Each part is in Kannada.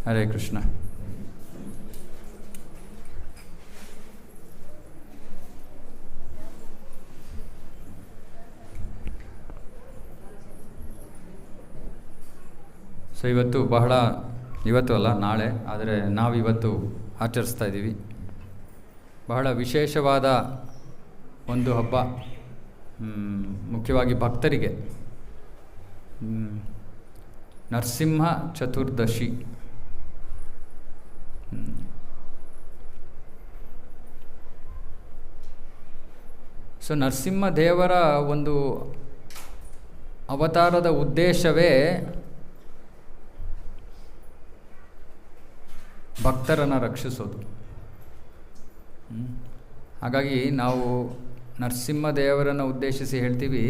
ಹರೇ ಕೃಷ್ಣ. ಸೊ ಇವತ್ತು ಅಲ್ಲ ನಾಳೆ, ಆದರೆ ನಾವಿವತ್ತು ಆಚರಿಸ್ತಾ ಇದ್ದೀವಿ ಬಹಳ ವಿಶೇಷವಾದ ಒಂದು ಹಬ್ಬ, ಮುಖ್ಯವಾಗಿ ಭಕ್ತರಿಗೆ ನರಸಿಂಹ ಚತುರ್ದಶಿ. ಸೊ ನರಸಿಂಹ ದೇವರ ಒಂದು ಅವತಾರದ ಉದ್ದೇಶವೇ ಭಕ್ತರನ್ನು ರಕ್ಷಿಸೋದು. ಹಾಗಾಗಿ ನಾವು ನರಸಿಂಹದೇವರನ್ನು ಉದ್ದೇಶಿಸಿ ಹೇಳ್ತೀವಿ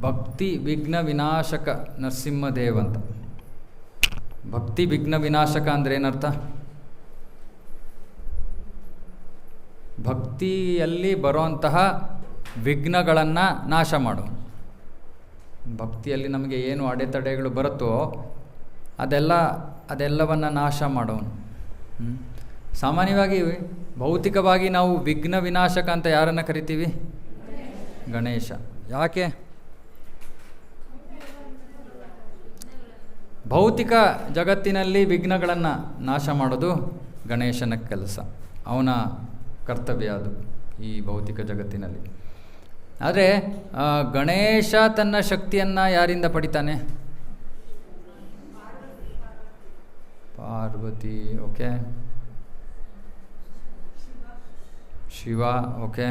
ಭಕ್ತಿ ವಿಘ್ನ ವಿನಾಶಕ ನರಸಿಂಹದೇವ್ ಅಂತ. ಭಕ್ತಿ ವಿಘ್ನ ವಿನಾಶಕ ಅಂದರೆ ಏನರ್ಥ? ಭಕ್ತಿಯಲ್ಲಿ ಬರುವಂತಹ ವಿಘ್ನಗಳನ್ನು ನಾಶ ಮಾಡು. ಭಕ್ತಿಯಲ್ಲಿ ನಮಗೆ ಏನು ಅಡೆತಡೆಗಳು ಬರುತ್ತೋ ಅದೆಲ್ಲವನ್ನು ನಾಶ ಮಾಡೋನು. ಸಾಮಾನ್ಯವಾಗಿ ಭೌತಿಕವಾಗಿ ನಾವು ವಿಘ್ನ ವಿನಾಶಕ ಅಂತ ಯಾರನ್ನು ಕರಿತೀವಿ? ಗಣೇಶ. ಯಾಕೆ? ಭೌತಿಕ ಜಗತ್ತಿನಲ್ಲಿ ವಿಘ್ನಗಳನ್ನು ನಾಶ ಮಾಡೋದು ಗಣೇಶನ ಕೆಲಸ, ಅವನ ಕರ್ತವ್ಯ ಅದು ಈ ಭೌತಿಕ ಜಗತ್ತಿನಲ್ಲಿ. ಆದರೆ ಗಣೇಶ ತನ್ನ ಶಕ್ತಿಯನ್ನು ಯಾರಿಂದ ಪಡಿತಾನೆ? ಪಾರ್ವತಿ, ಓಕೆ. ಶಿವ, ಓಕೆ.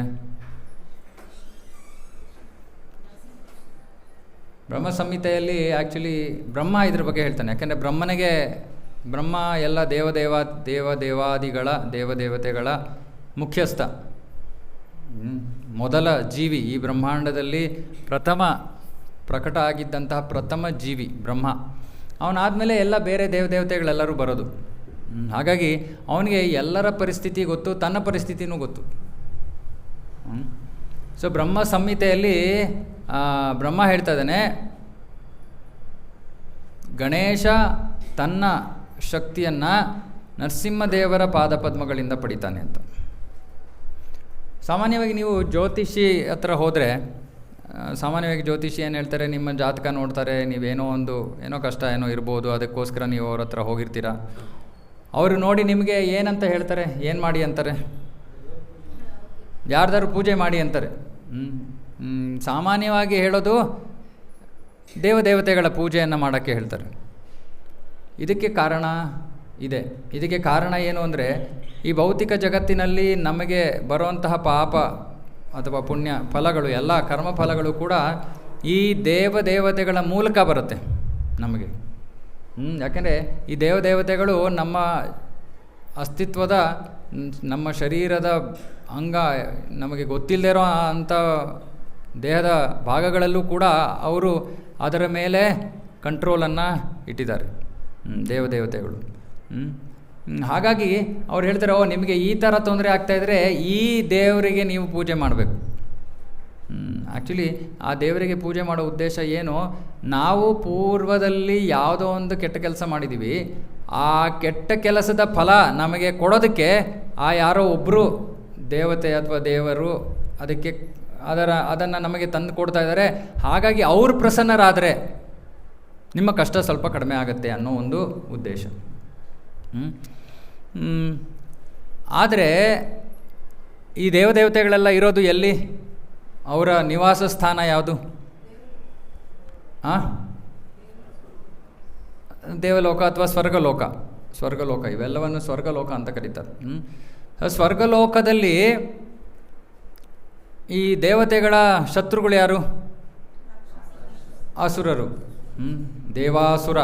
ಬ್ರಹ್ಮ ಸಂಹಿತೆಯಲ್ಲಿ ಆ್ಯಕ್ಚುಲಿ ಬ್ರಹ್ಮ ಇದ್ರ ಬಗ್ಗೆ ಹೇಳ್ತಾನೆ. ಯಾಕೆಂದರೆ ಬ್ರಹ್ಮ ಎಲ್ಲ ದೇವದೇವತೆಗಳ ಮುಖ್ಯಸ್ಥ, ಮೊದಲ ಜೀವಿ. ಈ ಬ್ರಹ್ಮಾಂಡದಲ್ಲಿ ಪ್ರಕಟ ಆಗಿದ್ದಂತಹ ಪ್ರಥಮ ಜೀವಿ ಬ್ರಹ್ಮ. ಅವನಾದಮೇಲೆ ಎಲ್ಲ ಬೇರೆ ದೇವತೆಗಳೆಲ್ಲರೂ ಬರೋದು. ಹಾಗಾಗಿ ಅವನಿಗೆ ಎಲ್ಲರ ಪರಿಸ್ಥಿತಿ ಗೊತ್ತು, ತನ್ನ ಪರಿಸ್ಥಿತಿನೂ ಗೊತ್ತು. ಸೊ ಬ್ರಹ್ಮ ಸಂಹಿತೆಯಲ್ಲಿ ಬ್ರಹ್ಮ ಹೇಳ್ತಾ ಇದ್ದಾನೆ, ಗಣೇಶ ತನ್ನ ಶಕ್ತಿಯನ್ನು ನರಸಿಂಹದೇವರ ಪಾದಪದ್ಮಗಳಿಂದ ಪಡಿತಾನೆ ಅಂತ. ಸಾಮಾನ್ಯವಾಗಿ ನೀವು ಜ್ಯೋತಿಷಿ ಹತ್ರ ಹೋದರೆ, ಸಾಮಾನ್ಯವಾಗಿ ಜ್ಯೋತಿಷಿ ಏನು ಹೇಳ್ತಾರೆ, ನಿಮ್ಮ ಜಾತಕ ನೋಡ್ತಾರೆ, ಏನೋ ಕಷ್ಟ ಇರ್ಬೋದು, ಅದಕ್ಕೋಸ್ಕರ ನೀವು ಅವ್ರ ಹತ್ರ ಹೋಗಿರ್ತೀರ. ಅವರು ನೋಡಿ ನಿಮಗೆ ಏನಂತ ಹೇಳ್ತಾರೆ? ಏನು ಮಾಡಿ ಅಂತಾರೆ? ಯಾರ್ದಾರು ಪೂಜೆ ಮಾಡಿ ಅಂತಾರೆ. ಸಾಮಾನ್ಯವಾಗಿ ಹೇಳೋದು ದೇವತೆಗಳ ಪೂಜೆಯನ್ನು ಮಾಡೋಕ್ಕೆ ಹೇಳ್ತಾರೆ. ಇದಕ್ಕೆ ಕಾರಣ ಇದೆ. ಇದಕ್ಕೆ ಕಾರಣ ಏನು ಅಂದರೆ, ಈ ಭೌತಿಕ ಜಗತ್ತಿನಲ್ಲಿ ನಮಗೆ ಬರುವಂತಹ ಪಾಪ ಅಥವಾ ಪುಣ್ಯ ಫಲಗಳು, ಎಲ್ಲ ಕರ್ಮ ಫಲಗಳು ಕೂಡ ಈ ದೇವತೆಗಳ ಮೂಲಕ ಬರುತ್ತೆ ನಮಗೆ. ಯಾಕೆಂದರೆ ಈ ದೇವತೆಗಳು ನಮ್ಮ ಅಸ್ತಿತ್ವದ, ನಮ್ಮ ಶರೀರದ ಅಂಗ, ನಮಗೆ ಗೊತ್ತಿಲ್ಲದೇ ಇರೋ ಅಂಥ ದೇಹದ ಭಾಗಗಳಲ್ಲೂ ಕೂಡ ಅವರು ಅದರ ಮೇಲೆ ಕಂಟ್ರೋಲನ್ನು ಇಟ್ಟಿದ್ದಾರೆ ದೇವತೆಗಳು. ಹಾಗಾಗಿ ಅವ್ರು ಹೇಳ್ತಾರೆ, ನಿಮಗೆ ಈ ಥರ ತೊಂದರೆ ಆಗ್ತಾಯಿದ್ರೆ ಈ ದೇವರಿಗೆ ನೀವು ಪೂಜೆ ಮಾಡಬೇಕು. ಆ್ಯಕ್ಚುಲಿ ಆ ದೇವರಿಗೆ ಪೂಜೆ ಮಾಡೋ ಉದ್ದೇಶ ಏನು? ನಾವು ಪೂರ್ವದಲ್ಲಿ ಯಾವುದೋ ಒಂದು ಕೆಟ್ಟ ಕೆಲಸ ಮಾಡಿದ್ದೀವಿ, ಆ ಕೆಟ್ಟ ಕೆಲಸದ ಫಲ ನಮಗೆ ಕೊಡೋದಕ್ಕೆ ಆ ಯಾರೋ ಒಬ್ಬರು ದೇವತೆ ಅಥವಾ ದೇವರು ಅದನ್ನು ನಮಗೆ ತಂದು ಕೊಡ್ತಾ ಇದ್ದಾರೆ. ಹಾಗಾಗಿ ಅವರು ಪ್ರಸನ್ನರಾದರೆ ನಿಮ್ಮ ಕಷ್ಟ ಸ್ವಲ್ಪ ಕಡಿಮೆ ಆಗುತ್ತೆ ಅನ್ನೋ ಒಂದು ಉದ್ದೇಶ. ಆದರೆ ಈ ದೇವತೆಗಳೆಲ್ಲ ಇರೋದು ಎಲ್ಲಿ? ಅವರ ನಿವಾಸ ಸ್ಥಾನ ಯಾವುದು? ದೇವಲೋಕ ಅಥವಾ ಸ್ವರ್ಗಲೋಕ. ಇವೆಲ್ಲವನ್ನು ಸ್ವರ್ಗಲೋಕ ಅಂತ ಕರೀತಾರೆ. ಸ್ವರ್ಗಲೋಕದಲ್ಲಿ ಈ ದೇವತೆಗಳ ಶತ್ರುಗಳು ಯಾರು? ಅಸುರರು. ದೇವಾಸುರ.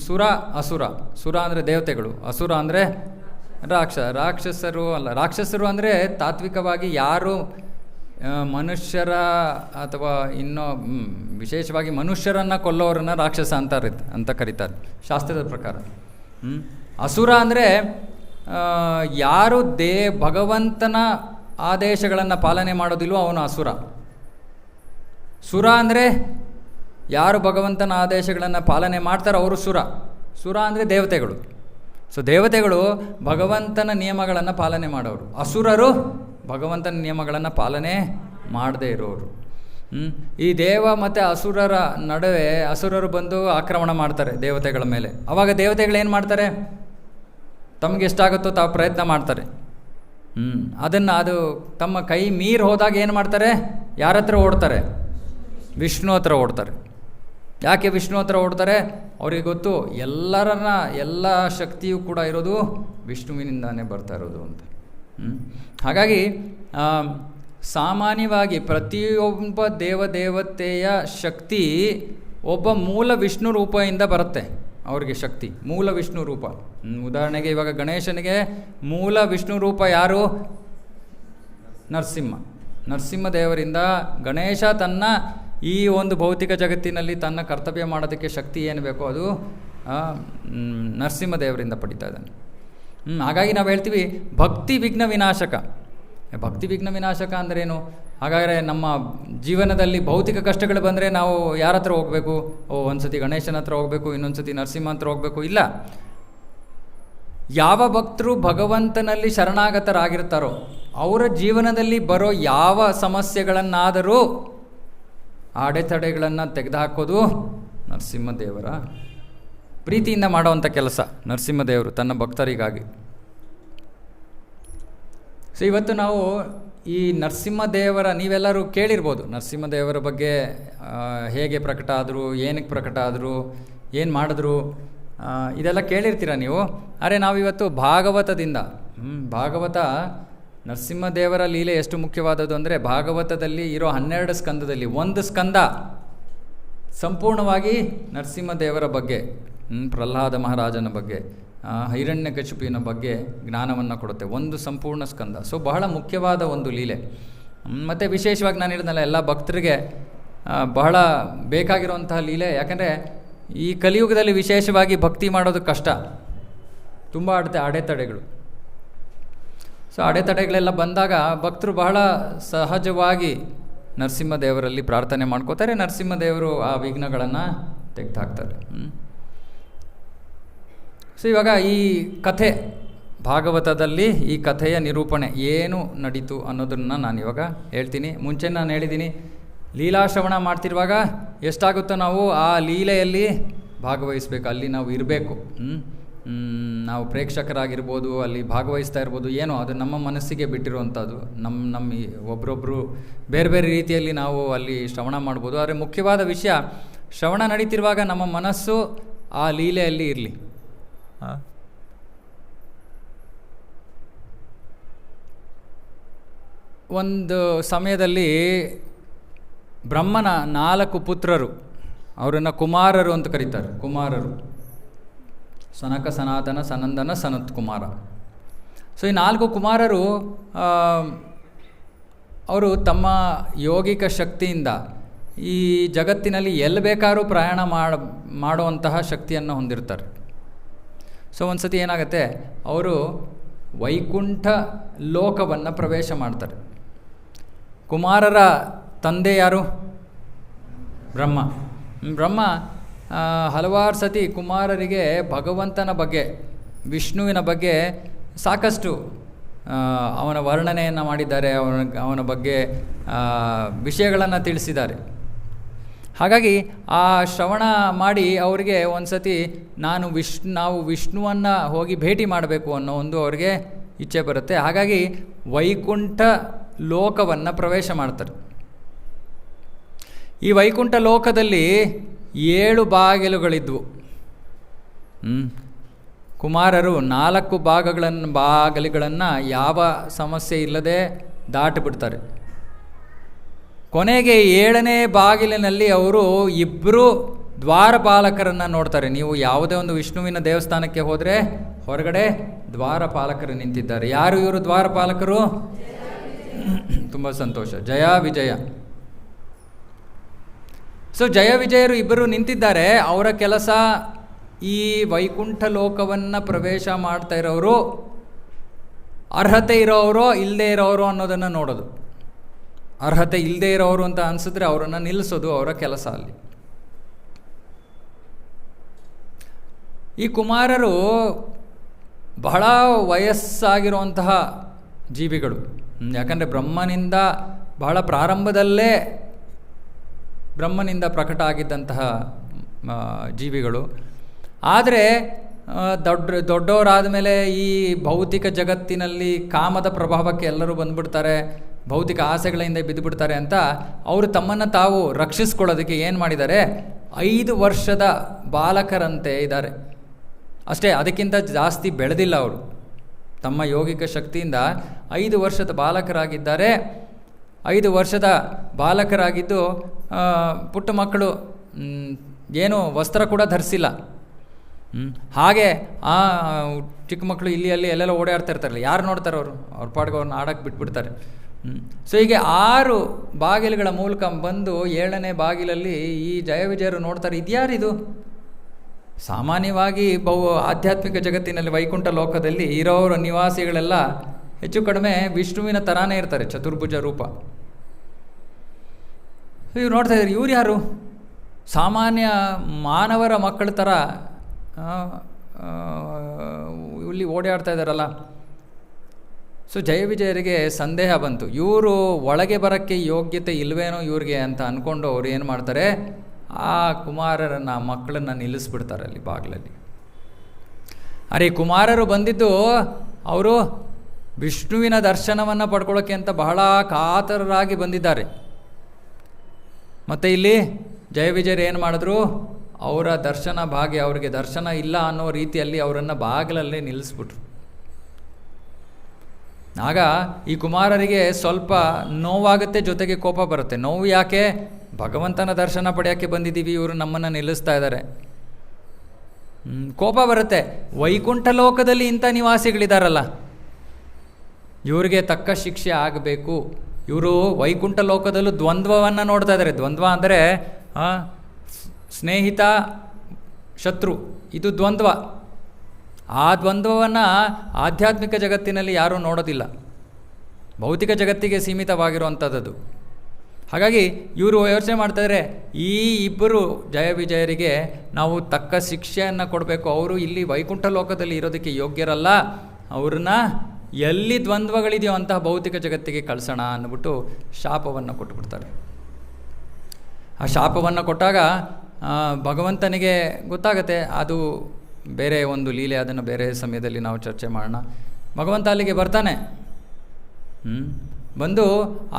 ಸುರ ಅಸುರ. ಸುರ ಅಂದರೆ ದೇವತೆಗಳು, ಅಸುರ ಅಂದರೆ ರಾಕ್ಷಸರು ಅಲ್ಲ. ರಾಕ್ಷಸರು ಅಂದರೆ ತಾತ್ವಿಕವಾಗಿ ಯಾರು ಮನುಷ್ಯರ ಅಥವಾ ಇನ್ನೂ ವಿಶೇಷವಾಗಿ ಮನುಷ್ಯರನ್ನು ಕೊಲ್ಲೋರನ್ನು ರಾಕ್ಷಸ ಅಂತ ಕರೀತಾರೆ ಶಾಸ್ತ್ರದ ಪ್ರಕಾರ. ಅಸುರ ಅಂದರೆ ಯಾರು ಭಗವಂತನ ಆದೇಶಗಳನ್ನು ಪಾಲನೆ ಮಾಡೋದಿಲ್ವೋ ಅವನು ಅಸುರ. ಸುರ ಅಂದರೆ ಯಾರು ಭಗವಂತನ ಆದೇಶಗಳನ್ನು ಪಾಲನೆ ಮಾಡ್ತಾರೋ ಅವರು ಸುರ. ಸುರ ಅಂದರೆ ದೇವತೆಗಳು. ಸೊ ದೇವತೆಗಳು ಭಗವಂತನ ನಿಯಮಗಳನ್ನು ಪಾಲನೆ ಮಾಡೋರು, ಅಸುರರು ಭಗವಂತನ ನಿಯಮಗಳನ್ನು ಪಾಲನೆ ಮಾಡದೇ ಇರೋರು. ಈ ದೇವ ಮತ್ತು ಅಸುರರ ನಡುವೆ ಅಸುರರು ಬಂದು ಆಕ್ರಮಣ ಮಾಡ್ತಾರೆ ದೇವತೆಗಳ ಮೇಲೆ. ಆವಾಗ ದೇವತೆಗಳು ಏನು ಮಾಡ್ತಾರೆ? ತಮಗೆ ಎಷ್ಟಾಗುತ್ತೋ ತಾವು ಪ್ರಯತ್ನ ಮಾಡ್ತಾರೆ. ಅದು ತಮ್ಮ ಕೈ ಮೀರಿ ಹೋದಾಗ ಏನು ಮಾಡ್ತಾರೆ? ಯಾರ ಹತ್ರ ಓಡ್ತಾರೆ? ವಿಷ್ಣು ಹತ್ರ ಓಡ್ತಾರೆ. ಯಾಕೆ ವಿಷ್ಣು ಹತ್ರ ಓಡ್ತಾರೆ? ಅವ್ರಿಗೆ ಗೊತ್ತು ಎಲ್ಲ ಶಕ್ತಿಯೂ ಕೂಡ ಇರೋದು ವಿಷ್ಣುವಿನಿಂದಾನೇ ಬರ್ತಾ ಇರೋದು ಅಂತ. ಹಾಗಾಗಿ ಸಾಮಾನ್ಯವಾಗಿ ಪ್ರತಿಯೊಬ್ಬ ದೇವತೆಯ ಶಕ್ತಿ ಒಬ್ಬ ಮೂಲ ವಿಷ್ಣು ರೂಪದಿಂದ ಬರುತ್ತೆ. ಅವ್ರಿಗೆ ಶಕ್ತಿ ಮೂಲ ವಿಷ್ಣು ರೂಪ. ಉದಾಹರಣೆಗೆ ಇವಾಗ ಗಣೇಶನಿಗೆ ಮೂಲ ವಿಷ್ಣು ರೂಪ ಯಾರು? ನರಸಿಂಹ ದೇವರಿಂದ ಗಣೇಶ ತನ್ನ ಈ ಒಂದು ಭೌತಿಕ ಜಗತ್ತಿನಲ್ಲಿ ತನ್ನ ಕರ್ತವ್ಯ ಮಾಡೋದಕ್ಕೆ ಶಕ್ತಿ ಏನು ಬೇಕೋ ಅದು ನರಸಿಂಹ ದೇವರಿಂದ ಪಡಿತಾ ಇದ್ದಾನೆ. ಹಾಗಾಗಿ ನಾವು ಹೇಳ್ತೀವಿ ಭಕ್ತಿ ವಿಘ್ನ ವಿನಾಶಕ. ಭಕ್ತಿ ವಿಘ್ನ ವಿನಾಶಕ ಅಂದ್ರೇನು? ಹಾಗಾದರೆ ನಮ್ಮ ಜೀವನದಲ್ಲಿ ಭೌತಿಕ ಕಷ್ಟಗಳು ಬಂದರೆ ನಾವು ಯಾರ ಹತ್ರ ಹೋಗಬೇಕು? ಒಂದು ಸತಿ ಗಣೇಶನ ಹತ್ರ ಹೋಗಬೇಕು, ಇನ್ನೊಂದು ಸತಿ ನರಸಿಂಹ ಹತ್ರ ಹೋಗಬೇಕು? ಇಲ್ಲ. ಯಾವ ಭಕ್ತರು ಭಗವಂತನಲ್ಲಿ ಶರಣಾಗತರಾಗಿರ್ತಾರೋ ಅವರ ಜೀವನದಲ್ಲಿ ಬರೋ ಯಾವ ಸಮಸ್ಯೆಗಳನ್ನಾದರೂ ಅಡೆತಡೆಗಳನ್ನು ತೆಗೆದುಹಾಕೋದು ನರಸಿಂಹದೇವರ ಪ್ರೀತಿಯಿಂದ ಮಾಡುವಂಥ ಕೆಲಸ ನರಸಿಂಹದೇವರು ತನ್ನ ಭಕ್ತರಿಗಾಗಿ. ಸೊ ಇವತ್ತು ನಾವು ಈ ನರಸಿಂಹದೇವರ, ನೀವೆಲ್ಲರೂ ಕೇಳಿರ್ಬೋದು ನರಸಿಂಹದೇವರ ಬಗ್ಗೆ, ಹೇಗೆ ಪ್ರಕಟ ಆದರು, ಏನಕ್ಕೆ ಪ್ರಕಟ ಆದರು, ಏನು ಮಾಡಿದ್ರು, ಇದೆಲ್ಲ ಕೇಳಿರ್ತೀರ ನೀವು. ಆದರೆ ನಾವಿವತ್ತು ಭಾಗವತದಿಂದ ಭಾಗವತ ನರಸಿಂಹದೇವರ ಲೀಲೆ ಎಷ್ಟು ಮುಖ್ಯವಾದದ್ದು ಅಂದರೆ, ಭಾಗವತದಲ್ಲಿ ಇರೋ 12 ಸ್ಕಂದದಲ್ಲಿ ಒಂದು ಸ್ಕಂದ ಸಂಪೂರ್ಣವಾಗಿ ನರಸಿಂಹದೇವರ ಬಗ್ಗೆ, ಪ್ರಹ್ಲಾದ ಮಹಾರಾಜನ ಬಗ್ಗೆ, ಹಿರಣ್ಯಕಶಿಪುವಿನ ಬಗ್ಗೆ ಜ್ಞಾನವನ್ನು ಕೊಡುತ್ತೆ. ಒಂದು ಸಂಪೂರ್ಣ ಸ್ಕಂದ. ಸೊ ಬಹಳ ಮುಖ್ಯವಾದ ಒಂದು ಲೀಲೆ. ಮತ್ತು ವಿಶೇಷವಾಗಿ ನಾನು ಹೇಳಿದ್ನಲ್ಲ, ಎಲ್ಲ ಭಕ್ತರಿಗೆ ಬಹಳ ಬೇಕಾಗಿರುವಂತಹ ಲೀಲೆ. ಯಾಕಂದರೆ ಈ ಕಲಿಯುಗದಲ್ಲಿ ವಿಶೇಷವಾಗಿ ಭಕ್ತಿ ಮಾಡೋದು ಕಷ್ಟ, ತುಂಬ ಅಡೆತಡೆಗಳು. ಸೊ ಅಡೆತಡೆಗಳೆಲ್ಲ ಬಂದಾಗ ಭಕ್ತರು ಬಹಳ ಸಹಜವಾಗಿ ನರಸಿಂಹದೇವರಲ್ಲಿ ಪ್ರಾರ್ಥನೆ ಮಾಡ್ಕೋತಾರೆ. ನರಸಿಂಹದೇವರು ಆ ವಿಘ್ನಗಳನ್ನು ತೆಗೆದುಹಾಕ್ತಾರೆ. ಸೊ ಇವಾಗ ಈ ಕಥೆ, ಭಾಗವತದಲ್ಲಿ ಈ ಕಥೆಯ ನಿರೂಪಣೆ ಏನು ನಡೀತು ಅನ್ನೋದನ್ನು ನಾನು ಇವಾಗ ಹೇಳ್ತೀನಿ. ಮುಂಚೆ ನಾನು ಹೇಳಿದ್ದೀನಿ, ಲೀಲಾಶ್ರವಣ ಮಾಡ್ತಿರುವಾಗ ಎಷ್ಟಾಗುತ್ತೋ ನಾವು ಆ ಲೀಲೆಯಲ್ಲಿ ಭಾಗವಹಿಸಬೇಕು, ಅಲ್ಲಿ ನಾವು ಇರಬೇಕು. ನಾವು ಪ್ರೇಕ್ಷಕರಾಗಿರ್ಬೋದು, ಅಲ್ಲಿ ಭಾಗವಹಿಸ್ತಾ ಇರ್ಬೋದು, ಏನೋ ಅದು ನಮ್ಮ ಮನಸ್ಸಿಗೆ ಬಿಟ್ಟಿರುವಂಥದ್ದು. ನಮ್ಮ ಒಬ್ಬರೊಬ್ಬರು ಬೇರೆ ಬೇರೆ ರೀತಿಯಲ್ಲಿ ನಾವು ಅಲ್ಲಿ ಶ್ರವಣ ಮಾಡ್ಬೋದು. ಆದರೆ ಮುಖ್ಯವಾದ ವಿಷಯ, ಶ್ರವಣ ನಡೀತಿರುವಾಗ ನಮ್ಮ ಮನಸ್ಸು ಆ ಲೀಲೆಯಲ್ಲಿ ಇರಲಿ. ಒಂದು ಸಮಯದಲ್ಲಿ ಬ್ರಹ್ಮನ 4 ಪುತ್ರರು, ಅವರನ್ನು ಕುಮಾರರು ಅಂತ ಕರೀತಾರೆ. ಕುಮಾರರು ಸನಕ, ಸನಾತನ, ಸನಂದನ, ಸನತ್ ಕುಮಾರ. ಸೊ ಈ 4 ಕುಮಾರರು ಅವರು ತಮ್ಮ ಯೋಗಿಕ ಶಕ್ತಿಯಿಂದ ಈ ಜಗತ್ತಿನಲ್ಲಿ ಎಲ್ಲಿ ಬೇಕಾದ್ರೂ ಪ್ರಯಾಣ ಮಾಡುವಂತಹ ಶಕ್ತಿಯನ್ನು ಹೊಂದಿರ್ತಾರೆ. ಸೊ ಒಂದು ಸತಿ ಏನಾಗುತ್ತೆ, ಅವರು ವೈಕುಂಠ ಲೋಕವನ್ನು ಪ್ರವೇಶ ಮಾಡ್ತಾರೆ. ಕುಮಾರರ ತಂದೆ ಯಾರು? ಬ್ರಹ್ಮ ಹಲವಾರು ಸತಿ ಕುಮಾರರಿಗೆ ಭಗವಂತನ ಬಗ್ಗೆ, ವಿಷ್ಣುವಿನ ಬಗ್ಗೆ ಸಾಕಷ್ಟು ಅವನ ವರ್ಣನೆಯನ್ನು ಮಾಡಿದ್ದಾರೆ, ಅವನ ಬಗ್ಗೆ ವಿಷಯಗಳನ್ನು ತಿಳಿಸಿದ್ದಾರೆ. ಹಾಗಾಗಿ ಆ ಶ್ರವಣ ಮಾಡಿ ಅವರಿಗೆ ಒಂದು ಸತಿ ನಾವು ವಿಷ್ಣುವನ್ನು ಹೋಗಿ ಭೇಟಿ ಮಾಡಬೇಕು ಅನ್ನೋ ಒಂದು ಅವ್ರಿಗೆ ಇಚ್ಛೆ ಬರುತ್ತೆ. ಹಾಗಾಗಿ ವೈಕುಂಠ ಲೋಕವನ್ನು ಪ್ರವೇಶ ಮಾಡ್ತಾರೆ. ಈ ವೈಕುಂಠ ಲೋಕದಲ್ಲಿ 7 ಬಾಗಿಲುಗಳಿದ್ವು. ಕುಮಾರರು 4 ಬಾಗಿಲುಗಳನ್ನು ಯಾವ ಸಮಸ್ಯೆ ಇಲ್ಲದೆ ದಾಟಿಬಿಡ್ತಾರೆ. ಕೊನೆಗೆ 7ನೇ ಬಾಗಿಲಿನಲ್ಲಿ ಅವರು 2 ದ್ವಾರಪಾಲಕರನ್ನು ನೋಡ್ತಾರೆ. ನೀವು ಯಾವುದೇ ಒಂದು ವಿಷ್ಣುವಿನ ದೇವಸ್ಥಾನಕ್ಕೆ ಹೋದರೆ ಹೊರಗಡೆ ದ್ವಾರಪಾಲಕರು ನಿಂತಿದ್ದಾರೆ. ಯಾರು ಇವರು ದ್ವಾರಪಾಲಕರು? ತುಂಬ ಸಂತೋಷ, ಜಯ ವಿಜಯ. ಸೊ ಜಯ ವಿಜಯರು 2 ನಿಂತಿದ್ದಾರೆ. ಅವರ ಕೆಲಸ ಈ ವೈಕುಂಠ ಲೋಕವನ್ನು ಪ್ರವೇಶ ಮಾಡ್ತಾ ಇರೋರು ಅರ್ಹತೆ ಇರೋರೋ ಇಲ್ಲದೆ ಇರೋರು ಅನ್ನೋದನ್ನು ನೋಡೋದು. ಅರ್ಹತೆ ಇಲ್ಲದೆ ಇರೋರು ಅಂತ ಅನಿಸಿದ್ರೆ ಅವರನ್ನು ನಿಲ್ಲಿಸೋದು ಅವರ ಕೆಲಸ ಅಲ್ಲಿ. ಈ ಕುಮಾರರು ಬಹಳ ವಯಸ್ಸಾಗಿರುವಂತಹ ಜೀವಿಗಳು. ಯಾಕಂದರೆ ಬ್ರಹ್ಮನಿಂದ ಬಹಳ ಪ್ರಾರಂಭದಲ್ಲೇ ಬ್ರಹ್ಮನಿಂದ ಪ್ರಕಟ ಆಗಿದ್ದಂತಹ ಜೀವಿಗಳು. ಆದರೆ ದೊಡ್ಡವರಾದ ಮೇಲೆ ಈ ಭೌತಿಕ ಜಗತ್ತಿನಲ್ಲಿ ಕಾಮದ ಪ್ರಭಾವಕ್ಕೆ ಎಲ್ಲರೂ ಬಂದುಬಿಡ್ತಾರೆ, ಭೌತಿಕ ಆಸೆಗಳಿಂದ ಬಿದ್ದುಬಿಡ್ತಾರೆ ಅಂತ ಅವರು ತಮ್ಮನ್ನು ತಾವು ರಕ್ಷಿಸ್ಕೊಳ್ಳೋದಕ್ಕೆ ಏನು ಮಾಡಿದ್ದಾರೆ, 5 ವರ್ಷದ ಬಾಲಕರಂತೆ ಇದ್ದಾರೆ ಅಷ್ಟೇ. ಅದಕ್ಕಿಂತ ಜಾಸ್ತಿ ಬೆಳೆದಿಲ್ಲ ಅವರು. ತಮ್ಮ ಯೋಗಿಕ ಶಕ್ತಿಯಿಂದ 5 ವರ್ಷದ ಬಾಲಕರಾಗಿದ್ದಾರೆ. 5 ವರ್ಷದ ಬಾಲಕರಾಗಿದ್ದು ಪುಟ್ಟ ಮಕ್ಕಳು, ಏನು ವಸ್ತ್ರ ಕೂಡ ಧರಿಸಿಲ್ಲ. ಹಾಗೆ ಆ ಚಿಕ್ಕ ಮಕ್ಕಳು ಇಲ್ಲಿ ಅಲ್ಲಿ ಎಲ್ಲೆಲ್ಲ ಓಡಾಡ್ತಾ ಇರ್ತಾರಲ್ಲ, ಯಾರು ನೋಡ್ತಾರೆ ಅವರು? ಅವ್ರ ಪಾಡ್ಗೆ ಅವ್ರನ್ನ ಆಡೋಕ್ಕೆ ಬಿಟ್ಬಿಡ್ತಾರೆ. ಸೊ ಹೀಗೆ 6 ಬಾಗಿಲುಗಳ ಮೂಲಕ ಬಂದು 7ನೇ ಬಾಗಿಲಲ್ಲಿ ಈ ಜಯವಿಜಯರು ನೋಡ್ತಾರೆ, ಇದ್ಯಾರಿದು? ಸಾಮಾನ್ಯವಾಗಿ ಆಧ್ಯಾತ್ಮಿಕ ಜಗತ್ತಿನಲ್ಲಿ ವೈಕುಂಠ ಲೋಕದಲ್ಲಿ ಇರೋರ ನಿವಾಸಿಗಳೆಲ್ಲ ಹೆಚ್ಚು ಕಡಿಮೆ ವಿಷ್ಣುವಿನ ಥರಾನೇ ಇರ್ತಾರೆ, ಚತುರ್ಭುಜ ರೂಪ. ಇವ್ರು ನೋಡ್ತಾ ಇದ್ದಾರೆ, ಇವ್ರು ಯಾರು? ಸಾಮಾನ್ಯ ಮಾನವರ ಮಕ್ಕಳ ಥರ ಇಲ್ಲಿ ಓಡಾಡ್ತಾ ಇದ್ದಾರಲ್ಲ. ಸೊ ಜಯವಿಜಯರಿಗೆ ಸಂದೇಹ ಬಂತು, ಇವರು ಒಳಗೆ ಬರೋಕ್ಕೆ ಯೋಗ್ಯತೆ ಇಲ್ವೇನೋ ಇವ್ರಿಗೆ ಅಂತ ಅಂದ್ಕೊಂಡು ಅವ್ರು ಏನು ಮಾಡ್ತಾರೆ, ಆ ಕುಮಾರರನ್ನು ಮಕ್ಕಳನ್ನು ನಿಲ್ಲಿಸ್ಬಿಡ್ತಾರೆ ಅಲ್ಲಿ ಬಾಗಿಲಲ್ಲಿ. ಅರೆ ಕುಮಾರರು ಬಂದಿದ್ದು ಅವರು ವಿಷ್ಣುವಿನ ದರ್ಶನವನ್ನು ಪಡ್ಕೊಳ್ಳೋಕ್ಕೆ ಅಂತ ಬಹಳ ಕಾತರರಾಗಿ ಬಂದಿದ್ದಾರೆ. ಮತ್ತು ಇಲ್ಲಿ ಜಯವಿಜಯರು ಏನು ಮಾಡಿದ್ರು, ಅವರ ದರ್ಶನ ಭಾಗ್ಯ, ಅವರಿಗೆ ದರ್ಶನ ಇಲ್ಲ ಅನ್ನೋ ರೀತಿಯಲ್ಲಿ ಅವರನ್ನು ಬಾಗಿಲಲ್ಲೇ ನಿಲ್ಲಿಸ್ಬಿಟ್ರು. ಆಗ ಈ ಕುಮಾರರಿಗೆ ಸ್ವಲ್ಪ ನೋವಾಗುತ್ತೆ, ಜೊತೆಗೆ ಕೋಪ ಬರುತ್ತೆ. ನೋವು ಯಾಕೆ? ಭಗವಂತನ ದರ್ಶನ ಪಡೆಯೋಕ್ಕೆ ಬಂದಿದ್ದೀವಿ, ಇವರು ನಮ್ಮನ್ನು ನಿಲ್ಲಿಸ್ತಾ ಇದ್ದಾರೆ. ಕೋಪ ಬರುತ್ತೆ, ವೈಕುಂಠ ಲೋಕದಲ್ಲಿ ಇಂಥ ನಿವಾಸಿಗಳಿದ್ದಾರಲ್ಲ, ಇವರಿಗೆ ತಕ್ಕ ಶಿಕ್ಷೆ ಆಗಬೇಕು. ಇವರು ವೈಕುಂಠ ಲೋಕದಲ್ಲೂ ದ್ವಂದ್ವವನ್ನು ನೋಡ್ತಾ ಇದ್ದಾರೆ. ದ್ವಂದ್ವ ಅಂದರೆ ಸ್ನೇಹಿತ ಶತ್ರು, ಇದು ದ್ವಂದ್ವ. ಆ ದ್ವಂದ್ವವನ್ನು ಆಧ್ಯಾತ್ಮಿಕ ಜಗತ್ತಿನಲ್ಲಿ ಯಾರೂ ನೋಡೋದಿಲ್ಲ, ಭೌತಿಕ ಜಗತ್ತಿಗೆ ಸೀಮಿತವಾಗಿರುವಂಥದ್ದು. ಹಾಗಾಗಿ ಇವರು ಯೋಚನೆ ಮಾಡ್ತಾಯಿದ್ರೆ, ಈ ಇಬ್ಬರು ಜಯವಿಜಯರಿಗೆ ನಾವು ತಕ್ಕ ಶಿಕ್ಷೆಯನ್ನು ಕೊಡಬೇಕು, ಅವರು ಇಲ್ಲಿ ವೈಕುಂಠ ಲೋಕದಲ್ಲಿ ಇರೋದಕ್ಕೆ ಯೋಗ್ಯರಲ್ಲ, ಅವ್ರನ್ನ ಎಲ್ಲಿ ದ್ವಂದ್ವಗಳಿದೆಯೋ ಅಂತಹ ಭೌತಿಕ ಜಗತ್ತಿಗೆ ಕಳಿಸೋಣ ಅಂದ್ಬಿಟ್ಟು ಶಾಪವನ್ನು ಕೊಟ್ಟುಬಿಡ್ತಾರೆ. ಆ ಶಾಪವನ್ನು ಕೊಟ್ಟಾಗ ಭಗವಂತನಿಗೆ ಗೊತ್ತಾಗತ್ತೆ, ಅದು ಬೇರೆ ಒಂದು ಲೀಲೆ, ಅದನ್ನು ಬೇರೆ ಸಮಯದಲ್ಲಿ ನಾವು ಚರ್ಚೆ ಮಾಡೋಣ. ಭಗವಂತ ಅಲ್ಲಿಗೆ ಬರ್ತಾನೆ. ಬಂದು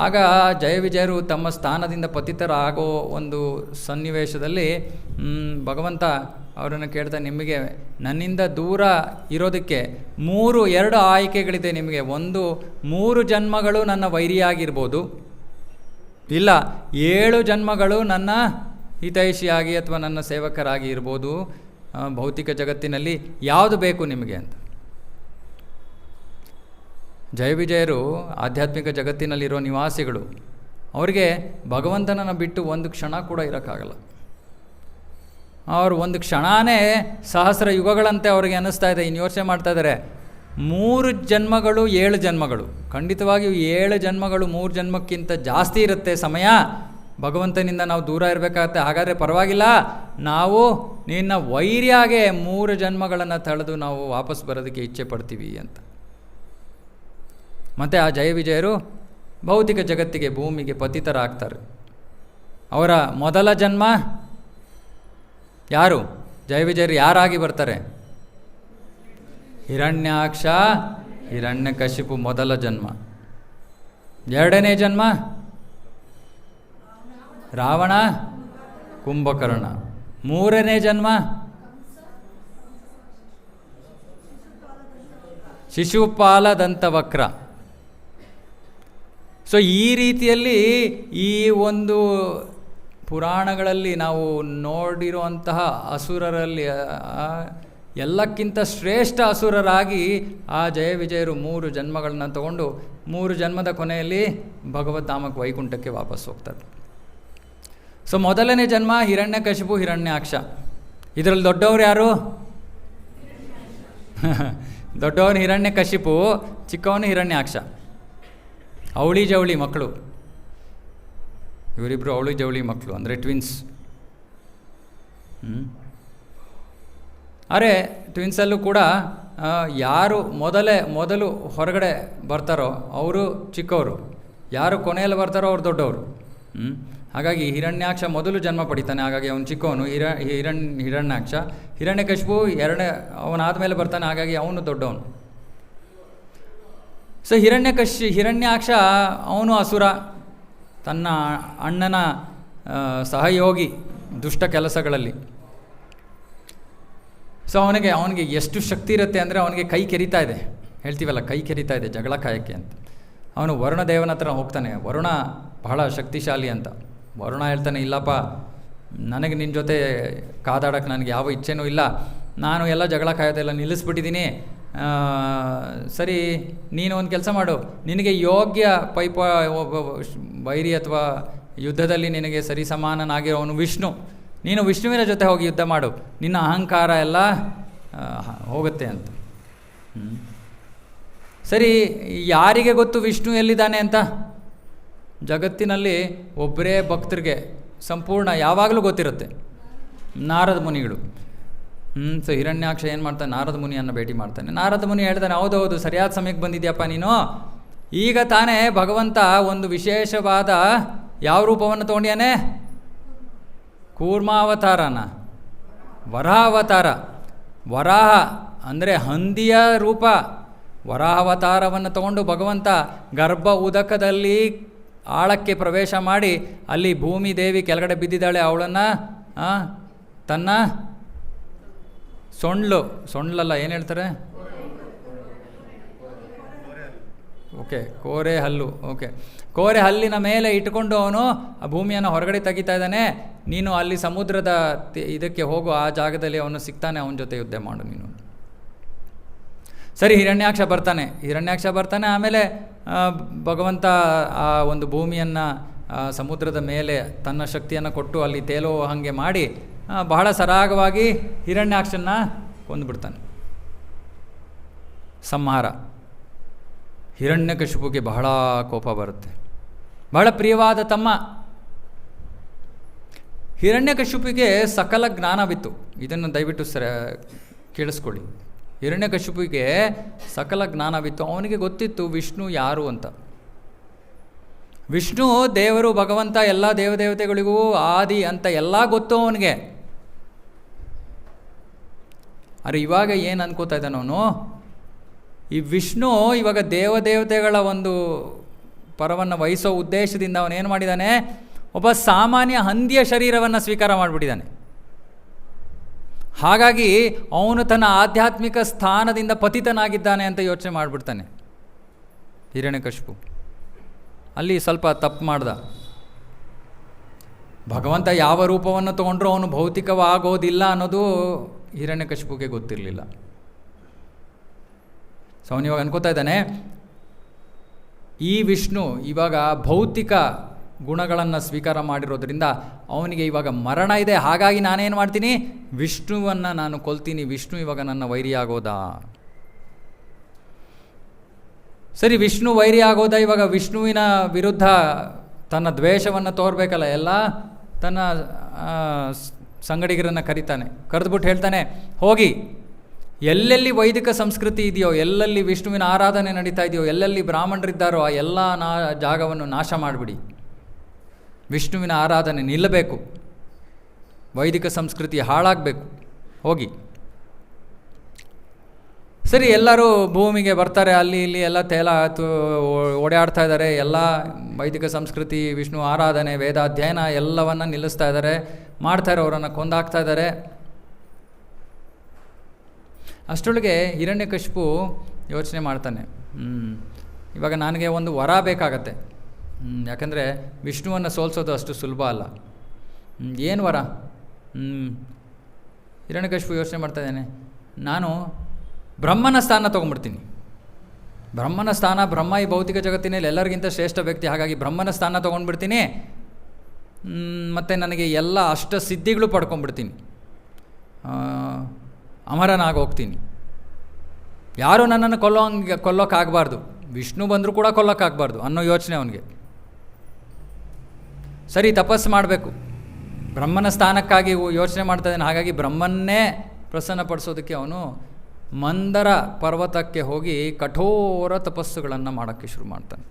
ಆಗ ಜಯವಿಜಯರು ತಮ್ಮ ಸ್ಥಾನದಿಂದ ಪತಿತರಾಗೋ ಒಂದು ಸನ್ನಿವೇಶದಲ್ಲಿ ಭಗವಂತ ಅವರನ್ನು ಕೇಳ್ತಾ, ನಿಮಗೆ ನನ್ನಿಂದ ದೂರ ಇರೋದಕ್ಕೆ 2 ಆಯ್ಕೆಗಳಿದೆ ನಿಮಗೆ. ಒಂದು, 3 ಜನ್ಮಗಳು ನನ್ನ ವೈರಿಯಾಗಿರ್ಬೋದು, ಇಲ್ಲ 7 ಜನ್ಮಗಳು ನನ್ನ ಹಿತೈಷಿಯಾಗಿ ಅಥವಾ ನನ್ನ ಸೇವಕರಾಗಿ ಇರ್ಬೋದು ಭೌತಿಕ ಜಗತ್ತಿನಲ್ಲಿ. ಯಾವುದು ಬೇಕು ನಿಮಗೆ ಅಂತ. ಜಯವಿಜಯರು ಆಧ್ಯಾತ್ಮಿಕ ಜಗತ್ತಿನಲ್ಲಿರೋ ನಿವಾಸಿಗಳು, ಅವರಿಗೆ ಭಗವಂತನನ್ನು ಬಿಟ್ಟು ಒಂದು ಕ್ಷಣ ಕೂಡ ಇರೋಕ್ಕಾಗಲ್ಲ. ಅವರು ಒಂದು ಕ್ಷಣವೇ ಸಹಸ್ರ ಯುಗಗಳಂತೆ ಅವ್ರಿಗೆ ಅನ್ನಿಸ್ತಾ ಇದೆ. ಇನ್ನು ಯೋಚನೆ ಮಾಡ್ತಾ ಇದ್ದಾರೆ, 3 ಜನ್ಮಗಳು 7 ಜನ್ಮಗಳು, ಖಂಡಿತವಾಗಿಯೂ 7 ಜನ್ಮಗಳು 3 ಜನ್ಮಕ್ಕಿಂತ ಜಾಸ್ತಿ ಇರುತ್ತೆ ಸಮಯ. ಭಗವಂತನಿಂದ ನಾವು ದೂರ ಇರಬೇಕಾಗತ್ತೆ. ಹಾಗಾದರೆ ಪರವಾಗಿಲ್ಲ, ನಾವು ನಿನ್ನ ವೈರ್ಯಾಗೆ 3 ಜನ್ಮಗಳನ್ನು ತಳೆದು ನಾವು ವಾಪಸ್ ಬರೋದಕ್ಕೆ ಇಚ್ಛೆ ಪಡ್ತೀವಿ ಅಂತ. ಮತ್ತು ಆ ಜಯವಿಜಯರು ಭೌತಿಕ ಜಗತ್ತಿಗೆ, ಭೂಮಿಗೆ ಪತಿತರಾಗ್ತಾರೆ. ಅವರ ಮೊದಲ ಜನ್ಮ ಯಾರು? ಜಯವಿಜಯರು ಯಾರಾಗಿ ಬರ್ತಾರೆ? ಹಿರಣ್ಯಾಕ್ಷ, ಹಿರಣ್ಯಕಶಿಪು ಮೊದಲ ಜನ್ಮ. 2ನೇ ಜನ್ಮ ರಾವಣ, ಕುಂಭಕರ್ಣ. 3ನೇ ಜನ್ಮ ಶಿಶುಪಾಲ ದಂತವಕ್ರ. ಸೊ ಈ ರೀತಿಯಲ್ಲಿ ಈ ಒಂದು ಪುರಾಣಗಳಲ್ಲಿ ನಾವು ನೋಡಿರುವಂತಹ ಅಸುರರಲ್ಲಿ ಎಲ್ಲಕ್ಕಿಂತ ಶ್ರೇಷ್ಠ ಅಸುರರಾಗಿ ಆ ಜಯವಿಜಯರು 3 ಜನ್ಮಗಳನ್ನ ತಗೊಂಡು 3 ಜನ್ಮದ ಕೊನೆಯಲ್ಲಿ ಭಗವದ್ಧಾಮಕ್ಕೆ ವೈಕುಂಠಕ್ಕೆ ವಾಪಸ್ ಹೋಗ್ತಾರೆ. ಸೊ ಮೊದಲನೇ ಜನ್ಮ ಹಿರಣ್ಯಕಶಿಪು, ಹಿರಣ್ಯಾಕ್ಷ. ಇದರಲ್ಲಿ ದೊಡ್ಡವರು ಯಾರು? ದೊಡ್ಡವನು ಹಿರಣ್ಯಕಶಿಪು, ಚಿಕ್ಕವನು ಹಿರಣ್ಯಾಕ್ಷ. ಅವಳಿ ಜವಳಿ ಮಕ್ಕಳು ಇವರಿಬ್ಬರು, ಅವಳಿ ಜವಳಿ ಮಕ್ಕಳು ಅಂದರೆ ಟ್ವಿನ್ಸ್. ಆದರೆ ಟ್ವಿನ್ಸಲ್ಲೂ ಕೂಡ ಯಾರು ಮೊದಲು ಹೊರಗಡೆ ಬರ್ತಾರೋ ಅವರು ಚಿಕ್ಕವರು, ಯಾರು ಕೊನೆಯಲ್ಲಿ ಬರ್ತಾರೋ ಅವ್ರು ದೊಡ್ಡವರು. ಹಾಗಾಗಿ ಹಿರಣ್ಯಾಕ್ಷ ಮೊದಲು ಜನ್ಮ ಪಡಿತಾನೆ, ಹಾಗಾಗಿ ಅವನು ಚಿಕ್ಕವನು. ಹಿರಣ್ಯಾಕ್ಷ. ಹಿರಣ್ಯಕಶಿಪು ಅವನಾದಮೇಲೆ ಬರ್ತಾನೆ, ಹಾಗಾಗಿ ಅವನು ದೊಡ್ಡವನು. ಸೊ ಹಿರಣ್ಯಾಕ್ಷ ಅವನು ಅಸುರ, ತನ್ನ ಅಣ್ಣನ ಸಹಯೋಗಿ ದುಷ್ಟ ಕೆಲಸಗಳಲ್ಲಿ. ಸೊ ಅವನಿಗೆ ಎಷ್ಟು ಶಕ್ತಿ ಇರುತ್ತೆ ಅಂದರೆ ಅವನಿಗೆ ಕೈ ಕೆರಿತಾ ಇದೆ, ಹೇಳ್ತೀವಲ್ಲ ಕೈ ಕೆರಿತಾ ಇದೆ ಜಗಳ ಕಾಯಕ್ಕೆ ಅಂತ. ಅವನು ವರುಣ ದೇವನ ಹತ್ರ ಹೋಗ್ತಾನೆ. ವರುಣ ಬಹಳ ಶಕ್ತಿಶಾಲಿ ಅಂತ. ವರುಣ ಹೇಳ್ತಾನೆ, ಇಲ್ಲಪ್ಪ ನನಗೆ ನಿನ್ನ ಜೊತೆ ಕಾದಾಡೋಕ್ಕೆ ನನಗೆ ಯಾವ ಇಚ್ಛೆನೂ ಇಲ್ಲ, ನಾನು ಎಲ್ಲ ಜಗಳ ಕಾಯೋದೆಲ್ಲ ನಿಲ್ಲಿಸ್ಬಿಟ್ಟಿದ್ದೀನಿ. ಸರಿ, ನೀನು ಒಂದು ಕೆಲಸ ಮಾಡು, ನಿನಗೆ ಯೋಗ್ಯ ವೈರಿ ಅಥವಾ ಯುದ್ಧದಲ್ಲಿ ನಿನಗೆ ಸರಿ ಸಮಾನನಾಗಿರೋವನು ವಿಷ್ಣು, ನೀನು ವಿಷ್ಣುವಿನ ಜೊತೆ ಹೋಗಿ ಯುದ್ಧ ಮಾಡು, ನಿನ್ನ ಅಹಂಕಾರ ಎಲ್ಲ ಹೋಗುತ್ತೆ ಅಂತ. ಸರಿ, ಯಾರಿಗೆ ಗೊತ್ತು ವಿಷ್ಣು ಎಲ್ಲಿದ್ದಾನೆ ಅಂತ? ಜಗತ್ತಿನಲ್ಲಿ ಒಬ್ಬರೇ ಭಕ್ತರಿಗೆ ಸಂಪೂರ್ಣ ಯಾವಾಗಲೂ ಗೊತ್ತಿರುತ್ತೆ, ನಾರದ ಮುನಿಗಳು. ಸೊ ಹಿರಣ್ಯಾಕ್ಷ ಏನು ಮಾಡ್ತಾನೆ, ನಾರದ ಮುನಿಯನ್ನು ಭೇಟಿ ಮಾಡ್ತಾನೆ. ನಾರದ ಮುನಿ ಹೇಳ್ತಾನೆ, ಹೌದೌದು ಸರಿಯಾದ ಸಮಯಕ್ಕೆ ಬಂದಿದ್ಯಪ್ಪ ನೀನು. ಈಗ ತಾನೇ ಭಗವಂತ ಒಂದು ವಿಶೇಷವಾದ ಯಾವ ರೂಪವನ್ನು ತೊಗೊಂಡ್ಯಾನೆ? ಕೂರ್ಮಾವತಾರನ, ವರಾಹಾವತಾರ. ವರಾಹ ಅಂದರೆ ಹಂದಿಯ ರೂಪ. ವರಾಹಾವತಾರವನ್ನು ತಗೊಂಡು ಭಗವಂತ ಗರ್ಭ ಉದಕದಲ್ಲಿ ಆಳಕ್ಕೆ ಪ್ರವೇಶ ಮಾಡಿ ಅಲ್ಲಿ ಭೂಮಿ ದೇವಿ ಕೆಳಗಡೆ ಬಿದ್ದಿದ್ದಾಳೆ, ಅವಳನ್ನು ತನ್ನ ಸೊಂಡ್ಲಲ್ಲ ಏನು ಹೇಳ್ತಾರೆ, ಕೋರೆ ಹಲ್ಲು, ಕೋರೆ ಹಲ್ಲಿನ ಮೇಲೆ ಇಟ್ಕೊಂಡು ಅವನು ಆ ಭೂಮಿಯನ್ನು ಹೊರಗಡೆ ತೆಗಿತಾ ಇದ್ದಾನೆ. ನೀನು ಅಲ್ಲಿ ಸಮುದ್ರದ ಇದಕ್ಕೆ ಹೋಗು, ಆ ಜಾಗದಲ್ಲಿ ಅವನು ಸಿಗ್ತಾನೆ, ಅವನ ಜೊತೆ ಯುದ್ಧ ಮಾಡು ನೀನು. ಸರಿ, ಹಿರಣ್ಯಾಕ್ಷ ಬರ್ತಾನೆ. ಆಮೇಲೆ ಭಗವಂತ ಆ ಒಂದು ಭೂಮಿಯನ್ನು ಸಮುದ್ರದ ಮೇಲೆ ತನ್ನ ಶಕ್ತಿಯನ್ನು ಕೊಟ್ಟು ಅಲ್ಲಿ ತೇಲೋ ಹಾಗೆ ಮಾಡಿ ಬಹಳ ಸರಾಗವಾಗಿ ಹಿರಣ್ಯಾಕ್ಷನ ಕೊಂದುಬಿಡ್ತಾನೆ. ಸಂಹಾರ. ಹಿರಣ್ಯಕಶಿಪುಗೆ ಬಹಳ ಕೋಪ ಬರುತ್ತೆ. ಬಹಳ ಪ್ರಿಯವಾದ ತಮ್ಮ ಹಿರಣ್ಯಕಶಿಪುಗೆ ಸಕಲ ಜ್ಞಾನವಿತ್ತು. ಇದನ್ನು ದಯವಿಟ್ಟು ಕೇಳಿಸ್ಕೊಳ್ಳಿ. ಹಿರಣ್ಯಕಶಿಪುಗೆ ಸಕಲ ಜ್ಞಾನವಿತ್ತು. ಅವನಿಗೆ ಗೊತ್ತಿತ್ತು ವಿಷ್ಣು ಯಾರು ಅಂತ. ವಿಷ್ಣು ದೇವರು, ಭಗವಂತ, ಎಲ್ಲ ದೇವತೆಗಳಿಗೂ ಆದಿ ಅಂತ ಎಲ್ಲ ಗೊತ್ತು ಅವನಿಗೆ. ಅರೆ ಇವಾಗ ಏನು ಅನ್ಕೋತಾ ಇದ್ದಾನೆ ಅವನು, ಈ ವಿಷ್ಣು ಇವಾಗ ದೇವತೆಗಳ ಒಂದು ಪರವನ್ನು ವಹಿಸೋ ಉದ್ದೇಶದಿಂದ ಅವನೇನು ಮಾಡಿದ್ದಾನೆ, ಒಬ್ಬ ಸಾಮಾನ್ಯ ಹಂದಿಯ ಶರೀರವನ್ನು ಸ್ವೀಕಾರ ಮಾಡಿಬಿಟ್ಟಿದ್ದಾನೆ. ಹಾಗಾಗಿ ಅವನು ತನ್ನ ಆಧ್ಯಾತ್ಮಿಕ ಸ್ಥಾನದಿಂದ ಪತಿತನಾಗಿದ್ದಾನೆ ಅಂತ ಯೋಚನೆ ಮಾಡಿಬಿಡ್ತಾನೆ ಹಿರಣ್ಯಕಶಿಪು. ಅಲ್ಲಿ ಸ್ವಲ್ಪ ತಪ್ಪು ಮಾಡ್ದ. ಭಗವಂತ ಯಾವ ರೂಪವನ್ನು ತಗೊಂಡ್ರೂ ಅವನು ಭೌತಿಕವಾಗೋದಿಲ್ಲ ಅನ್ನೋದು ಹಿರಣ್ಯಕಶಿಪುಗೆ ಗೊತ್ತಿರಲಿಲ್ಲ. ಸೊ ಅವನಿವಾಗ ಅನ್ಕೋತಾ ಇದ್ದಾನೆ, ಈ ವಿಷ್ಣು ಇವಾಗ ಭೌತಿಕ ಗುಣಗಳನ್ನು ಸ್ವೀಕಾರ ಮಾಡಿರೋದ್ರಿಂದ ಅವನಿಗೆ ಇವಾಗ ಮರಣ ಇದೆ. ಹಾಗಾಗಿ ನಾನೇನು ಮಾಡ್ತೀನಿ, ವಿಷ್ಣುವನ್ನು ನಾನು ಕೊಲ್ತೀನಿ. ವಿಷ್ಣು ಇವಾಗ ನನ್ನ ವೈರಿ ಆಗೋದಾ? ಸರಿ, ವಿಷ್ಣು ವೈರಿ ಆಗೋದಾ? ಇವಾಗ ವಿಷ್ಣುವಿನ ವಿರುದ್ಧ ತನ್ನ ದ್ವೇಷವನ್ನು ತೋರಬೇಕಲ್ಲ. ಎಲ್ಲ ತನ್ನ ಸಂಗಡಿಗರನ್ನು ಕರೆದುಬಿಟ್ಟು ಹೇಳ್ತಾನೆ, ಹೋಗಿ ಎಲ್ಲೆಲ್ಲಿ ವೈದಿಕ ಸಂಸ್ಕೃತಿ ಇದೆಯೋ, ಎಲ್ಲೆಲ್ಲಿ ವಿಷ್ಣುವಿನ ಆರಾಧನೆ ನಡೀತಾ ಇದೆಯೋ, ಎಲ್ಲೆಲ್ಲಿ ಬ್ರಾಹ್ಮಣರಿದ್ದಾರೋ ಆ ಎಲ್ಲ ಜಾಗವನ್ನು ನಾಶ ಮಾಡಿಬಿಡಿ. ವಿಷ್ಣುವಿನ ಆರಾಧನೆ ನಿಲ್ಲಬೇಕು, ವೈದಿಕ ಸಂಸ್ಕೃತಿ ಹಾಳಾಗಬೇಕು, ಹೋಗಿ. ಸರಿ, ಎಲ್ಲರೂ ಭೂಮಿಗೆ ಬರ್ತಾರೆ. ಅಲ್ಲಿ ಇಲ್ಲಿ ಎಲ್ಲ ಓಡಾಡ್ತಾ ಇದ್ದಾರೆ. ಎಲ್ಲ ವೈದಿಕ ಸಂಸ್ಕೃತಿ, ವಿಷ್ಣು ಆರಾಧನೆ, ವೇದಾಧ್ಯಯನ ಎಲ್ಲವನ್ನು ನಿಲ್ಲಿಸ್ತಾ ಇದ್ದಾರೆ, ಮಾಡ್ತಾರೆ. ಅವರನ್ನು ಕೊಂದಾಕ್ತಾ ಇದ್ದಾರೆ. ಅಷ್ಟರೊಳಗೆ ಹಿರಣ್ಯಕಶಿಪು ಯೋಚನೆ ಮಾಡ್ತಾನೆ, ಇವಾಗ ನನಗೆ ಒಂದು ವರ ಬೇಕಾಗತ್ತೆ. ಯಾಕಂದರೆ ವಿಷ್ಣುವನ್ನು ಸೋಲಿಸೋದು ಅಷ್ಟು ಸುಲಭ ಅಲ್ಲ. ಏನು ವರ? ಹಿರಣ್ಯಕಶಿಪು ಯೋಚನೆ ಮಾಡ್ತಾ ಇದ್ದಾನೆ, ನಾನು ಬ್ರಹ್ಮನ ಸ್ಥಾನ ತೊಗೊಂಡ್ಬಿಡ್ತೀನಿ. ಬ್ರಹ್ಮನ ಸ್ಥಾನ, ಬ್ರಹ್ಮ ಈ ಭೌತಿಕ ಜಗತ್ತಿನಲ್ಲಿ ಎಲ್ಲರಿಗಿಂತ ಶ್ರೇಷ್ಠ ವ್ಯಕ್ತಿ. ಹಾಗಾಗಿ ಬ್ರಹ್ಮನ ಸ್ಥಾನ ತೊಗೊಂಡ್ಬಿಡ್ತೀನಿ. ಮತ್ತು ನನಗೆ ಎಲ್ಲ ಅಷ್ಟ ಸಿದ್ಧಿಗಳು ಪಡ್ಕೊಂಡ್ಬಿಡ್ತೀನಿ. ಅಮರನಾಗಿ ಹೋಗ್ತೀನಿ. ಯಾರೂ ನನ್ನನ್ನು ಕೊಲ್ಲೋಕ್ಕಾಗಬಾರ್ದು. ವಿಷ್ಣು ಬಂದರೂ ಕೂಡ ಕೊಲ್ಲೋಕ್ಕಾಗಬಾರ್ದು ಅನ್ನೋ ಯೋಚನೆ ಅವನಿಗೆ. ಸರಿ, ತಪಸ್ಸು ಮಾಡಬೇಕು. ಬ್ರಹ್ಮನ ಸ್ಥಾನಕ್ಕಾಗಿ ಯೋಚನೆ ಮಾಡ್ತಾ ಇದ್ದಾನೆ. ಹಾಗಾಗಿ ಬ್ರಹ್ಮನ್ನೇ ಪ್ರಸನ್ನಪಡಿಸೋದಕ್ಕೆ ಅವನು ಮಂದರ ಪರ್ವತಕ್ಕೆ ಹೋಗಿ ಕಠೋರ ತಪಸ್ಸುಗಳನ್ನು ಮಾಡೋಕ್ಕೆ ಶುರು ಮಾಡ್ತಾನೆ.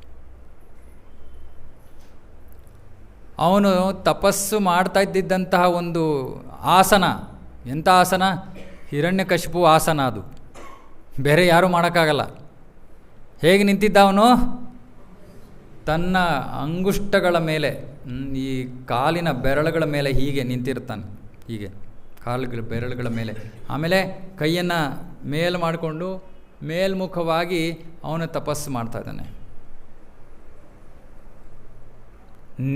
ಅವನು ತಪಸ್ಸು ಮಾಡ್ತಾ ಇದ್ದಿದ್ದಂತಹ ಒಂದು ಆಸನ, ಎಂಥ ಆಸನ? ಹಿರಣ್ಯಕಶಿಪು ಆಸನ. ಅದು ಬೇರೆ ಯಾರೂ ಮಾಡೋಕ್ಕಾಗಲ್ಲ. ಹೇಗೆ ನಿಂತಿದ್ದ ಅವನು? ತನ್ನ ಅಂಗುಷ್ಟಗಳ ಮೇಲೆ, ಈ ಕಾಲಿನ ಬೆರಳುಗಳ ಮೇಲೆ ಹೀಗೆ ನಿಂತಿರ್ತಾನೆ, ಹೀಗೆ ಕಾಲುಗಳ ಬೆರಳುಗಳ ಮೇಲೆ. ಆಮೇಲೆ ಕೈಯನ್ನು ಮೇಲು ಮಾಡಿಕೊಂಡು ಮೇಲ್ಮುಖವಾಗಿ ಅವನು ತಪಸ್ಸು ಮಾಡ್ತಾ ಇದ್ದಾನೆ.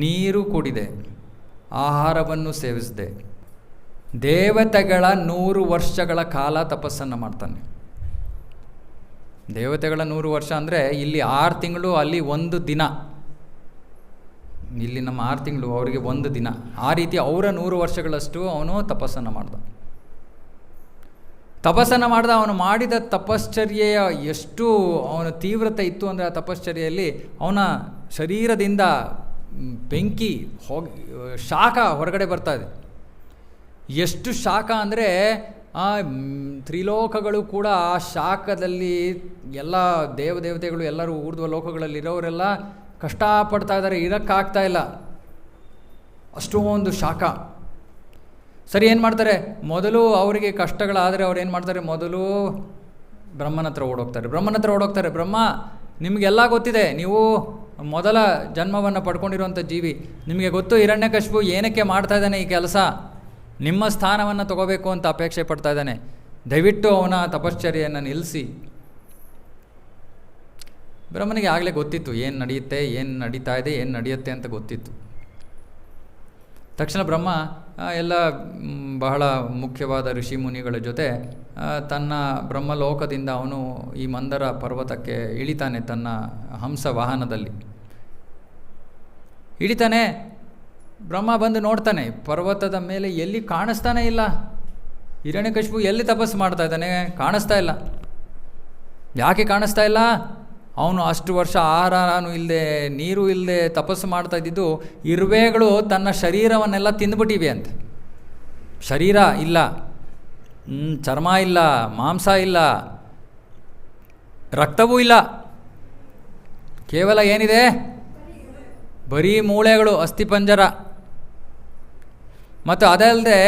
ನೀರು ಕುಡಿದೆ, ಆಹಾರವನ್ನು ಸೇವಿಸಿದೆ. ದೇವತೆಗಳ 100 ವರ್ಷಗಳ ಕಾಲ ತಪಸ್ಸನ್ನು ಮಾಡ್ತಾನೆ. ದೇವತೆಗಳ 100 ವರ್ಷ ಅಂದರೆ ಇಲ್ಲಿ 6 ತಿಂಗಳು, ಅಲ್ಲಿ 1 ದಿನ. ಇಲ್ಲಿ ನಮ್ಮ 6 ತಿಂಗಳು, ಅವರಿಗೆ 1 ದಿನ. ಆ ರೀತಿ ಅವರ 100 ವರ್ಷಗಳಷ್ಟು ಅವನು ತಪಸ್ಸನ್ನು ಮಾಡ್ದ. ಅವನು ಮಾಡಿದ ತಪಶ್ಚರ್ಯೆಯ ಎಷ್ಟು ಅವನ ತೀವ್ರತೆ ಇತ್ತು ಅಂದರೆ, ಆ ತಪಶ್ಚರ್ಯೆಯಲ್ಲಿ ಅವನ ಶರೀರದಿಂದ ಬೆಂಕಿ ಹೋಗಿ ಶಾಖ ಹೊರಗಡೆ ಬರ್ತಾ ಇದೆ. ಎಷ್ಟು ಶಾಖ ಅಂದರೆ ಆ ತ್ರಿಲೋಕಗಳು ಕೂಡ ಆ ಶಾಖದಲ್ಲಿ, ಎಲ್ಲ ದೇವತೆಗಳು ಎಲ್ಲರೂ ಊರ್ಧ್ವ ಲೋಕಗಳಲ್ಲಿರೋರೆಲ್ಲ ಕಷ್ಟಪಡ್ತಾ ಇದ್ದಾರೆ, ಇರೋಕ್ಕಾಗ್ತಾ ಇಲ್ಲ, ಅಷ್ಟೊಂದು ಶಾಖ. ಸರಿ, ಏನು ಮಾಡ್ತಾರೆ? ಮೊದಲು ಅವರಿಗೆ ಕಷ್ಟಗಳಾದರೆ ಅವ್ರು ಏನು ಮಾಡ್ತಾರೆ? ಮೊದಲು ಬ್ರಹ್ಮನ ಹತ್ರ ಓಡೋಗ್ತಾರೆ. ಬ್ರಹ್ಮ, ನಿಮಗೆಲ್ಲ ಗೊತ್ತಿದೆ, ನೀವು ಮೊದಲ ಜನ್ಮವನ್ನು ಪಡ್ಕೊಂಡಿರುವಂಥ ಜೀವಿ, ನಿಮಗೆ ಗೊತ್ತು ಹಿರಣ್ಯಕಶಿಪು ಏನಕ್ಕೆ ಮಾಡ್ತಾ ಇದ್ದಾನೆ ಈ ಕೆಲಸ, ನಿಮ್ಮ ಸ್ಥಾನವನ್ನು ತಗೋಬೇಕು ಅಂತ ಅಪೇಕ್ಷೆ ಪಡ್ತಾ ಇದ್ದಾನೆ, ದಯವಿಟ್ಟು ಅವನ ತಪಶ್ಚರ್ಯೆಯನ್ನು ನಿಲ್ಲಿಸಿ. ಬ್ರಹ್ಮನಿಗೆ ಆಗಲೇ ಗೊತ್ತಿತ್ತು ಏನು ನಡೆಯುತ್ತೆ, ಏನು ನಡೀತಾ ಇದೆ, ಏನು ನಡೆಯುತ್ತೆ ಅಂತ ಗೊತ್ತಿತ್ತು. ತಕ್ಷಣ ಬ್ರಹ್ಮ ಎಲ್ಲ ಬಹಳ ಮುಖ್ಯವಾದ ಋಷಿ ಮುನಿಗಳ ಜೊತೆ ತನ್ನ ಬ್ರಹ್ಮಲೋಕದಿಂದ ಅವನು ಈ ಮಂದರ ಪರ್ವತಕ್ಕೆ ಇಳಿತಾನೆ. ತನ್ನ ಹಂಸ ವಾಹನದಲ್ಲಿ ಇಳಿತಾನೆ. ಬ್ರಹ್ಮ ಬಂದು ನೋಡ್ತಾನೆ, ಪರ್ವತದ ಮೇಲೆ ಎಲ್ಲಿ ಕಾಣಿಸ್ತಾನೆ ಇಲ್ಲ. ಹಿರಣ್ಯಕಶಿಪು ಎಲ್ಲಿ ತಪಸ್ಸು ಮಾಡ್ತಾ ಇದ್ದಾನೆ? ಕಾಣಿಸ್ತಾ ಇಲ್ಲ. ಯಾಕೆ ಕಾಣಿಸ್ತಾ ಇಲ್ಲ? ಅವನು ಅಷ್ಟು ವರ್ಷ ಆಹಾರನೂ ಇಲ್ಲದೆ, ನೀರು ಇಲ್ಲದೆ ತಪಸ್ಸು ಮಾಡ್ತಾ ಇದ್ದಿದ್ದು, ಇರುವೆಗಳು ತನ್ನ ಶರೀರವನ್ನೆಲ್ಲ ತಿಂದುಬಿಟ್ಟಿವೆ ಅಂತ. ಶರೀರ ಇಲ್ಲ, ಚರ್ಮ ಇಲ್ಲ, ಮಾಂಸ ಇಲ್ಲ, ರಕ್ತವೂ ಇಲ್ಲ, ಕೇವಲ ಏನಿದೆ? ಬರೀ ಮೂಳೆಗಳು, ಅಸ್ಥಿಪಂಜರ. ಮತ್ತು ಅದಲ್ಲದೆ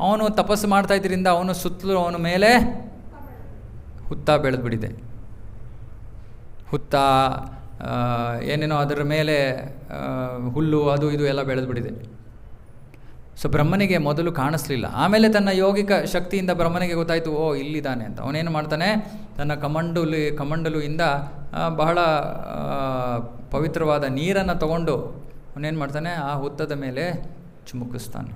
ಅವನು ತಪಸ್ಸು ಮಾಡ್ತಾ ಇದ್ದರಿಂದ ಅವನು ಸುತ್ತಲೂ ಅವನ ಮೇಲೆ ಹುತ್ತ ಬೆಳೆದ್ಬಿಟ್ಟಿದೆ. ಹುತ್ತ ಏನೇನೋ ಅದರ ಮೇಲೆ ಹುಲ್ಲು ಅದು ಇದು ಎಲ್ಲ ಬೆಳೆದ್ಬಿಟ್ಟಿದೆ. ಸೊ ಬ್ರಹ್ಮನಿಗೆ ಮೊದಲು ಕಾಣಿಸ್ಲಿಲ್ಲ. ಆಮೇಲೆ ತನ್ನ ಯೋಗಿಕ ಶಕ್ತಿಯಿಂದ ಬ್ರಹ್ಮನಿಗೆ ಗೊತ್ತಾಯಿತು, ಓ ಇಲ್ಲಿದ್ದಾನೆ ಅಂತ. ಅವನೇನು ಮಾಡ್ತಾನೆ? ತನ್ನ ಕಮಂಡಲುವಿಂದ ಬಹಳ ಪವಿತ್ರವಾದ ನೀರನ್ನು ತಗೊಂಡು ಅವನೇನು ಮಾಡ್ತಾನೆ? ಆ ಹುತ್ತದ ಮೇಲೆ ಚಿಮುಕಿಸ್ತಾನೆ.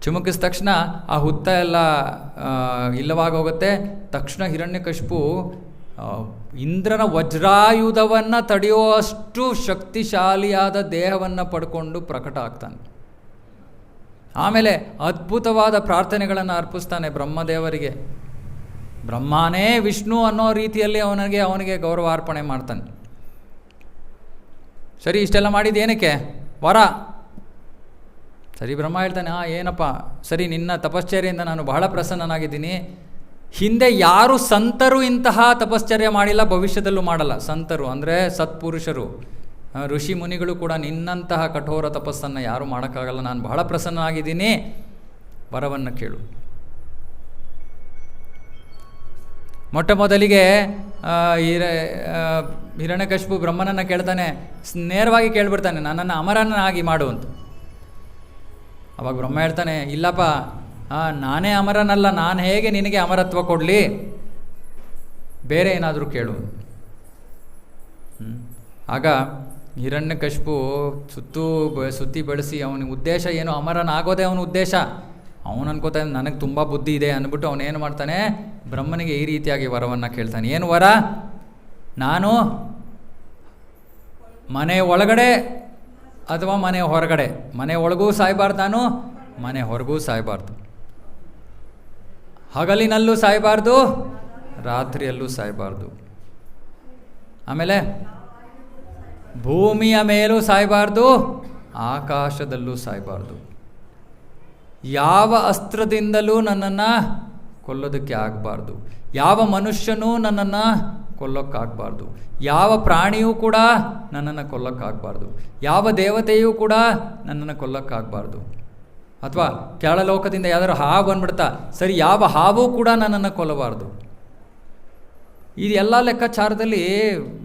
ಚಿಮುಕಿಸಿದ ತಕ್ಷಣ ಆ ಹುತ್ತ ಎಲ್ಲ ಇಲ್ಲವಾಗೋಗುತ್ತೆ. ತಕ್ಷಣ ಹಿರಣ್ಯಕಶಿಪು ಇಂದ್ರನ ವಜ್ರಾಯುಧವನ್ನು ತಡೆಯುವಷ್ಟು ಶಕ್ತಿಶಾಲಿಯಾದ ದೇಹವನ್ನು ಪಡ್ಕೊಂಡು ಪ್ರಕಟ ಆಗ್ತಾನೆ. ಆಮೇಲೆ ಅದ್ಭುತವಾದ ಪ್ರಾರ್ಥನೆಗಳನ್ನು ಅರ್ಪಿಸ್ತಾನೆ ಬ್ರಹ್ಮದೇವರಿಗೆ. ಬ್ರಹ್ಮನೇ ವಿಷ್ಣು ಅನ್ನೋ ರೀತಿಯಲ್ಲಿ ಅವನಿಗೆ ಗೌರವಾರ್ಪಣೆ ಮಾಡ್ತಾನೆ. ಸರಿ, ಇಷ್ಟೆಲ್ಲ ಮಾಡಿದ್ದು ಏನಕ್ಕೆ? ವರ. ಸರಿ, ಬ್ರಹ್ಮ ಹೇಳ್ತಾನೆ, ಏನಪ್ಪ, ಸರಿ, ನಿನ್ನ ತಪಶ್ಚರ್ಯೆಯಿಂದ ನಾನು ಬಹಳ ಪ್ರಸನ್ನನಾಗಿದ್ದೀನಿ. ಹಿಂದೆ ಯಾರು ಸಂತರು ಇಂತಹ ತಪಶ್ಚರ್ಯ ಮಾಡಿಲ್ಲ, ಭವಿಷ್ಯದಲ್ಲೂ ಮಾಡಲ್ಲ. ಸಂತರು ಅಂದರೆ ಸತ್ಪುರುಷರು, ಋಷಿ ಮುನಿಗಳು ಕೂಡ ನಿನ್ನಂತಹ ಕಠೋರ ತಪಸ್ಸನ್ನು ಯಾರೂ ಮಾಡೋಕ್ಕಾಗಲ್ಲ. ನಾನು ಬಹಳ ಪ್ರಸನ್ನನಾಗಿದ್ದೀನಿ, ವರವನ್ನು ಕೇಳು. ಮೊಟ್ಟ ಮೊದಲಿಗೆ ಹಿರಣ್ಯಕಶಿಪು ಬ್ರಹ್ಮನನ್ನು ಕೇಳ್ತಾನೆ, ನೇರವಾಗಿ ಕೇಳ್ಬಿಡ್ತಾನೆ, ನನ್ನನ್ನು ಅಮರನಾಗಿ ಮಾಡು ಅಂತ. ಅವಾಗ ಬ್ರಹ್ಮ ಹೇಳ್ತಾನೆ, ಇಲ್ಲಪ್ಪ, ನಾನೇ ಅಮರನಲ್ಲ, ನಾನು ಹೇಗೆ ನಿನಗೆ ಅಮರತ್ವ ಕೊಡಲಿ, ಬೇರೆ ಏನಾದರೂ ಕೇಳು. ಆಗ ಹಿರಣ್ಯಕಶಿಪು ಸುತ್ತಿ ಬೆಳೆಸಿ ಅವನ ಉದ್ದೇಶ ಏನು? ಅಮರನಾಗೋದೇ ಅವನ ಉದ್ದೇಶ. ಅವನು ಅನ್ಕೋತಾ ನನಗೆ ತುಂಬ ಬುದ್ಧಿ ಇದೆ ಅಂದ್ಬಿಟ್ಟು ಅವನೇನು ಮಾಡ್ತಾನೆ? ಬ್ರಹ್ಮನಿಗೆ ಈ ರೀತಿಯಾಗಿ ವರವನ್ನು ಕೇಳ್ತಾನೆ. ಏನು ವರ? ನಾನು ಮನೆ ಒಳಗಡೆ ಅಥವಾ ಮನೆ ಹೊರಗಡೆ, ಮನೆ ಒಳಗೂ ಸಾಯಬಾರ್ದು, ನಾನು ಮನೆ ಹೊರಗೂ ಸಾಯಬಾರ್ದು, ಹಗಲಿನಲ್ಲೂ ಸಾಯಬಾರ್ದು, ರಾತ್ರಿಯಲ್ಲೂ ಸಾಯಬಾರ್ದು, ಆಮೇಲೆ ಭೂಮಿಯ ಮೇಲೂ ಸಾಯಬಾರ್ದು, ಆಕಾಶದಲ್ಲೂ ಸಾಯಬಾರ್ದು, ಯಾವ ಅಸ್ತ್ರದಿಂದಲೂ ನನ್ನನ್ನು ಕೊಲ್ಲೋದಕ್ಕೆ ಆಗಬಾರ್ದು. ಯಾವ ಮನುಷ್ಯನೂ ನನ್ನನ್ನು ಕೊಲ್ಲೋಕ್ಕಾಗಬಾರ್ದು. ಯಾವ ಪ್ರಾಣಿಯೂ ಕೂಡ ನನ್ನನ್ನು ಕೊಲ್ಲೋಕ್ಕಾಗಬಾರ್ದು. ಯಾವ ದೇವತೆಯೂ ಕೂಡ ನನ್ನನ್ನು ಕೊಲ್ಲೋಕ್ಕಾಗಬಾರ್ದು. ಅಥವಾ ಕೆಳಲೋಕದಿಂದ ಯಾವ್ದಾದ್ರು ಹಾವು ಬಂದ್ಬಿಡ್ತಾ, ಸರಿ, ಯಾವ ಹಾವು ಕೂಡ ನನ್ನನ್ನು ಕೊಲ್ಲಬಾರ್ದು. ಇದೆಲ್ಲ ಲೆಕ್ಕಾಚಾರದಲ್ಲಿ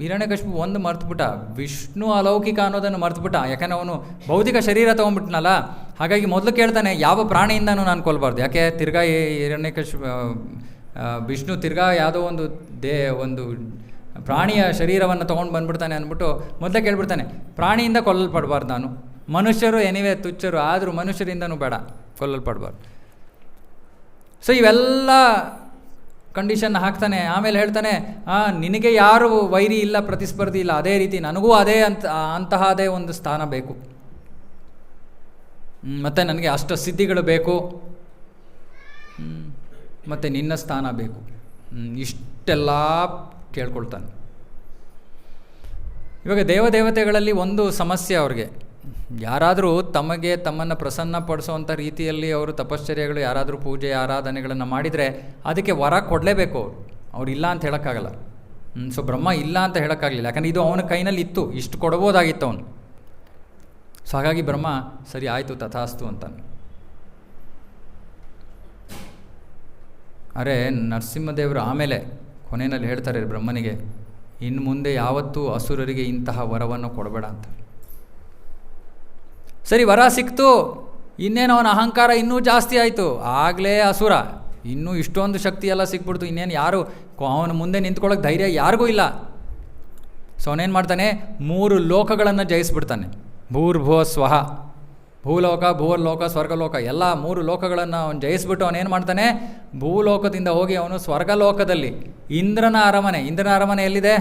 ಹಿರಣ್ಯಕಶಿಪು ಒಂದು ಮರ್ತುಬಿಟ್ಟ, ವಿಷ್ಣು ಅಲೌಕಿಕ ಅನ್ನೋದನ್ನು ಮರ್ತುಬಿಟ್ಟ. ಯಾಕಂದರೆ ಅವನು ಭೌತಿಕ ಶರೀರ ತೊಗೊಂಡ್ಬಿಟ್ನಲ್ಲ. ಹಾಗಾಗಿ ಮೊದಲು ಕೇಳ್ತಾನೆ, ಯಾವ ಪ್ರಾಣಿಯಿಂದನೂ ನಾನು ಕೊಲ್ಲಬಾರ್ದು. ಯಾಕೆ ತಿರ್ಗಾ ವಿಷ್ಣು ತಿರ್ಗಾ ಯಾವುದೋ ಒಂದು ಪ್ರಾಣಿಯ ಶರೀರವನ್ನು ತೊಗೊಂಡು ಬಂದುಬಿಡ್ತಾನೆ ಅಂದ್ಬಿಟ್ಟು ಮೊದಲೇ ಕೇಳ್ಬಿಡ್ತಾನೆ, ಪ್ರಾಣಿಯಿಂದ ಕೊಲ್ಲಲ್ಪಡಬಾರ್ದು ನಾನು. ಮನುಷ್ಯರು ಎನಿವೆ ತುಚ್ಛರು, ಆದರೂ ಮನುಷ್ಯರಿಂದನೂ ಬೇಡ, ಕೊಲ್ಲಲ್ಪಡಬಾರ್ದು. ಸೊ ಇವೆಲ್ಲ ಕಂಡೀಷನ್ ಹಾಕ್ತಾನೆ. ಆಮೇಲೆ ಹೇಳ್ತಾನೆ, ನಿನಗೆ ಯಾರು ವೈರಿ ಇಲ್ಲ, ಪ್ರತಿಸ್ಪರ್ಧಿ ಇಲ್ಲ, ಅದೇ ರೀತಿ ನನಗೂ ಅಂತಹದೇ ಒಂದು ಸ್ಥಾನ ಬೇಕು. ಮತ್ತು ನನಗೆ ಅಷ್ಟು ಸಿದ್ಧಿಗಳು ಬೇಕು, ಮತ್ತು ನಿನ್ನ ಸ್ಥಾನ ಬೇಕು. ಇಷ್ಟೆಲ್ಲ ಕೇಳ್ಕೊಳ್ತಾನೆ. ಇವಾಗ ದೇವತೆಗಳಲ್ಲಿ ಒಂದು ಸಮಸ್ಯೆ ಅವ್ರಿಗೆ, ಯಾರಾದರೂ ತಮ್ಮನ್ನು ಪ್ರಸನ್ನಪಡಿಸೋವಂಥ ರೀತಿಯಲ್ಲಿ ಅವರು ತಪಶ್ಚರ್ಯಗಳು, ಯಾರಾದರೂ ಪೂಜೆ ಆರಾಧನೆಗಳನ್ನು ಮಾಡಿದರೆ ಅದಕ್ಕೆ ವರ ಕೊಡಲೇಬೇಕು. ಅವ್ರು ಇಲ್ಲ ಅಂತ ಹೇಳೋಕ್ಕಾಗಲ್ಲ. ಸೊ ಬ್ರಹ್ಮ ಇಲ್ಲ ಅಂತ ಹೇಳೋಕ್ಕಾಗಲಿಲ್ಲ, ಯಾಕಂದರೆ ಇದು ಅವನ ಕೈನಲ್ಲಿ ಇತ್ತು, ಇಷ್ಟು ಕೊಡ್ಬೋದಾಗಿತ್ತು ಅವನು. ಸೊ ಹಾಗಾಗಿ ಬ್ರಹ್ಮ ಸರಿ ಆಯಿತು ತಥಾಸ್ತು ಅಂತಾನೆ. ಅರೆ ನರಸಿಂಹದೇವರು ಆಮೇಲೆ ಕೊನೆಯಲ್ಲಿ ಹೇಳ್ತಾರೆ ಬ್ರಹ್ಮನಿಗೆ, ಇನ್ನು ಮುಂದೆ ಯಾವತ್ತೂ ಅಸುರರಿಗೆ ಇಂತಹ ವರವನ್ನು ಕೊಡಬೇಡ ಅಂತ. ಸರಿ, ವರ ಸಿಕ್ತು, ಇನ್ನೇನು ಅವನ ಅಹಂಕಾರ ಇನ್ನೂ ಜಾಸ್ತಿ ಆಯಿತು. ಆಗಲೇ ಅಸುರ, ಇನ್ನೂ ಇಷ್ಟೊಂದು ಶಕ್ತಿ ಎಲ್ಲ ಸಿಕ್ಬಿಡ್ತು, ಇನ್ನೇನು ಯಾರು ಅವನ ಮುಂದೆ ನಿಂತ್ಕೊಳ್ಳೋಕೆ ಧೈರ್ಯ ಯಾರಿಗೂ ಇಲ್ಲ. ಸೊ ಅವನೇನು ಮಾಡ್ತಾನೆ, 3 ಲೋಕಗಳನ್ನು ಜಯಿಸ್ಬಿಡ್ತಾನೆ. ಭೂರ್ಭುವ ಸ್ವಹ, ಭೂಲೋಕ, ಭೂವರ್ಲೋಕ, ಸ್ವರ್ಗಲೋಕ, ಎಲ್ಲ 3 ಲೋಕಗಳನ್ನು ಅವನು ಜಯಿಸ್ಬಿಟ್ಟು ಅವನೇನು ಮಾಡ್ತಾನೆ, ಭೂಲೋಕದಿಂದ ಹೋಗಿ ಅವನು ಸ್ವರ್ಗಲೋಕದಲ್ಲಿ ಇಂದ್ರನ ಅರಮನೆ ಎಲ್ಲಿದೆ?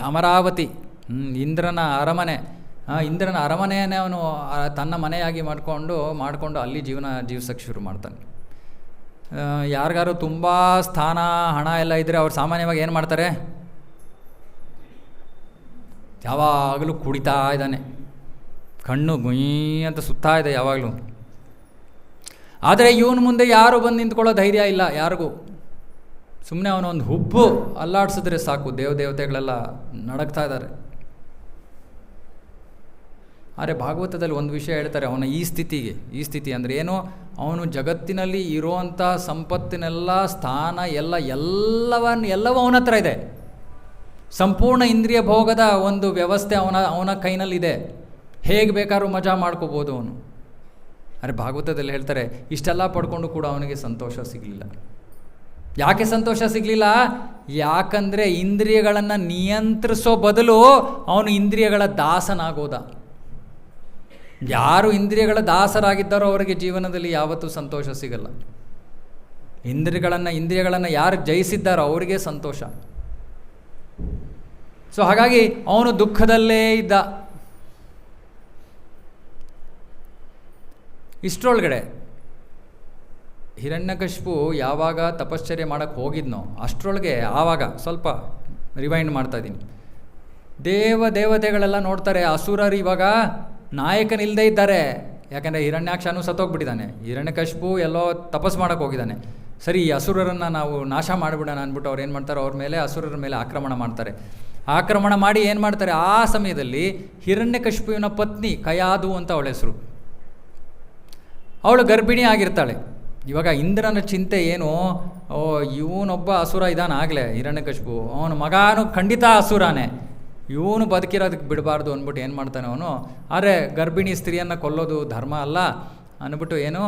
ಅಮರಾವತಿ. ಇಂದ್ರನ ಅರಮನೆಯನ್ನೇ ಅವನು ತನ್ನ ಮನೆಯಾಗಿ ಮಾಡಿಕೊಂಡು ಅಲ್ಲಿ ಜೀವಿಸೋಕ್ಕೆ ಶುರು ಮಾಡ್ತಾನೆ. ಯಾರಿಗಾರು ತುಂಬ ಸ್ಥಾನ ಹಣ ಎಲ್ಲ ಇದ್ದರೆ ಅವ್ರು ಸಾಮಾನ್ಯವಾಗಿ ಏನು ಮಾಡ್ತಾರೆ, ಯಾವಾಗಲೂ ಕುಡಿತಾ ಇದ್ದಾನೆ, ಕಣ್ಣು ಗುಯ್ ಅಂತ ಸುತ್ತಾ ಇದೆ ಯಾವಾಗಲೂ. ಆದರೆ ಇವನು ಮುಂದೆ ಯಾರು ಬಂದು ನಿಂತ್ಕೊಳ್ಳೋ ಧೈರ್ಯ ಇಲ್ಲ ಯಾರಿಗೂ. ಸುಮ್ಮನೆ ಅವನೊಂದು ಹುಬ್ಬು ಅಲ್ಲಾಡಿಸಿದ್ರೆ ಸಾಕು, ದೇವತೆಗಳೆಲ್ಲ ನಡಗ್ತಾ ಇದ್ದಾರೆ. ಆದರೆ ಭಾಗವತದಲ್ಲಿ ಒಂದು ವಿಷಯ ಹೇಳ್ತಾರೆ, ಅವನ ಈ ಸ್ಥಿತಿ ಅಂದರೆ ಏನು, ಅವನು ಜಗತ್ತಿನಲ್ಲಿ ಇರುವಂಥ ಸಂಪತ್ತಿನೆಲ್ಲ, ಸ್ಥಾನ ಎಲ್ಲವೂ ಅವನ ಹತ್ರ ಇದೆ. ಸಂಪೂರ್ಣ ಇಂದ್ರಿಯ ಭೋಗದ ಒಂದು ವ್ಯವಸ್ಥೆ ಅವನ ಕೈನಲ್ಲಿದೆ. ಹೇಗೆ ಬೇಕಾದ್ರೂ ಮಜಾ ಮಾಡ್ಕೋಬೋದು ಅವನು. ಆದರೆ ಭಾಗವತದಲ್ಲಿ ಹೇಳ್ತಾರೆ, ಇಷ್ಟೆಲ್ಲ ಪಡ್ಕೊಂಡು ಕೂಡ ಅವನಿಗೆ ಸಂತೋಷ ಸಿಗಲಿಲ್ಲ. ಯಾಕೆ ಸಂತೋಷ ಸಿಗಲಿಲ್ಲ? ಯಾಕಂದರೆ ಇಂದ್ರಿಯಗಳನ್ನು ನಿಯಂತ್ರಿಸೋ ಬದಲು ಅವನು ಇಂದ್ರಿಯಗಳ ದಾಸನಾಗೋದ. ಯಾರು ಇಂದ್ರಿಯಗಳ ದಾಸರಾಗಿದ್ದಾರೋ ಅವರಿಗೆ ಜೀವನದಲ್ಲಿ ಯಾವತ್ತೂ ಸಂತೋಷ ಸಿಗಲ್ಲ. ಇಂದ್ರಿಯಗಳನ್ನು ಯಾರು ಜಯಿಸಿದ್ದಾರೋ ಅವರಿಗೆ ಸಂತೋಷ. ಸೊ ಹಾಗಾಗಿ ಅವನು ದುಃಖದಲ್ಲೇ ಇದ್ದ. ಇಷ್ಟರೊಳಗಡೆ ಹಿರಣ್ಯಕಶಿಪು ಯಾವಾಗ ತಪಶ್ಚರ್ಯ ಮಾಡೋಕ್ಕೆ ಹೋಗಿದ್ನೋ ಅಷ್ಟರೊಳಗೆ, ಆವಾಗ ಸ್ವಲ್ಪ ರಿವೈಂಡ್ ಮಾಡ್ತಾಯಿದ್ದೀನಿ, ದೇವತೆಗಳೆಲ್ಲ ನೋಡ್ತಾರೆ ಅಸುರರು ಇವಾಗ ನಾಯಕನಿಲ್ಲದೆ ಇದ್ದಾರೆ. ಯಾಕಂದರೆ ಹಿರಣ್ಯಾಕ್ಷನೂ ಸತ್ತೋಗ್ಬಿಟ್ಟಿದ್ದಾನೆ, ಹಿರಣ್ಯಕಶಿಪು ಎಲ್ಲೋ ತಪಸ್ ಮಾಡೋಕ್ಕೆ ಹೋಗಿದ್ದಾನೆ. ಸರಿ, ಈ ಅಸುರರನ್ನು ನಾವು ನಾಶ ಮಾಡಿಬಿಡೋಣ ಅಂದ್ಬಿಟ್ಟು ಅವ್ರು ಏನು ಮಾಡ್ತಾರೆ, ಅಸುರರ ಮೇಲೆ ಆಕ್ರಮಣ ಮಾಡ್ತಾರೆ. ಆಕ್ರಮಣ ಮಾಡಿ ಏನು ಮಾಡ್ತಾರೆ, ಆ ಸಮಯದಲ್ಲಿ ಹಿರಣ್ಯಕಶಿಪುವಿನ ಪತ್ನಿ ಕಯಾದು ಅಂತ ಅವಳ ಹೆಸರು, ಅವಳು ಗರ್ಭಿಣಿ ಆಗಿರ್ತಾಳೆ. ಇವಾಗ ಇಂದ್ರನ ಚಿಂತೆ ಏನು, ಇವನೊಬ್ಬ ಅಸುರ ಇದಾನಾಗಲೇ ಹಿರಣ್ಯಕಶಿಪು, ಅವನ ಮಗನೂ ಖಂಡಿತ ಅಸುರಾನೇ, ಇವನು ಬದುಕಿರೋದಕ್ಕೆ ಬಿಡಬಾರ್ದು ಅಂದ್ಬಿಟ್ಟು ಏನು ಮಾಡ್ತಾನೆ ಅವನು, ಆದರೆ ಗರ್ಭಿಣಿ ಸ್ತ್ರೀಯನ್ನು ಕೊಲ್ಲೋದು ಧರ್ಮ ಅಲ್ಲ ಅಂದ್ಬಿಟ್ಟು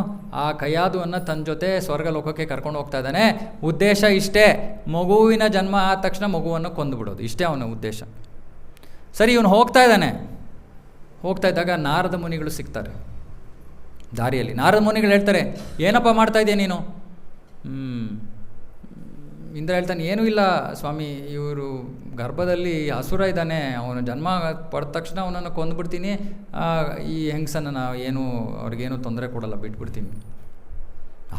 ಆ ಕಯಾದುವನ್ನು ತನ್ನ ಜೊತೆ ಸ್ವರ್ಗಲೋಕಕ್ಕೆ ಕರ್ಕೊಂಡು ಹೋಗ್ತಾ ಇದ್ದಾನೆ. ಉದ್ದೇಶ ಇಷ್ಟೇ, ಮಗುವಿನ ಜನ್ಮ ಆದ ತಕ್ಷಣ ಮಗುವನ್ನು ಕೊಂದುಬಿಡೋದು, ಇಷ್ಟೇ ಅವನ ಉದ್ದೇಶ. ಸರಿ, ಇವನು ಹೋಗ್ತಾ ಇದ್ದಾಗ ನಾರದ ಮುನಿಗಳು ಸಿಗ್ತಾರೆ ದಾರಿಯಲ್ಲಿ. ನಾರದ ಮುನಿಗಳು ಹೇಳ್ತಾರೆ, ಏನಪ್ಪ ಮಾಡ್ತಾ ಇದೆಯಾ ನೀನು? ಇಂದ್ರ ಹೇಳ್ತಾನೆ, ಏನೂ ಇಲ್ಲ ಸ್ವಾಮಿ, ಇವರು ಗರ್ಭದಲ್ಲಿ ಅಸುರ ಇದ್ದಾನೆ, ಅವನು ಜನ್ಮ ಪಡೆದ ತಕ್ಷಣ ಅವನನ್ನು ಕೊಂದುಬಿಡ್ತೀನಿ, ಈ ಹೆಂಗಸನ್ನು ಅವ್ರಿಗೇನು ತೊಂದರೆ ಕೊಡಲ್ಲ, ಬಿಟ್ಬಿಡ್ತೀನಿ.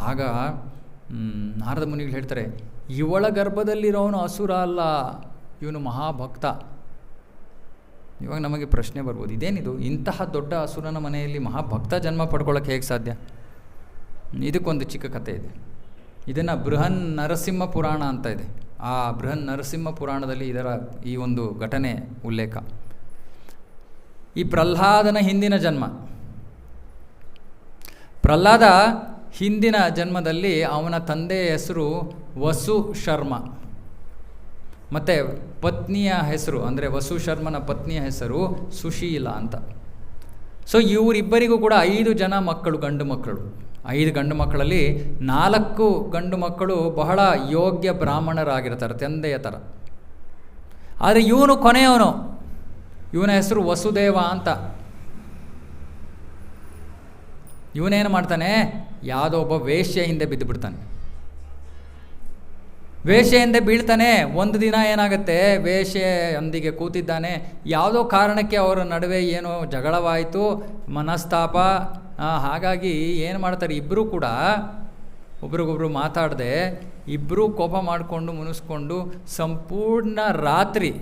ಆಗ ನಾರದ ಮುನಿಗಳು ಹೇಳ್ತಾರೆ, ಇವಳ ಗರ್ಭದಲ್ಲಿರೋವನು ಅಸುರ ಅಲ್ಲ, ಇವನು ಮಹಾಭಕ್ತ. ಇವಾಗ ನಮಗೆ ಪ್ರಶ್ನೆ ಬರ್ಬೋದು, ಇದೇನಿದು, ಇಂತಹ ದೊಡ್ಡ ಅಸುರನ ಮನೆಯಲ್ಲಿ ಮಹಾಭಕ್ತ ಜನ್ಮ ಪಡ್ಕೊಳ್ಳೋಕ್ಕೆ ಹೇಗೆ ಸಾಧ್ಯ? ಇದಕ್ಕೊಂದು ಚಿಕ್ಕ ಕಥೆ ಇದೆ. ಇದನ್ನು ಬೃಹನ್ ನರಸಿಂಹ ಪುರಾಣ ಅಂತ ಇದೆ. ಆ ಬೃಹನ್ ನರಸಿಂಹ ಪುರಾಣದಲ್ಲಿ ಈ ಒಂದು ಘಟನೆ ಉಲ್ಲೇಖ. ಈ ಪ್ರಹ್ಲಾದನ ಹಿಂದಿನ ಜನ್ಮ. ಪ್ರಹ್ಲಾದ ಹಿಂದಿನ ಜನ್ಮದಲ್ಲಿ ಅವನ ತಂದೆಯ ಹೆಸರು ವಸು ಶರ್ಮ, ಮತ್ತು ಪತ್ನಿಯ ಹೆಸರು ಅಂದರೆ ವಸು ಶರ್ಮನ ಪತ್ನಿಯ ಹೆಸರು ಸುಶೀಲ ಅಂತ. ಸೊ ಇವರಿಬ್ಬರಿಗೂ ಕೂಡ 5 ಜನ ಮಕ್ಕಳು, ಗಂಡು ಮಕ್ಕಳು. 5 ಗಂಡು ಮಕ್ಕಳಲ್ಲಿ 4 ಗಂಡು ಮಕ್ಕಳು ಬಹಳ ಯೋಗ್ಯ ಬ್ರಾಹ್ಮಣರಾಗಿರ್ತಾರೆ, ತಂದೆಯ ಥರ. ಆದರೆ ಇವನು ಕೊನೆಯವನು. ಇವನ ಹೆಸರು ವಸುದೇವ ಅಂತ. ಇವನೇನು ಮಾಡ್ತಾನೆ, ಯಾವುದೋ ಒಬ್ಬ ವೇಶ್ಯ ಹಿಂದೆ ಬಿದ್ದು ಬಿಡ್ತಾನೆ. ವೇಶ್ಯೆಯಿಂದ ಬೀಳ್ತಾನೆ. ಒಂದು ದಿನ ಏನಾಗುತ್ತೆ, ವೇಶ್ಯೆಯೊಂದಿಗೆ ಕೂತಿದ್ದಾನೆ. ಯಾವುದೋ ಕಾರಣಕ್ಕೆ ಅವರ ನಡುವೆ ಏನೋ ಜಗಳವಾಯಿತು, ಮನಸ್ತಾಪ. ಹಾಗಾಗಿ ಏನು ಮಾಡ್ತಾರೆ, ಇಬ್ಬರೂ ಕೂಡ ಒಬ್ರಿಗೊಬ್ರು ಮಾತಾಡದೆ ಇಬ್ಬರೂ ಕೋಪ ಮಾಡಿಕೊಂಡು ಮುನಿಸ್ಕೊಂಡು ಸಂಪೂರ್ಣ ರಾತ್ರಿ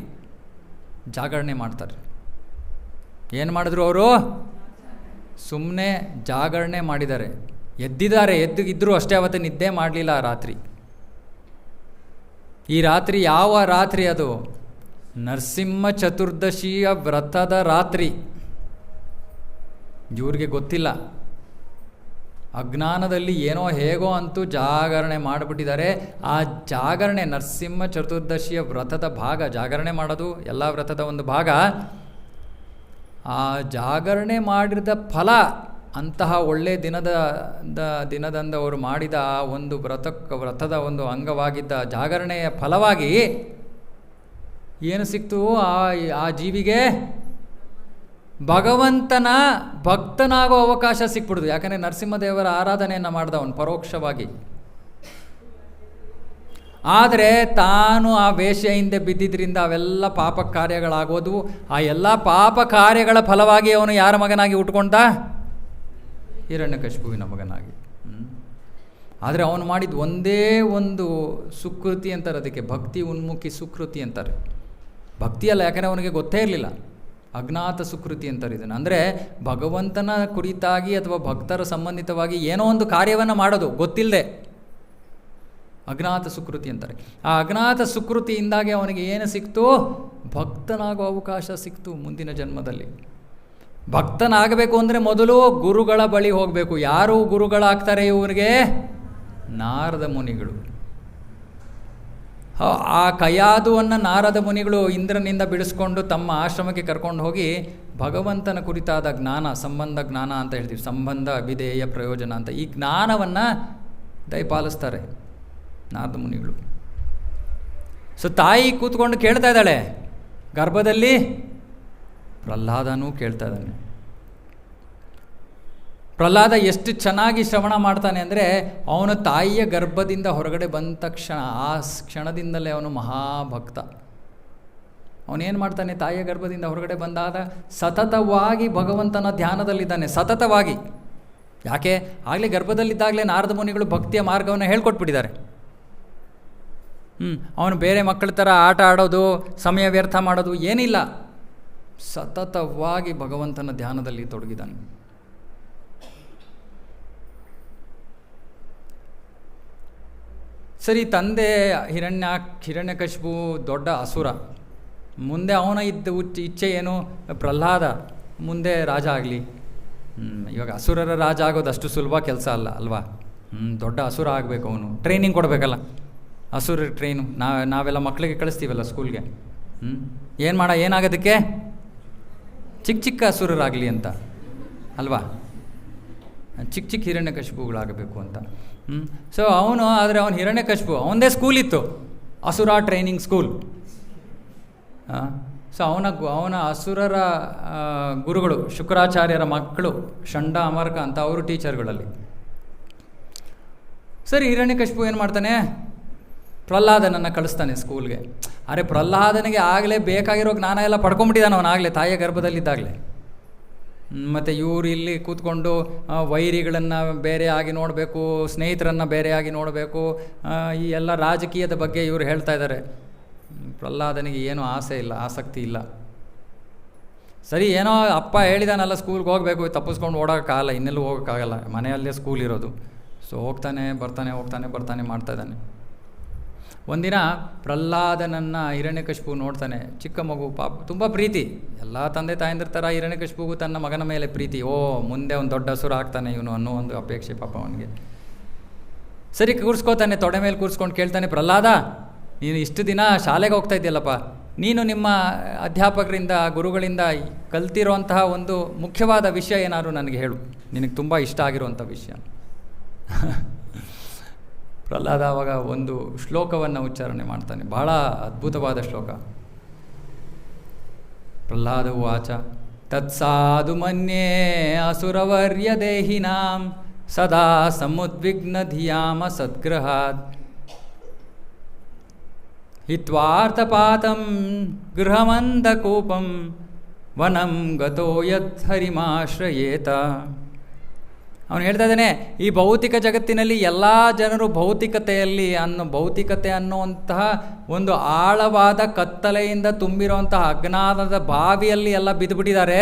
ಜಾಗರಣೆ ಮಾಡ್ತಾರೆ. ಏನು ಮಾಡಿದ್ರು ಅವರು? ಸುಮ್ಮನೆ ಜಾಗರಣೆ ಮಾಡಿದ್ದಾರೆ. ಎದ್ದಿದ್ದಾರೆ, ಎದ್ದಿದ್ರು ಅಷ್ಟೇ, ಅವತ್ತು ನಿದ್ದೆ ಮಾಡಲಿಲ್ಲ ಆ ರಾತ್ರಿ. ಈ ರಾತ್ರಿ ಯಾವ ರಾತ್ರಿ ಅದು? ನರಸಿಂಹ ಚತುರ್ದಶಿಯ ವ್ರತದ ರಾತ್ರಿ. ಇವ್ರಿಗೆ ಗೊತ್ತಿಲ್ಲ, ಅಜ್ಞಾನದಲ್ಲಿ ಏನೋ ಹೇಗೋ ಅಂತೂ ಜಾಗರಣೆ ಮಾಡಿಬಿಟ್ಟಿದ್ದಾರೆ. ಆ ಜಾಗರಣೆ ನರಸಿಂಹ ಚತುರ್ದಶಿಯ ವ್ರತದ ಭಾಗ. ಜಾಗರಣೆ ಮಾಡೋದು ಎಲ್ಲ ವ್ರತದ ಒಂದು ಭಾಗ. ಆ ಜಾಗರಣೆ ಮಾಡಿದ ಫಲ, ಅಂತಹ ಒಳ್ಳೆಯ ದಿನದಂದು ಅವರು ಮಾಡಿದ ಒಂದು ವ್ರತದ ಒಂದು ಅಂಗವಾಗಿದ್ದ ಜಾಗರಣೆಯ ಫಲವಾಗಿ ಏನು ಸಿಕ್ತು ಆ ಜೀವಿಗೆ? ಭಗವಂತನ ಭಕ್ತನಾಗೋ ಅವಕಾಶ ಸಿಕ್ಬಿಡುದು. ಯಾಕಂದರೆ ನರಸಿಂಹದೇವರ ಆರಾಧನೆಯನ್ನು ಮಾಡ್ದ ಅವನು ಪರೋಕ್ಷವಾಗಿ. ಆದರೆ ತಾನು ಆ ವೇಶ್ಯ ಹಿಂದೆ ಬಿದ್ದಿದ್ದರಿಂದ ಅವೆಲ್ಲ ಪಾಪ ಕಾರ್ಯಗಳಾಗೋದು. ಆ ಎಲ್ಲ ಪಾಪ ಕಾರ್ಯಗಳ ಫಲವಾಗಿ ಅವನು ಯಾರ ಮಗನಾಗಿ ಹುಟ್ಕೊಂಡ? ಹಿರಣ್ಯಕಶಿಪುವಿನ ಮಗನಾಗಿ. ಆದರೆ ಅವನು ಮಾಡಿದ ಒಂದೇ ಒಂದು ಸುಕೃತಿ ಅಂತಾರೆ, ಅದಕ್ಕೆ ಭಕ್ತಿ ಉನ್ಮುಖಿ ಸುಕೃತಿ ಅಂತಾರೆ. ಭಕ್ತಿ ಅಲ್ಲ, ಯಾಕಂದರೆ ಅವನಿಗೆ ಗೊತ್ತೇ ಇರಲಿಲ್ಲ. ಅಜ್ಞಾತ ಸುಕೃತಿ ಅಂತಾರೆ ಇದನ್ನು. ಅಂದರೆ ಭಗವಂತನ ಕುರಿತಾಗಿ ಅಥವಾ ಭಕ್ತರ ಸಂಬಂಧಿತವಾಗಿ ಏನೋ ಒಂದು ಕಾರ್ಯವನ್ನು ಮಾಡೋದು ಗೊತ್ತಿಲ್ಲದೆ ಅಜ್ಞಾತ ಸುಕೃತಿ ಅಂತಾರೆ. ಆ ಅಜ್ಞಾತ ಸುಕೃತಿಯಿಂದಾಗಿ ಅವನಿಗೆ ಏನು ಸಿಕ್ತು? ಭಕ್ತನಾಗೋ ಅವಕಾಶ ಸಿಕ್ತು ಮುಂದಿನ ಜನ್ಮದಲ್ಲಿ. ಭಕ್ತನಾಗಬೇಕು ಅಂದರೆ ಮೊದಲು ಗುರುಗಳ ಬಳಿ ಹೋಗಬೇಕು. ಯಾರು ಗುರುಗಳಾಗ್ತಾರೆ ಇವರಿಗೆ? ನಾರದ ಮುನಿಗಳು. ಆ ಕಯಾದುವನ್ನು ನಾರದ ಮುನಿಗಳು ಇಂದ್ರನಿಂದ ಬಿಡಿಸ್ಕೊಂಡು ತಮ್ಮ ಆಶ್ರಮಕ್ಕೆ ಕರ್ಕೊಂಡು ಹೋಗಿ ಭಗವಂತನ ಕುರಿತಾದ ಜ್ಞಾನ, ಸಂಬಂಧ ಜ್ಞಾನ ಅಂತ ಹೇಳ್ತೀವಿ, ಸಂಬಂಧ ಅಭಿಧೇಯ ಪ್ರಯೋಜನ ಅಂತ, ಈ ಜ್ಞಾನವನ್ನು ದಯಪಾಲಿಸ್ತಾರೆ ನಾರದ ಮುನಿಗಳು. ಸೊ ತಾಯಿ ಕೂತ್ಕೊಂಡು ಕೇಳ್ತಾ ಇದ್ದಾಳೆ ಗರ್ಭದಲ್ಲಿ, ಪ್ರಹ್ಲಾದನೂ ಕೇಳ್ತಾ ಇದ್ದಾನೆ. ಪ್ರಹ್ಲಾದ ಎಷ್ಟು ಚೆನ್ನಾಗಿ ಶ್ರವಣ ಮಾಡ್ತಾನೆ ಅಂದರೆ, ಅವನು ತಾಯಿಯ ಗರ್ಭದಿಂದ ಹೊರಗಡೆ ಬಂದ ತಕ್ಷಣ ಆ ಕ್ಷಣದಿಂದಲೇ ಅವನು ಮಹಾಭಕ್ತ. ಅವನೇನು ಮಾಡ್ತಾನೆ, ತಾಯಿಯ ಗರ್ಭದಿಂದ ಹೊರಗಡೆ ಬಂದಾದ ಸತತವಾಗಿ ಭಗವಂತನ ಧ್ಯಾನದಲ್ಲಿದ್ದಾನೆ, ಸತತವಾಗಿ. ಯಾಕೆ? ಆಗಲೇ ಗರ್ಭದಲ್ಲಿದ್ದಾಗಲೇ ನಾರದ ಮುನಿಗಳು ಭಕ್ತಿಯ ಮಾರ್ಗವನ್ನು ಹೇಳ್ಕೊಟ್ಬಿಟ್ಟಿದ್ದಾರೆ. ಅವನು ಬೇರೆ ಮಕ್ಕಳ ಥರ ಆಟ ಆಡೋದು, ಸಮಯ ವ್ಯರ್ಥ ಮಾಡೋದು ಏನಿಲ್ಲ, ಸತತವಾಗಿ ಭಗವಂತನ ಧ್ಯಾನದಲ್ಲಿ ತೊಡಗಿದ್ದಾನೆ. ಸರಿ, ತಂದೆ ಹಿರಣ್ಯಕಶಿಪು ದೊಡ್ಡ ಅಸುರ. ಮುಂದೆ ಅವನ ಇಚ್ಛೆ ಏನು? ಪ್ರಹ್ಲಾದ ಮುಂದೆ ರಾಜ ಆಗಲಿ. ಇವಾಗ ಅಸುರರ ರಾಜ ಆಗೋದು ಅಷ್ಟು ಸುಲಭ ಕೆಲಸ ಅಲ್ಲ ಅಲ್ವಾ? ದೊಡ್ಡ ಅಸುರ ಆಗಬೇಕು. ಅವನು ಟ್ರೈನಿಂಗ್ ಕೊಡಬೇಕಲ್ಲ, ಅಸುರ ಟ್ರೈನು. ನಾವೆಲ್ಲ ಮಕ್ಕಳಿಗೆ ಕಳಿಸ್ತೀವಲ್ಲ ಸ್ಕೂಲ್ಗೆ. ಏನಾಗೋದಕ್ಕೆ? ಚಿಕ್ಕ ಅಸುರರಾಗಲಿ ಅಂತ ಅಲ್ವಾ? ಚಿಕ್ಕ ಹಿರಣ್ಯಕಶಿಪುಗಳಾಗಬೇಕು ಅಂತ. ಸೊ ಅವನು ಹಿರಣ್ಯಕಶಿಪು ಅವನದೇ ಸ್ಕೂಲ್ ಇತ್ತು, ಅಸುರ ಟ್ರೈನಿಂಗ್ ಸ್ಕೂಲ್. ಸೊ ಅವನ ಅಸುರರ ಗುರುಗಳು ಶುಕ್ರಾಚಾರ್ಯರ ಮಕ್ಕಳು ಷಂಡ ಅಮರ್ಕ ಅಂತ, ಅವರು ಟೀಚರ್ಗಳಲ್ಲಿ. ಸರಿ, ಹಿರಣ್ಯಕಶಿಪು ಏನು ಮಾಡ್ತಾನೆ? ಪ್ರಹ್ಲಾದನನ್ನು ಕಳಿಸ್ತಾನೆ ಸ್ಕೂಲ್ಗೆ. ಅರೆ, ಪ್ರಹ್ಲಾದನಿಗೆ ಆಗಲೇ ಬೇಕಾಗಿರೋ ಜ್ಞಾನ ಎಲ್ಲ ಪಡ್ಕೊಂಬಿಟ್ಟಿದ್ದಾನೆ ಅವನಾಗಲೇ ತಾಯಿಯ ಗರ್ಭದಲ್ಲಿದ್ದಾಗಲೇ. ಮತ್ತು ಇವರು ಇಲ್ಲಿ ಕೂತ್ಕೊಂಡು ವೈರಿಗಳನ್ನು ಬೇರೆಯಾಗಿ ನೋಡಬೇಕು, ಸ್ನೇಹಿತರನ್ನು ಬೇರೆಯಾಗಿ ನೋಡಬೇಕು, ಈ ಎಲ್ಲ ರಾಜಕೀಯದ ಬಗ್ಗೆ ಇವರು ಹೇಳ್ತಾ ಇದ್ದಾರೆ. ಪ್ರಹ್ಲಾದನಿಗೆ ಏನೂ ಆಸೆ ಇಲ್ಲ, ಆಸಕ್ತಿ ಇಲ್ಲ. ಸರಿ, ಏನೋ ಅಪ್ಪ ಹೇಳಿದಾನಲ್ಲ ಸ್ಕೂಲ್ಗೆ ಹೋಗಬೇಕು, ತಪ್ಪಿಸ್ಕೊಂಡು ಓಡೋಕ್ಕಾಗಲ್ಲ, ಇನ್ನೆಲ್ಲೂ ಹೋಗೋಕ್ಕಾಗಲ್ಲ, ಮನೆಯಲ್ಲೇ ಸ್ಕೂಲ್ ಇರೋದು. ಸೊ ಹೋಗ್ತಾನೆ ಬರ್ತಾನೆ ಮಾಡ್ತಾ ಇದ್ದಾನೆ. ಒಂದಿನ ಪ್ರಹ್ಲಾದನನ್ನು ಹಿರಣ್ಯಕಶಿಪು ನೋಡ್ತಾನೆ. ಚಿಕ್ಕ ಮಗು, ಪಾಪ ತುಂಬ ಪ್ರೀತಿ. ಎಲ್ಲ ತಂದೆ ತಾಯಂದಿರ ಥರ ಹಿರಣ್ಯಕಶಿಪುಗೂ ತನ್ನ ಮಗನ ಮೇಲೆ ಪ್ರೀತಿ. ಮುಂದೆ ಒಂದು ದೊಡ್ಡ ಹಸುರ ಆಗ್ತಾನೆ ಇವನು ಅನ್ನೋ ಒಂದು ಅಪೇಕ್ಷೆ ಪಾಪ ಅವನಿಗೆ. ಸರಿ ಕೂರಿಸ್ಕೋತಾನೆ, ತೊಡೆ ಮೇಲೆ ಕೂರಿಸ್ಕೊಂಡು ಕೇಳ್ತಾನೆ, ಪ್ರಹ್ಲಾದ, ನೀನು ಇಷ್ಟು ದಿನ ಶಾಲೆಗೆ ಹೋಗ್ತಾ ಇದೆಯಲ್ಲಪ್ಪ, ನೀನು ನಿಮ್ಮ ಅಧ್ಯಾಪಕರಿಂದ ಗುರುಗಳಿಂದ ಕಲ್ತಿರೋಂತಹ ಒಂದು ಮುಖ್ಯವಾದ ವಿಷಯ ಏನಾದ್ರು ನನಗೆ ಹೇಳು, ನಿನಗೆ ತುಂಬ ಇಷ್ಟ ಆಗಿರುವಂಥ ವಿಷಯ. ಪ್ರಹ್ಲಾದ ಆವಾಗ ಒಂದು ಶ್ಲೋಕವನ್ನು ಉಚ್ಚಾರಣೆ ಮಾಡ್ತಾನೆ, ಬಹಳ ಅದ್ಭುತವಾದ ಶ್ಲೋಕ. ಪ್ರಹ್ಲಾದ ಉವಾಚ ತತ್ಸಾಧು ಮನ್ಯೇ ಅಸುರವರ್ಯ ದೇಹಿನಾಂ ಸದಾ ಸಮುದ್ವಿಗ್ನ ಧಿಯಾಮ ಸದ್ಗ್ರಹಾತ್ ಹಿತ್ವಾರ್ಥಪಾತಂ ಗೃಹಮಂದಕೂಪಂ ವನಂ ಗತೋ ಯದ್ ಹರಿಮಾಶ್ರಯೇತ. ಅವನು ಹೇಳ್ತಾ ಇದ್ದಾನೆ, ಈ ಭೌತಿಕ ಜಗತ್ತಿನಲ್ಲಿ ಎಲ್ಲ ಜನರು ಭೌತಿಕತೆ ಅನ್ನುವಂತಹ ಒಂದು ಆಳವಾದ ಕತ್ತಲೆಯಿಂದ ತುಂಬಿರುವಂತಹ ಅಜ್ಞಾನದ ಬಾವಿಯಲ್ಲಿ ಎಲ್ಲ ಬಿದ್ದುಬಿಟ್ಟಿದ್ದಾರೆ.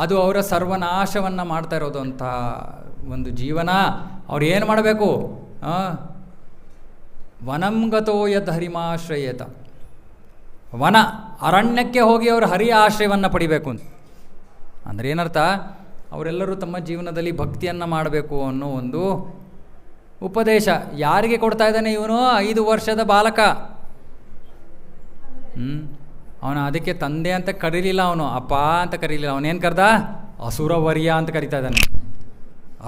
ಅದು ಅವರ ಸರ್ವನಾಶವನ್ನು ಮಾಡ್ತಾ ಇರೋದು ಅಂತ ಒಂದು ಜೀವನ. ಅವ್ರು ಏನು ಮಾಡಬೇಕು? ವನಂಗತೋ ಯದ್ ಹರಿಮಾಶ್ರಯೇತ, ವನ ಅರಣ್ಯಕ್ಕೆ ಹೋಗಿ ಅವರು ಹರಿಯ ಆಶ್ರಯವನ್ನು ಪಡಿಬೇಕು ಅಂತ. ಅಂದರೆ ಏನರ್ಥ? ಅವರೆಲ್ಲರೂ ತಮ್ಮ ಜೀವನದಲ್ಲಿ ಭಕ್ತಿಯನ್ನು ಮಾಡಬೇಕು ಅನ್ನೋ ಒಂದು ಉಪದೇಶ. ಯಾರಿಗೆ ಕೊಡ್ತಾ ಇದ್ದಾನೆ ಇವನು? 5 ವರ್ಷದ ಬಾಲಕ. ಅವನು ಅದಕ್ಕೆ ತಂದೆ ಅಂತ ಕರೀಲಿಲ್ಲ, ಅವನು ಅಪ್ಪ ಅಂತ ಕರೀಲಿಲ್ಲ. ಅವನೇನು ಕರೆದ? ಅಸುರವರ್ಯ ಅಂತ ಕರಿತಾ ಇದ್ದಾನೆ.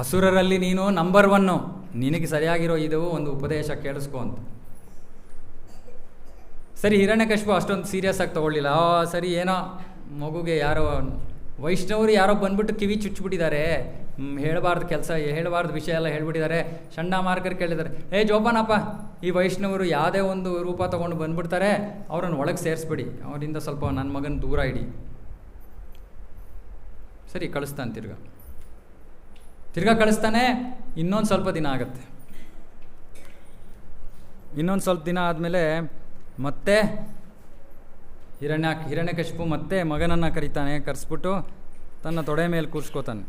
ಅಸುರರಲ್ಲಿ ನೀನು ನಂಬರ್ 1, ನಿನಗೆ ಸರಿಯಾಗಿರೋ ಇದು ಒಂದು ಉಪದೇಶ, ಕೇಳಿಸ್ಕೊ ಅಂತ. ಸರಿ, ಹಿರಣ್ಯಕಶಿಪು ಅಷ್ಟೊಂದು ಸೀರಿಯಸ್ ಆಗಿ ತೊಗೊಳ್ಳಿಲ್ಲ. ಸರಿ, ಏನೋ ಮಗುಗೆ ಯಾರೋ ವೈಷ್ಣವರು ಯಾರೋ ಬಂದ್ಬಿಟ್ಟು ಕಿವಿ ಚುಚ್ಚಿಬಿಟ್ಟಿದ್ದಾರೆ, ಹೇಳಬಾರ್ದು ವಿಷಯ ಎಲ್ಲ ಹೇಳ್ಬಿಟ್ಟಿದ್ದಾರೆ. ಚಂಡಮಾರುತರು ಕೇಳಿದ್ದಾರೆ, ಜೋಪಾನಪ್ಪ, ಈ ವೈಷ್ಣವರು ಯಾವುದೇ ಒಂದು ರೂಪ ತೊಗೊಂಡು ಬಂದ್ಬಿಡ್ತಾರೆ, ಅವರನ್ನು ಒಳಗೆ ಸೇರಿಸ್ಬಿಡಿ, ಅವರಿಂದ ಸ್ವಲ್ಪ ನನ್ನ ಮಗನ ದೂರ ಇಡಿ. ಸರಿ, ಕಳಿಸ್ತಾನೆ. ತಿರ್ಗಾ ಕಳಿಸ್ತಾನೆ. ಇನ್ನೊಂದು ಸ್ವಲ್ಪ ದಿನ ಆಗುತ್ತೆ. ಇನ್ನೊಂದು ಸ್ವಲ್ಪ ದಿನ ಆದಮೇಲೆ ಮತ್ತೆ ಹಿರಣ್ಯಕಶಿಪು ಮತ್ತೆ ಮಗನನ್ನು ಕರೀತಾನೆ. ಕರೆಸ್ಬಿಟ್ಟು ತನ್ನ ತೊಡೆ ಮೇಲೆ ಕೂರಿಸ್ಕೋತಾನೆ.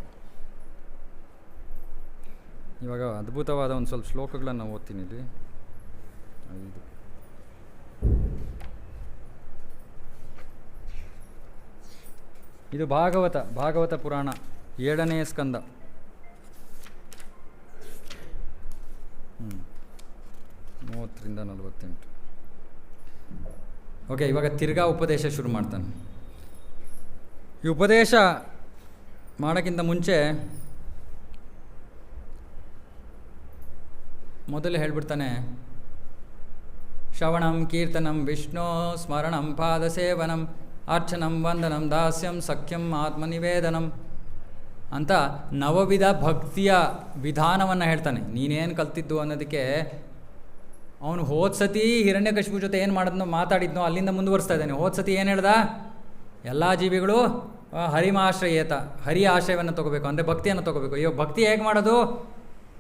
ಇವಾಗ ಅದ್ಭುತವಾದ ಒಂದು ಸ್ವಲ್ಪ ಶ್ಲೋಕಗಳನ್ನು ಓದ್ತೀನಿ ಇಲ್ಲಿ. ಇದು ಭಾಗವತ ಪುರಾಣ 7ನೇ ಸ್ಕಂದ. 30-48. ಓಕೆ, ಇವಾಗ ತಿರ್ಗಾ ಉಪದೇಶ ಶುರು ಮಾಡ್ತಾನೆ. ಈ ಉಪದೇಶ ಮಾಡೋಕ್ಕಿಂತ ಮುಂಚೆ ಮೊದಲು ಹೇಳ್ಬಿಡ್ತಾನೆ, ಶ್ರವಣಂ ಕೀರ್ತನಂ ವಿಷ್ಣು ಸ್ಮರಣಂ ಪಾದಸೇವನಂ ಅರ್ಚನಂ ವಂದನಂ ದಾಸ್ಯಂ ಸಖ್ಯಂ ಆತ್ಮನಿವೇದನಂ ಅಂತ ನವವಿಧ ಭಕ್ತಿಯ ವಿಧಾನವನ್ನು ಹೇಳ್ತಾನೆ. ನೀನೇನು ಕಲ್ತಿದ್ದು ಅನ್ನೋದಕ್ಕೆ ಅವನು ಹೋದ್ಸತಿ ಹಿರಣ್ಯಕಶಿಪು ಜೊತೆ ಏನು ಮಾತಾಡಿದ್ನೋ ಅಲ್ಲಿಂದ ಮುಂದುವರಿಸ್ತಾ ಇದ್ದಾನೆ. ಹೋದ್ಸತಿ ಏನು ಹೇಳ್ದ? ಎಲ್ಲ ಜೀವಿಗಳು ಹರಿಮಾಶ್ರಯೇತ, ಹರಿಯ ಆಶ್ರಯವನ್ನು ತೊಗೋಬೇಕು, ಅಂದರೆ ಭಕ್ತಿಯನ್ನು ತೊಗೋಬೇಕು. ಇವಾಗ ಭಕ್ತಿ ಹೇಗೆ ಮಾಡೋದು?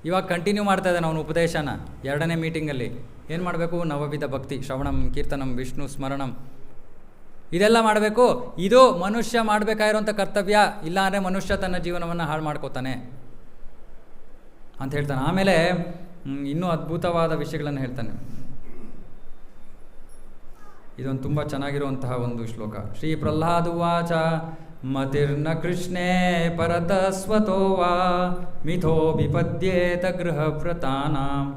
ಇವಾಗ ಕಂಟಿನ್ಯೂ ಮಾಡ್ತಾ ಇದ್ದಾನೆ ಅವನು ಉಪದೇಶನ. 2ನೇ ಮೀಟಿಂಗಲ್ಲಿ ಏನು ಮಾಡಬೇಕು? ನವವಿಧ ಭಕ್ತಿ, ಶ್ರವಣಂ ಕೀರ್ತನಂ ವಿಷ್ಣು ಸ್ಮರಣಂ, ಇದೆಲ್ಲ ಮಾಡಬೇಕು. ಇದು ಮನುಷ್ಯ ಮಾಡಬೇಕಾಗಿರೋಂಥ ಕರ್ತವ್ಯ. ಇಲ್ಲ ಅಂದರೆ ಮನುಷ್ಯ ತನ್ನ ಜೀವನವನ್ನು ಹಾಳು ಮಾಡ್ಕೋತಾನೆ ಅಂತ ಹೇಳ್ತಾನೆ. ಆಮೇಲೆ ಇನ್ನೂ ಅದ್ಭುತವಾದ ವಿಷಯಗಳನ್ನು ಹೇಳ್ತಾನೆ. ಇದೊಂದು ತುಂಬ ಚೆನ್ನಾಗಿರುವಂತಹ ಒಂದು ಶ್ಲೋಕ. ಶ್ರೀ ಪ್ರಹ್ಲಾದುವಾಚ ಮತಿರ್ನ ಕೃಷ್ಣೇ ಪರತಸ್ವತೋ ವಾ ಮಿಥೋ ವಿಪದ್ಯೇತ ಗೃಹವ್ರತಾನಾಂ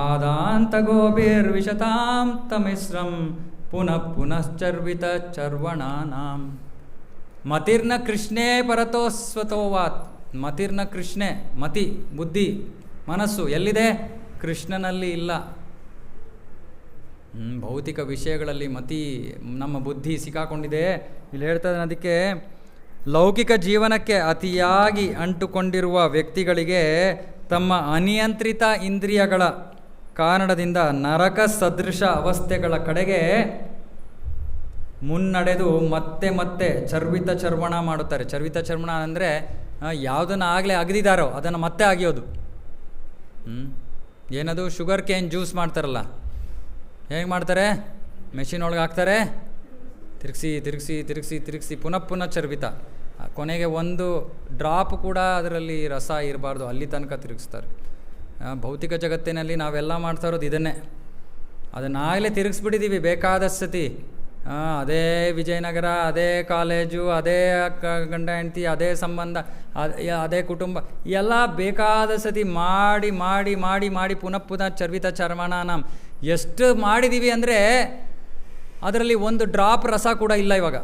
ಆದಾಂತ ಗೋಭಿರ್ವಿಶತಾಂ ತಮಿಸ್ರಂ ಪುನಶ್ಚರ್ವಿತ ಚರ್ವಣಾನಾಂ. ಮತಿರ್ನ ಕೃಷ್ಣೇ ಪರತೋಸ್ವತೋವಾತ್. ಮತಿರ್ನ ಕೃಷ್ಣೇ, ಮತಿ ಬುದ್ಧಿ ಮನಸ್ಸು ಎಲ್ಲಿದೆ? ಕೃಷ್ಣನಲ್ಲಿ ಇಲ್ಲ. ಭೌತಿಕ ವಿಷಯಗಳಲ್ಲಿ ನಮ್ಮ ಬುದ್ಧಿ ಸಿಕ್ಕಾಕೊಂಡಿದೆ. ಇಲ್ಲಿ ಹೇಳ್ತಾರೆ, ಅದಕ್ಕೆ ಲೌಕಿಕ ಜೀವನಕ್ಕೆ ಅತಿಯಾಗಿ ಅಂಟುಕೊಂಡಿರುವ ವ್ಯಕ್ತಿಗಳಿಗೆ ತಮ್ಮ ಅನಿಯಂತ್ರಿತ ಇಂದ್ರಿಯಗಳ ಕಾರಣದಿಂದ ನರಕ ಸದೃಶ ಅವಸ್ಥೆಗಳ ಕಡೆಗೆ ಮುನ್ನಡೆದು ಮತ್ತೆ ಚರ್ವಿತ ಚರ್ವಣ ಮಾಡುತ್ತಾರೆ. ಚರ್ವಿತ ಚರ್ವಣ ಅಂದರೆ ಯಾವುದನ್ನು ಆಗಲೇ ಅಗದಿದ್ದಾರೋ ಅದನ್ನು ಮತ್ತೆ ಅಗಿಯೋದು. ಏನದು? ಶುಗರ್ ಕೇನ್ ಜ್ಯೂಸ್ ಮಾಡ್ತಾರಲ್ಲ, ಹೇಗೆ ಮಾಡ್ತಾರೆ? ಮೆಷಿನ್ ಒಳಗೆ ಹಾಕ್ತಾರೆ, ತಿರುಗಿಸಿ ಪುನಃ ಚರ್ವಿತ. ಕೊನೆಗೆ ಒಂದು ಡ್ರಾಪ್ ಕೂಡ ಅದರಲ್ಲಿ ರಸ ಇರಬಾರ್ದು, ಅಲ್ಲಿ ತನಕ ತಿರುಗಿಸ್ತಾರೆ. ಭೌತಿಕ ಜಗತ್ತಿನಲ್ಲಿ ನಾವೆಲ್ಲ ಮಾಡ್ತಾ ಇರೋದು ಇದನ್ನೇ. ಅದನ್ನಾಗಲೇ ತಿರುಗಿಸ್ಬಿಟ್ಟಿದ್ದೀವಿ ಬೇಕಾದ ಸತಿ. ಅದೇ ವಿಜಯನಗರ, ಅದೇ ಕಾಲೇಜು, ಅದೇ ಗಂಡ ಹೆಂಡತಿ, ಅದೇ ಸಂಬಂಧ, ಅದೇ ಕುಟುಂಬ, ಎಲ್ಲ ಬೇಕಾದ ಸತಿ ಮಾಡಿ ಮಾಡಿ ಮಾಡಿ ಮಾಡಿ ಪುನಃ ಪುನಃ ಚರ್ವಿತ ಚರ್ಮಣಾನ ಎಷ್ಟು ಮಾಡಿದ್ದೀವಿ ಅಂದರೆ ಅದರಲ್ಲಿ ಒಂದು ಡ್ರಾಪ್ ರಸ ಕೂಡ ಇಲ್ಲ ಇವಾಗ.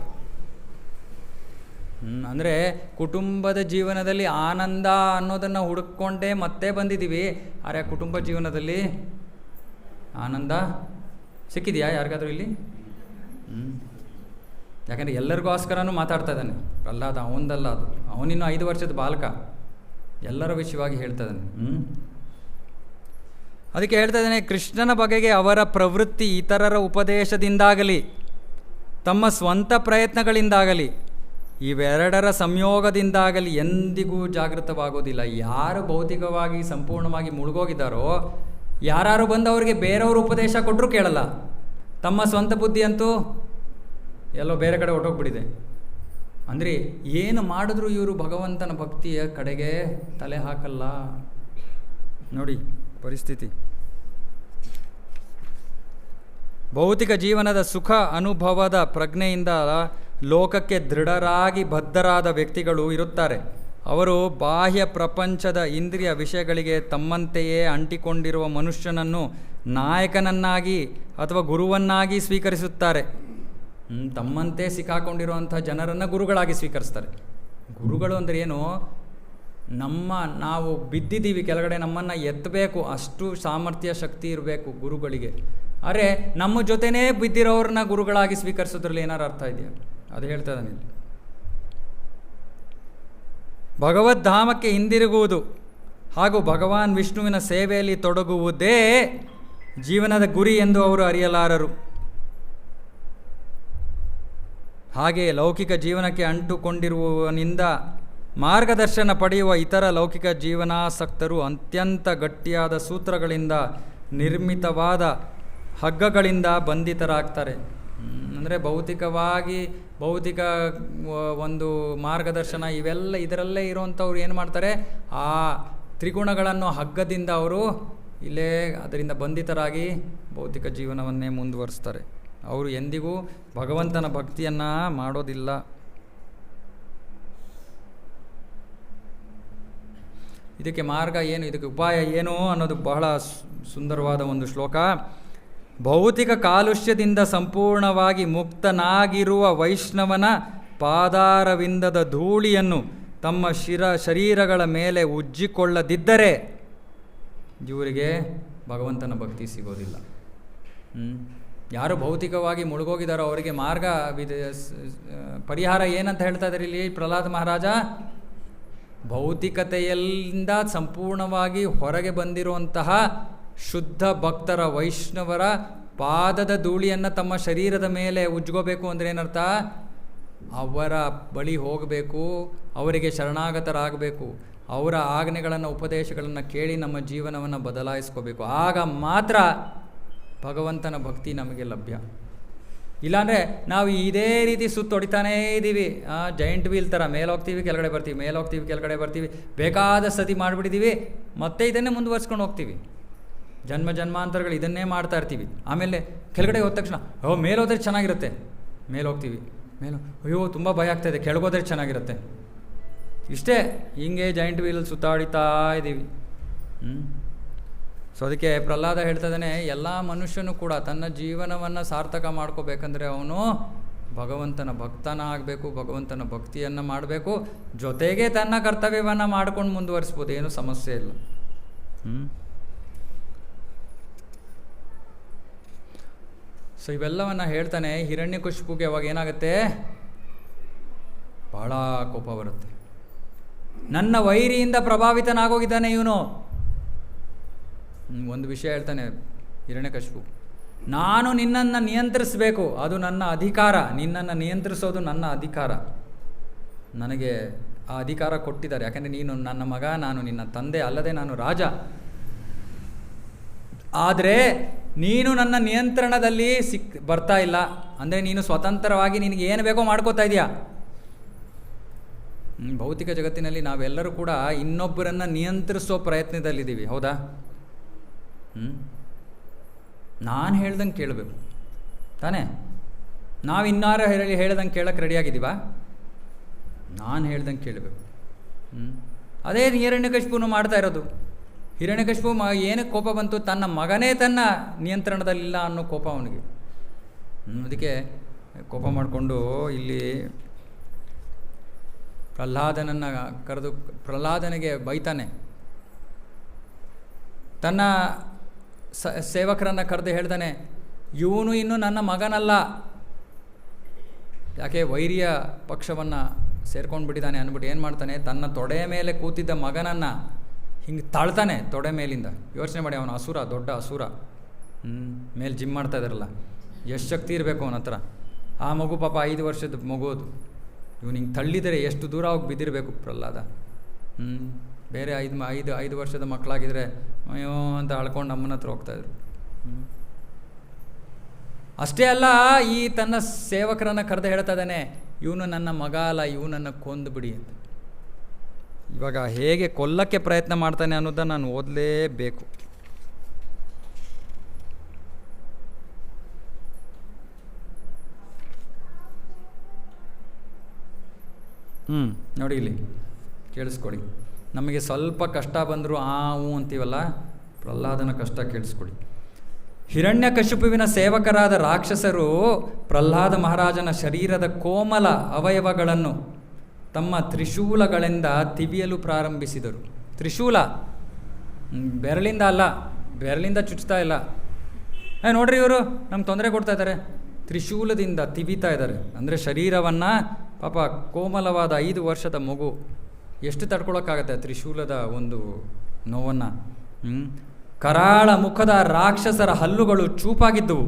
ಅಂದರೆ ಕುಟುಂಬದ ಜೀವನದಲ್ಲಿ ಆನಂದ ಅನ್ನೋದನ್ನು ಹುಡುಕೊಂಡೇ ಮತ್ತೆ ಬಂದಿದ್ದೀವಿ. ಆದರೆ ಕುಟುಂಬ ಜೀವನದಲ್ಲಿ ಆನಂದ ಸಿಕ್ಕಿದೆಯಾ ಯಾರಿಗಾದ್ರೂ ಇಲ್ಲಿ? ಯಾಕಂದರೆ ಎಲ್ಲರಿಗೋಸ್ಕರನೂ ಮಾತಾಡ್ತಾ ಇದ್ದಾನೆ ಪ್ರಹ್ಲಾದ, ಅವನದಲ್ಲ ಅದು. ಅವನಿನ್ನೂ 5 ವರ್ಷದ ಬಾಲಕ, ಎಲ್ಲರ ವಿಷಯವಾಗಿ ಹೇಳ್ತಾ ಇದ್ದಾನೆ. ಅದಕ್ಕೆ ಹೇಳ್ತಾ ಇದ್ದಾನೆ, ಕೃಷ್ಣನ ಬಗೆಗೆ ಅವರ ಪ್ರವೃತ್ತಿ ಇತರರ ಉಪದೇಶದಿಂದಾಗಲಿ ತಮ್ಮ ಸ್ವಂತ ಪ್ರಯತ್ನಗಳಿಂದಾಗಲಿ ಇವೆರಡರ ಸಂಯೋಗದಿಂದಾಗಲಿ ಎಂದಿಗೂ ಜಾಗೃತವಾಗೋದಿಲ್ಲ. ಯಾರು ಭೌತಿಕವಾಗಿ ಸಂಪೂರ್ಣವಾಗಿ ಮುಳುಗೋಗಿದ್ದಾರೋ, ಯಾರು ಬಂದು ಅವರಿಗೆ ಬೇರೆಯವರು ಉಪದೇಶ ಕೊಟ್ಟರೂ ಕೇಳಲ್ಲ. ತಮ್ಮ ಸ್ವಂತ ಬುದ್ಧಿ ಅಂತೂ ಎಲ್ಲೋ ಬೇರೆ ಕಡೆ ಹೊಟ್ಟೋಗ್ಬಿಟ್ಟಿದೆ. ಅಂದರೆ ಏನು ಮಾಡಿದ್ರೂ ಇವರು ಭಗವಂತನ ಭಕ್ತಿಯ ಕಡೆಗೆ ತಲೆ ಹಾಕಲ್ಲ. ನೋಡಿ ಪರಿಸ್ಥಿತಿ. ಭೌತಿಕ ಜೀವನದ ಸುಖ ಅನುಭವದ ಪ್ರಜ್ಞೆಯಿಂದ ಲೋಕಕ್ಕೆ ದೃಢರಾಗಿ ಬದ್ಧರಾದ ವ್ಯಕ್ತಿಗಳು ಇರುತ್ತಾರೆ. ಅವರು ಬಾಹ್ಯ ಪ್ರಪಂಚದ ಇಂದ್ರಿಯ ವಿಷಯಗಳಿಗೆ ತಮ್ಮಂತೆಯೇ ಅಂಟಿಕೊಂಡಿರುವ ಮನುಷ್ಯನನ್ನು ನಾಯಕನನ್ನಾಗಿ ಅಥವಾ ಗುರುವನ್ನಾಗಿ ಸ್ವೀಕರಿಸುತ್ತಾರೆ. ತಮ್ಮಂತೆ ಸಿಕ್ಕಾಕೊಂಡಿರುವಂಥ ಜನರನ್ನು ಗುರುಗಳಾಗಿ ಸ್ವೀಕರಿಸ್ತಾರೆ. ಗುರುಗಳು ಅಂದರೆ ಏನು? ನಾವು ಬಿದ್ದಿದ್ದೀವಿ ಕೆಳಗಡೆ, ನಮ್ಮನ್ನು ಎತ್ತಬೇಕು, ಅಷ್ಟು ಸಾಮರ್ಥ್ಯ ಶಕ್ತಿ ಇರಬೇಕು ಗುರುಗಳಿಗೆ. ಆದರೆ ನಮ್ಮ ಜೊತೆನೇ ಬಿದ್ದಿರೋರನ್ನ ಗುರುಗಳಾಗಿ ಸ್ವೀಕರಿಸೋದ್ರಲ್ಲಿ ಏನಾರು ಅರ್ಥ ಇದೆಯಾ? ಅದು ಹೇಳ್ತಾ ಇದ್ದಾನೆ ಇಲ್ಲಿ. ಭಗವದ್ಧಾಮಕ್ಕೆ ಹಿಂದಿರುಗುವುದು ಹಾಗೂ ಭಗವಾನ್ ವಿಷ್ಣುವಿನ ಸೇವೆಯಲ್ಲಿ ತೊಡಗುವುದೇ ಜೀವನದ ಗುರಿ ಎಂದು ಅವರು ಅರಿಯಲಾರರು. ಹಾಗೆಯೇ ಲೌಕಿಕ ಜೀವನಕ್ಕೆ ಅಂಟುಕೊಂಡಿರುವವನಿಂದ ಮಾರ್ಗದರ್ಶನ ಪಡೆಯುವ ಇತರ ಲೌಕಿಕ ಜೀವನಾಸಕ್ತರು ಅತ್ಯಂತ ಗಟ್ಟಿಯಾದ ಸೂತ್ರಗಳಿಂದ ನಿರ್ಮಿತವಾದ ಹಗ್ಗಗಳಿಂದ ಬಂಧಿತರಾಗ್ತಾರೆ. ಅಂದರೆ ಭೌತಿಕವಾಗಿ ಭೌತಿಕ ಒಂದು ಮಾರ್ಗದರ್ಶನ ಇವೆಲ್ಲ ಇದರಲ್ಲೇ ಇರುವಂಥವ್ರು ಏನು ಮಾಡ್ತಾರೆ, ಆ ತ್ರಿಗುಣಗಳನ್ನು ಹಗ್ಗದಿಂದ ಅವರು ಇಲ್ಲೇ ಅದರಿಂದ ಬಂಧಿತರಾಗಿ ಭೌತಿಕ ಜೀವನವನ್ನೇ ಮುಂದುವರಿಸ್ತಾರೆ. ಅವರು ಎಂದಿಗೂ ಭಗವಂತನ ಭಕ್ತಿಯನ್ನು ಮಾಡೋದಿಲ್ಲ. ಇದಕ್ಕೆ ಮಾರ್ಗ ಏನು, ಇದಕ್ಕೆ ಉಪಾಯ ಏನು ಅನ್ನೋದು ಬಹಳ ಸುಂದರವಾದ ಒಂದು ಶ್ಲೋಕ. ಭೌತಿಕ ಕಾಲುಷ್ಯದಿಂದ ಸಂಪೂರ್ಣವಾಗಿ ಮುಕ್ತನಾಗಿರುವ ವೈಷ್ಣವನ ಪಾದಾರವಿಂದದ ಧೂಳಿಯನ್ನು ತಮ್ಮ ಶರೀರಗಳ ಮೇಲೆ ಉಜ್ಜಿಕೊಳ್ಳದಿದ್ದರೆ ಇವರಿಗೆ ಭಗವಂತನ ಭಕ್ತಿ ಸಿಗೋದಿಲ್ಲ. ಯಾರು ಭೌತಿಕವಾಗಿ ಮುಳುಗೋಗಿದ್ದಾರೋ ಅವರಿಗೆ ಮಾರ್ಗ ಪರಿಹಾರ ಏನಂತ ಹೇಳ್ತಾ ಇದ್ದಾರೆ ಇಲ್ಲಿ ಪ್ರಹ್ಲಾದ ಮಹಾರಾಜ? ಭೌತಿಕತೆಯಿಂದ ಸಂಪೂರ್ಣವಾಗಿ ಹೊರಗೆ ಬಂದಿರುವಂತಹ ಶುದ್ಧ ಭಕ್ತರ ವೈಷ್ಣವರ ಪಾದದ ಧೂಳಿಯನ್ನು ತಮ್ಮ ಶರೀರದ ಮೇಲೆ ಉಜ್ಗೋಬೇಕು ಅಂದರೆ ಏನರ್ಥ? ಅವರ ಬಳಿ ಹೋಗಬೇಕು, ಅವರಿಗೆ ಶರಣಾಗತರಾಗಬೇಕು, ಅವರ ಆಜ್ಞೆಗಳನ್ನು ಉಪದೇಶಗಳನ್ನು ಕೇಳಿ ನಮ್ಮ ಜೀವನವನ್ನು ಬದಲಾಯಿಸ್ಕೋಬೇಕು. ಆಗ ಮಾತ್ರ ಭಗವಂತನ ಭಕ್ತಿ ನಮಗೆ ಲಭ್ಯ. ಇಲ್ಲಾಂದರೆ ನಾವು ಇದೇ ರೀತಿ ಸುತ್ತೊಡಿತಾನೇ ಇದ್ದೀವಿ. ಜೈಂಟ್ ವೀಲ್ ಥರ ಮೇಲೆ ಹೋಗ್ತೀವಿ ಕೆಳಗಡೆ ಬರ್ತೀವಿ, ಮೇಲೆ ಹೋಗ್ತೀವಿ ಕೆಳಗಡೆ ಬರ್ತೀವಿ, ಬೇಕಾದ ಸತಿ ಮಾಡಿಬಿಟ್ಟಿದ್ದೀವಿ, ಮತ್ತೆ ಇದನ್ನೇ ಮುಂದುವರ್ಸ್ಕೊಂಡು ಹೋಗ್ತೀವಿ. ಜನ್ಮ ಜನ್ಮಾಂತರಗಳು ಇದನ್ನೇ ಮಾಡ್ತಾ ಇರ್ತೀವಿ. ಆಮೇಲೆ ಕೆಳಗಡೆ ಹೋದ ತಕ್ಷಣ ಮೇಲೆ ಹೋದ್ರೆ ಚೆನ್ನಾಗಿರುತ್ತೆ, ಮೇಲೆ ಹೋಗ್ತೀವಿ, ಮೇಲೆ ಅಯ್ಯೋ ತುಂಬ ಭಯ ಆಗ್ತಾಯಿದೆ, ಕೆಳಗೋದ್ರೆ ಚೆನ್ನಾಗಿರುತ್ತೆ. ಇಷ್ಟೇ ಹಿಂಗೆ ಜೈಂಟ್ ವೀಲ್ ಸುತ್ತಾಡಿತಾ ಇದ್ದೀವಿ. ಸೊ ಅದಕ್ಕೆ ಪ್ರಹ್ಲಾದ ಹೇಳ್ತಾ ಇದ್ದಾನೆ, ಎಲ್ಲ ಮನುಷ್ಯನೂ ಕೂಡ ತನ್ನ ಜೀವನವನ್ನು ಸಾರ್ಥಕ ಮಾಡ್ಕೋಬೇಕಂದ್ರೆ ಅವನು ಭಗವಂತನ ಭಕ್ತನ ಆಗಬೇಕು, ಭಗವಂತನ ಭಕ್ತಿಯನ್ನು ಮಾಡಬೇಕು, ಜೊತೆಗೆ ತನ್ನ ಕರ್ತವ್ಯವನ್ನು ಮಾಡ್ಕೊಂಡು ಮುಂದುವರಿಸ್ಬೋದು, ಏನೂ ಸಮಸ್ಯೆ ಇಲ್ಲ. ಸೊ ಇವೆಲ್ಲವನ್ನು ಹೇಳ್ತಾನೆ. ಹಿರಣ್ಯಕಶಿಪುಗೆ ಅವಾಗ ಏನಾಗುತ್ತೆ? ಬಹಳ ಕೋಪ ಬರುತ್ತೆ. ನನ್ನ ವೈರಿಯಿಂದ ಪ್ರಭಾವಿತನಾಗೋಗಿದ್ದಾನೆ ಇವನು. ಒಂದು ವಿಷಯ ಹೇಳ್ತಾನೆ ಹಿರಣ್ಯಕಶಿಪು, ನಾನು ನಿನ್ನನ್ನು ನಿಯಂತ್ರಿಸಬೇಕು, ಅದು ನನ್ನ ಅಧಿಕಾರ, ನಿನ್ನನ್ನು ನಿಯಂತ್ರಿಸೋದು ನನ್ನ ಅಧಿಕಾರ, ನನಗೆ ಆ ಅಧಿಕಾರ ಕೊಟ್ಟಿದ್ದಾರೆ. ಯಾಕಂದರೆ ನೀನು ನನ್ನ ಮಗ, ನಾನು ನಿನ್ನ ತಂದೆ, ಅಲ್ಲದೆ ನಾನು ರಾಜ. ಆದರೆ ನೀನು ನನ್ನ ನಿಯಂತ್ರಣದಲ್ಲಿ ಬರ್ತಾ ಇಲ್ಲ. ಅಂದರೆ ನೀನು ಸ್ವತಂತ್ರವಾಗಿ ನಿನಗೆ ಏನು ಬೇಕೋ ಮಾಡ್ಕೋತಾ ಇದೆಯಾ. ಭೌತಿಕ ಜಗತ್ತಿನಲ್ಲಿ ನಾವೆಲ್ಲರೂ ಕೂಡ ಇನ್ನೊಬ್ಬರನ್ನು ನಿಯಂತ್ರಿಸೋ ಪ್ರಯತ್ನದಲ್ಲಿದ್ದೀವಿ, ಹೌದಾ? ನಾನು ಹೇಳ್ದಂಗೆ ಕೇಳಬೇಕು ತಾನೇ? ನಾವು ಇನ್ನಾರು ಹೇಳ್ದಂಗೆ ಕೇಳಕ್ಕೆ ರೆಡಿಯಾಗಿದ್ದೀವಾ? ನಾನು ಹೇಳ್ದಂಗೆ ಕೇಳಬೇಕು. ಅದೇ ಹಿರಣ್ಯಕಶಿಪುನು ಮಾಡ್ತಾ ಇರೋದು. ಹಿರಣ್ಯಕಶಿಪು ಏನಕ್ಕೆ ಕೋಪ ಬಂತು? ತನ್ನ ಮಗನೇ ತನ್ನ ನಿಯಂತ್ರಣದಲ್ಲಿಲ್ಲ ಅನ್ನೋ ಕೋಪ ಅವನಿಗೆ. ಅದಕ್ಕೆ ಕೋಪ ಮಾಡಿಕೊಂಡು ಇಲ್ಲಿ ಪ್ರಹ್ಲಾದನನ್ನು ಕರೆದು ಪ್ರಹ್ಲಾದನಿಗೆ ಬೈತಾನೆ. ತನ್ನ ಸೇವಕರನ್ನು ಕರೆದು ಹೇಳ್ತಾನೆ, ಇವನು ಇನ್ನು ನನ್ನ ಮಗನಲ್ಲ. ಯಾಕೆ ವೈರಿಯ ಪಕ್ಷವನ್ನು ಸೇರ್ಕೊಂಡು ಬಿಟ್ಟಿದ್ದಾನೆ ಅಂದ್ಬಿಟ್ಟು ಏನು ಮಾಡ್ತಾನೆ, ತನ್ನ ತೊಡೆಯ ಮೇಲೆ ಕೂತಿದ್ದ ಮಗನನ್ನು ಹಿಂಗೆ ತಾಳ್ತಾನೆ ತೊಡೆ ಮೇಲಿಂದ. ಯೋಚನೆ ಮಾಡಿ, ಅವನು ಅಸುರ, ದೊಡ್ಡ ಅಸುರ. ಮೇಲೆ ಜಿಮ್ ಮಾಡ್ತಾ ಇದ್ದಾರಲ್ಲ, ಎಷ್ಟು ಶಕ್ತಿ ಇರಬೇಕು ಅವನ ಹತ್ರ. ಆ ಮಗು ಪಾಪ 5 ವರ್ಷದ ಮಗು ಅದು. ಇವನು ಹಿಂಗೆ ತಳ್ಳಿದರೆ ಎಷ್ಟು ದೂರ ಹೋಗಿ ಬಿದ್ದಿರಬೇಕು ಪ್ರಹ್ಲಾದ. ಬೇರೆ 5 ವರ್ಷದ ಮಕ್ಕಳಾಗಿದ್ದರೆ ಅಯ್ಯೋ ಅಂತ ಅಳ್ಕೊಂಡು ಅಮ್ಮನ ಹತ್ರ ಹೋಗ್ತಾಯಿದ್ರು. ಅಷ್ಟೇ ಅಲ್ಲ, ಈ ತನ್ನ ಸೇವಕರನ್ನು ಕರೆದು ಹೇಳ್ತಾ ಇದ್ದಾನೆ, ಇವನು ನನ್ನ ಮಗ ಅಲ್ಲ, ಇವನನ್ನು ಕೊಂದುಬಿಡಿ ಅಂತ. ಇವಾಗ ಹೇಗೆ ಕೊಲ್ಲಕ್ಕೆ ಪ್ರಯತ್ನ ಮಾಡ್ತಾನೆ ಅನ್ನೋದನ್ನು ನಾನು ಓದಲೇಬೇಕು. ನೋಡಿ ಇಲ್ಲಿ ಕೇಳಿಸ್ಕೊಳ್ಳಿ. ನಮಗೆ ಸ್ವಲ್ಪ ಕಷ್ಟ ಬಂದರೂ ಹೂ ಅಂತೀವಲ್ಲ, ಪ್ರಹ್ಲಾದನ ಕಷ್ಟ ಕೇಳಿಸ್ಕೊಳ್ಳಿ. ಹಿರಣ್ಯಕಶಿಪುವಿನ ಸೇವಕರಾದ ರಾಕ್ಷಸರು ಪ್ರಹ್ಲಾದ ಮಹಾರಾಜನ ಶರೀರದ ಕೋಮಲ ಅವಯವಗಳನ್ನು ತಮ್ಮ ತ್ರಿಶೂಲಗಳಿಂದ ತಿವಿಯಲು ಪ್ರಾರಂಭಿಸಿದರು. ತ್ರಿಶೂಲ ಬೆರಳಿಂದ ಅಲ್ಲ, ಬೆರಳಿಂದ ಚುಚ್ತಾ ಇಲ್ಲ. ನೋಡ್ರಿ, ಇವರು ನಮ್ಗೆ ತೊಂದರೆ ಕೊಡ್ತಾ ಇದ್ದಾರೆ. ತ್ರಿಶೂಲದಿಂದ ತಿವಿತಾ ಇದ್ದಾರೆ. ಅಂದರೆ ಶರೀರವನ್ನು, ಪಾಪ ಕೋಮಲವಾದ 5 ವರ್ಷದ ಮಗು ಎಷ್ಟು ತಡ್ಕೊಳಕ್ಕಾಗತ್ತೆ ತ್ರಿಶೂಲದ ಒಂದು ನೋವನ್ನು. ಕರಾಳ ಮುಖದ ರಾಕ್ಷಸರ ಹಲ್ಲುಗಳು ಚೂಪಾಗಿದ್ದವು.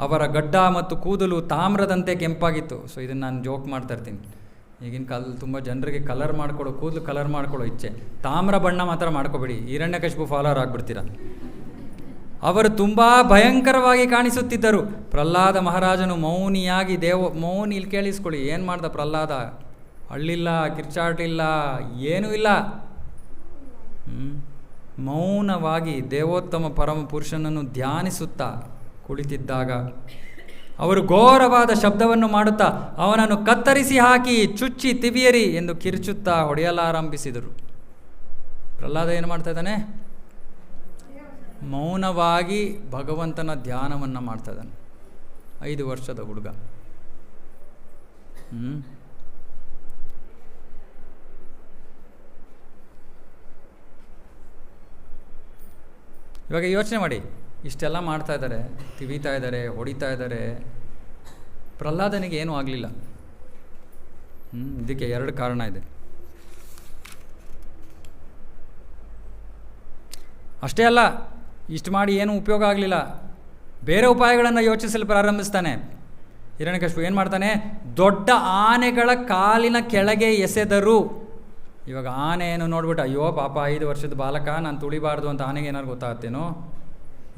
ಅವರ ಗಡ್ಡ ಮತ್ತು ಕೂದಲು ತಾಮ್ರದಂತೆ ಕೆಂಪಾಗಿತ್ತು. ಸೊ ಇದನ್ನು ನಾನು ಜೋಕ್ ಮಾಡ್ತಾ ಇರ್ತೀನಿ. ಈಗಿನ ಕಾಲದಲ್ಲಿ ತುಂಬ ಜನರಿಗೆ ಕಲರ್ ಮಾಡ್ಕೊಳ್ಳೋ, ಕೂದಲು ಕಲರ್ ಮಾಡ್ಕೊಳ್ಳೋ ಇಚ್ಛೆ. ತಾಮ್ರ ಬಣ್ಣ ಮಾತ್ರ ಮಾಡ್ಕೋಬೇಡಿ, ಹಿರಣ್ಯಕಶಿಪು ಫಾಲೋವರ್ ಆಗಿಬಿಡ್ತೀರ. ಅವರು ತುಂಬ ಭಯಂಕರವಾಗಿ ಕಾಣಿಸುತ್ತಿದ್ದರು. ಪ್ರಹ್ಲಾದ ಮಹಾರಾಜನು ಮೌನಿಯಾಗಿ ಮೌನಿ ಇಲ್ಲಿ ಕೇಳಿಸ್ಕೊಳ್ಳಿ. ಏನು ಮಾಡ್ದ ಪ್ರಹ್ಲಾದ? ಅಳ್ಳಿಲ್ಲ, ಕಿರ್ಚಾಟಲಿಲ್ಲ, ಏನೂ ಇಲ್ಲ. ಮೌನವಾಗಿ ದೇವೋತ್ತಮ ಪರಮ ಪುರುಷನನ್ನು ಧ್ಯಾನಿಸುತ್ತಾ ಕುಳಿತಿದ್ದಾಗ ಅವರು ಘೋರವಾದ ಶಬ್ದವನ್ನು ಮಾಡುತ್ತಾ ಅವನನ್ನು ಕತ್ತರಿಸಿ ಹಾಕಿ ಚುಚ್ಚಿ ತಿವಿಯರಿ ಎಂದು ಕಿರುಚುತ್ತಾ ಹೊಡೆಯಲಾರಂಭಿಸಿದರು. ಪ್ರಹ್ಲಾದ ಏನು ಮಾಡ್ತಾ ಇದ್ದಾನೆ? ಮೌನವಾಗಿ ಭಗವಂತನ ಧ್ಯಾನವನ್ನು ಮಾಡ್ತಾ ಇದ್ದಾನೆ. 5 ವರ್ಷದ ಹುಡುಗ. ಇವಾಗ ಯೋಚನೆ ಮಾಡಿ, ಇಷ್ಟೆಲ್ಲ ಮಾಡ್ತಾ ಇದ್ದಾರೆ, ತಿವಿತಾ ಇದ್ದಾರೆ, ಹೊಡಿತಾ ಇದ್ದಾರೆ. ಪ್ರಹ್ಲಾದನಿಗೆ ಏನೂ ಆಗಲಿಲ್ಲ. ಇದಕ್ಕೆ 2 ಕಾರಣ ಇದೆ. ಅಷ್ಟೇ ಅಲ್ಲ, ಇಷ್ಟು ಮಾಡಿ ಏನೂ ಉಪಯೋಗ ಆಗಲಿಲ್ಲ. ಬೇರೆ ಉಪಾಯಗಳನ್ನು ಯೋಚಿಸಲು ಪ್ರಾರಂಭಿಸ್ತಾನೆ. ಹಿರಣ್ಯಕಶಿಪು ಏನು ಮಾಡ್ತಾನೆ? ದೊಡ್ಡ ಆನೆಗಳ ಕಾಲಿನ ಕೆಳಗೆ ಎಸೆದರು. ಇವಾಗ ಆನೆಯನ್ನು ನೋಡ್ಬಿಟ್ಟು, ಅಯ್ಯೋ ಪಾಪ 5 ವರ್ಷದ ಬಾಲಕ, ನಾನು ತುಳಿಬಾರ್ದು ಅಂತ ಆನೆಗೆ ಏನಾದ್ರು ಗೊತ್ತಾಗತ್ತೇನೋ?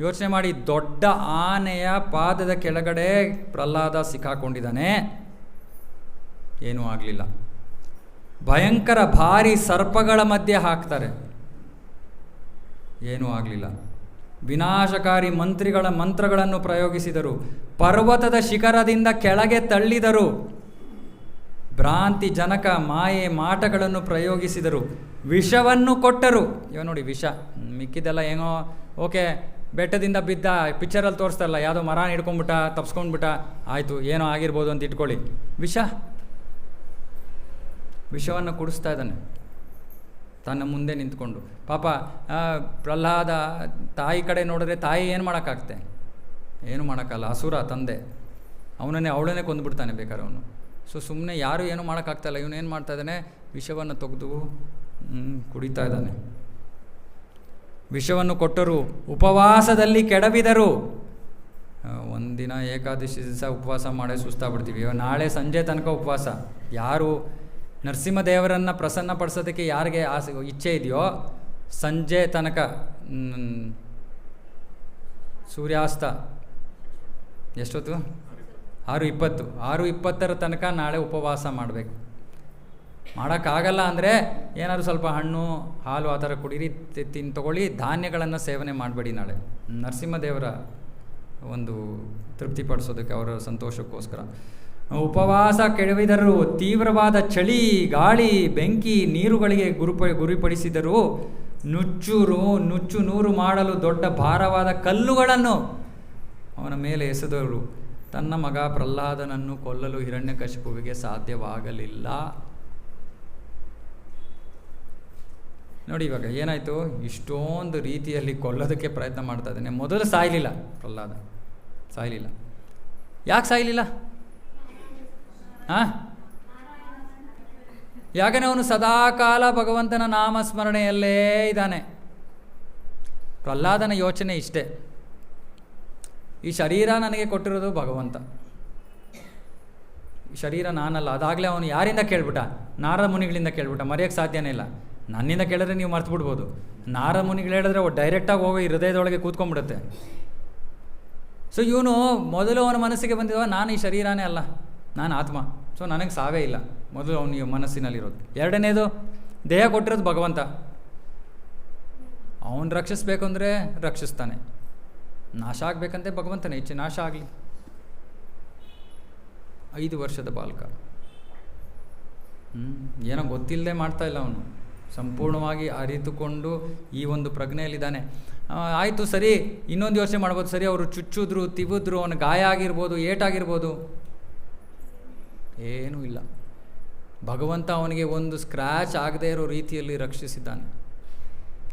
ಯೋಚನೆ ಮಾಡಿ, ದೊಡ್ಡ ಆನೆಯ ಪಾದದ ಕೆಳಗಡೆ ಪ್ರಹ್ಲಾದ ಸಿಕ್ಕಾಕೊಂಡಿದ್ದಾನೆ. ಏನೂ ಆಗಲಿಲ್ಲ. ಭಯಂಕರ ಭಾರಿ ಸರ್ಪಗಳ ಮಧ್ಯೆ ಹಾಕ್ತಾರೆ. ಏನೂ ಆಗಲಿಲ್ಲ. ವಿನಾಶಕಾರಿ ಮಂತ್ರಗಳನ್ನು ಪ್ರಯೋಗಿಸಿದರು. ಪರ್ವತದ ಶಿಖರದಿಂದ ಕೆಳಗೆ ತಳ್ಳಿದರು. ಭ್ರಾಂತಿ ಜನಕ ಮಾಯೆ ಮಾಟಗಳನ್ನು ಪ್ರಯೋಗಿಸಿದರು. ವಿಷವನ್ನು ಕೊಟ್ಟರು. ಇವಾಗ ನೋಡಿ, ವಿಷ. ಮಿಕ್ಕಿದೆಲ್ಲ ಏನೋ ಓಕೆ, ಬೆಟ್ಟದಿಂದ ಬಿದ್ದ, ಪಿಕ್ಚರಲ್ಲಿ ತೋರಿಸ್ತಾರಲ್ಲ, ಯಾವುದೋ ಮರ ಹಿಡ್ಕೊಂಡ್ಬಿಟ್ಟ, ತಪ್ಸ್ಕೊಂಡ್ಬಿಟ್ಟ, ಆಯಿತು, ಏನೋ ಆಗಿರ್ಬೋದು ಅಂತ ಇಟ್ಕೊಳ್ಳಿ. ವಿಷವನ್ನು ಕುಡಿಸ್ತಾ ಇದ್ದಾನೆ ತನ್ನ ಮುಂದೆ ನಿಂತ್ಕೊಂಡು. ಪಾಪ ಪ್ರಹ್ಲಾದ ತಾಯಿ ಕಡೆ ನೋಡಿದ್ರೆ ತಾಯಿ ಏನು ಮಾಡೋಕ್ಕಾಗ್ತೆ? ಏನು ಮಾಡೋಕ್ಕಲ್ಲ. ಅಸುರ ತಂದೆ, ಅವಳನ್ನೇ ಕೊಂದುಬಿಡ್ತಾನೆ ಬೇಕಾದ್ರೆ ಅವನು. ಸೊ ಸುಮ್ಮನೆ ಯಾರೂ ಏನೂ ಮಾಡೋಕ್ಕಾಗ್ತಾಯಿಲ್ಲ. ಇವನೇನು ಮಾಡ್ತಾ ಇದ್ದಾನೆ? ವಿಷವನ್ನು ತೆಗೆದು ಕುಡಿತಾ ಇದ್ದಾನೆ. ವಿಷವನ್ನು ಕೊಟ್ಟರು. ಉಪವಾಸದಲ್ಲಿ ಕೆಡವಿದರು. ಒಂದಿನ ಏಕಾದಶಿ ದಿವಸ ಉಪವಾಸ ಮಾಡೇ ಸುಸ್ತಾಗ್ಬಿಡ್ತೀವಿ. ನಾಳೆ ಸಂಜೆ ತನಕ ಉಪವಾಸ. ಯಾರು ನರಸಿಂಹದೇವರನ್ನು ಪ್ರಸನ್ನಪಡಿಸೋದಕ್ಕೆ ಯಾರಿಗೆ ಇಚ್ಛೆ ಇದೆಯೋ, ಸಂಜೆ ತನಕ ಸೂರ್ಯಾಸ್ತ ಎಷ್ಟೊತ್ತು? 6:20 ತನಕ ನಾಳೆ ಉಪವಾಸ ಮಾಡಬೇಕು. ಮಾಡೋಕ್ಕಾಗಲ್ಲ ಅಂದರೆ ಏನಾದರೂ ಸ್ವಲ್ಪ ಹಣ್ಣು ಹಾಲು ಆ ಥರ ಕುಡೀರಿ, ತೊಗೊಳ್ಳಿ, ಧಾನ್ಯಗಳನ್ನು ಸೇವನೆ ಮಾಡಬೇಡಿ. ನಾಳೆ ನರಸಿಂಹದೇವರ ಒಂದು ತೃಪ್ತಿಪಡಿಸೋದಕ್ಕೆ, ಅವರ ಸಂತೋಷಕ್ಕೋಸ್ಕರ ಉಪವಾಸ ಕೆಡವಿದರು. ತೀವ್ರವಾದ ಚಳಿ, ಗಾಳಿ, ಬೆಂಕಿ, ನೀರುಗಳಿಗೆ ಗುರಿಪಡಿಸಿದರು. ನುಚ್ಚು ನೂರು ಮಾಡಲು ದೊಡ್ಡ ಭಾರವಾದ ಕಲ್ಲುಗಳನ್ನು ಅವನ ಮೇಲೆ ಎಸೆದರು. ತನ್ನ ಮಗ ಪ್ರಹ್ಲಾದನನ್ನು ಕೊಲ್ಲಲು ಹಿರಣ್ಯಕಶಿಪುವಿಗೆ ಸಾಧ್ಯವಾಗಲಿಲ್ಲ. ನೋಡಿ ಇವಾಗ ಏನಾಯಿತು, ಇಷ್ಟೊಂದು ರೀತಿಯಲ್ಲಿ ಕೊಲ್ಲೋದಕ್ಕೆ ಪ್ರಯತ್ನ ಮಾಡ್ತಾ ಇದ್ದಾನೆ. ಮೊದಲು ಸಾಯಲಿಲ್ಲ ಪ್ರಹ್ಲಾದ, ಸಾಯಲಿಲ್ಲ. ಯಾಕೆ ಸಾಯಲಿಲ್ಲ? ಯಾಕಂದರೆ ಅವನು ಸದಾಕಾಲ ಭಗವಂತನ ನಾಮಸ್ಮರಣೆಯಲ್ಲೇ ಇದ್ದಾನೆ. ಪ್ರಹ್ಲಾದನ ಯೋಚನೆ ಇಷ್ಟೇ, ಈ ಶರೀರ ನನಗೆ ಕೊಟ್ಟಿರೋದು ಭಗವಂತ, ಈ ಶರೀರ ನಾನಲ್ಲ. ಅದಾಗಲೇ ಅವನು ಯಾರಿಂದ ಕೇಳ್ಬಿಟ್ಟ? ನಾರದ ಮುನಿಗಳಿಂದ ಕೇಳ್ಬಿಟ್ಟ. ಮರೆಯೋಕ್ಕೆ ಸಾಧ್ಯನೇ ಇಲ್ಲ. ನನ್ನಿಂದ ಕೇಳಿದ್ರೆ ನೀವು ಮರ್ತು ಬಿಡ್ಬೋದು. ನಾರದ ಮುನಿಗಳು ಹೇಳಿದ್ರೆ ಡೈರೆಕ್ಟಾಗಿ ಹೋಗಿ ಹೃದಯದೊಳಗೆ ಕೂತ್ಕೊಂಡ್ಬಿಡುತ್ತೆ. ಸೊ ಇವನು ಮೊದಲು ಅವನ ಮನಸ್ಸಿಗೆ ಬಂದಿದ್ವ, ನಾನು ಈ ಶರೀರನೇ ಅಲ್ಲ, ನಾನು ಆತ್ಮ, ಸೊ ನನಗೆ ಸಾವೇ ಇಲ್ಲ. ಮೊದಲು ಅವನಿಗೆ ಮನಸ್ಸಿನಲ್ಲಿರೋದು. ಎರಡನೇದು, ದೇಹ ಕೊಟ್ಟಿರೋದು ಭಗವಂತ, ಅವನು ರಕ್ಷಿಸಬೇಕು ಅಂದರೆ ರಕ್ಷಿಸ್ತಾನೆ. ನಾಶ ಆಗಬೇಕಂತೆ ಭಗವಂತನೇ ಇಚ್ಛೆ, ನಾಶ ಆಗಲಿ. 5 ವರ್ಷದ ಬಾಲಕ, ಏನೋ ಗೊತ್ತಿಲ್ಲದೆ ಮಾಡ್ತಾ ಇಲ್ಲ ಅವನು, ಸಂಪೂರ್ಣವಾಗಿ ಅರಿತುಕೊಂಡು ಈ ಒಂದು ಪ್ರಜ್ಞೆಯಲ್ಲಿದ್ದಾನೆ. ಆಯಿತು ಸರಿ, ಇನ್ನೊಂದು ಯೋಚನೆ ಮಾಡ್ಬೋದು. ಸರಿ, ಅವರು ಚುಚ್ಚಿದ್ರು, ತಿವಿದ್ರು, ಅವನ ಗಾಯ ಆಗಿರ್ಬೋದು, ಏಟಾಗಿರ್ಬೋದು. ಏನೂ ಇಲ್ಲ, ಭಗವಂತ ಅವನಿಗೆ ಒಂದು ಸ್ಕ್ರ್ಯಾಚ್ ಆಗದೇ ಇರೋ ರೀತಿಯಲ್ಲಿ ರಕ್ಷಿಸಿದ್ದಾನೆ.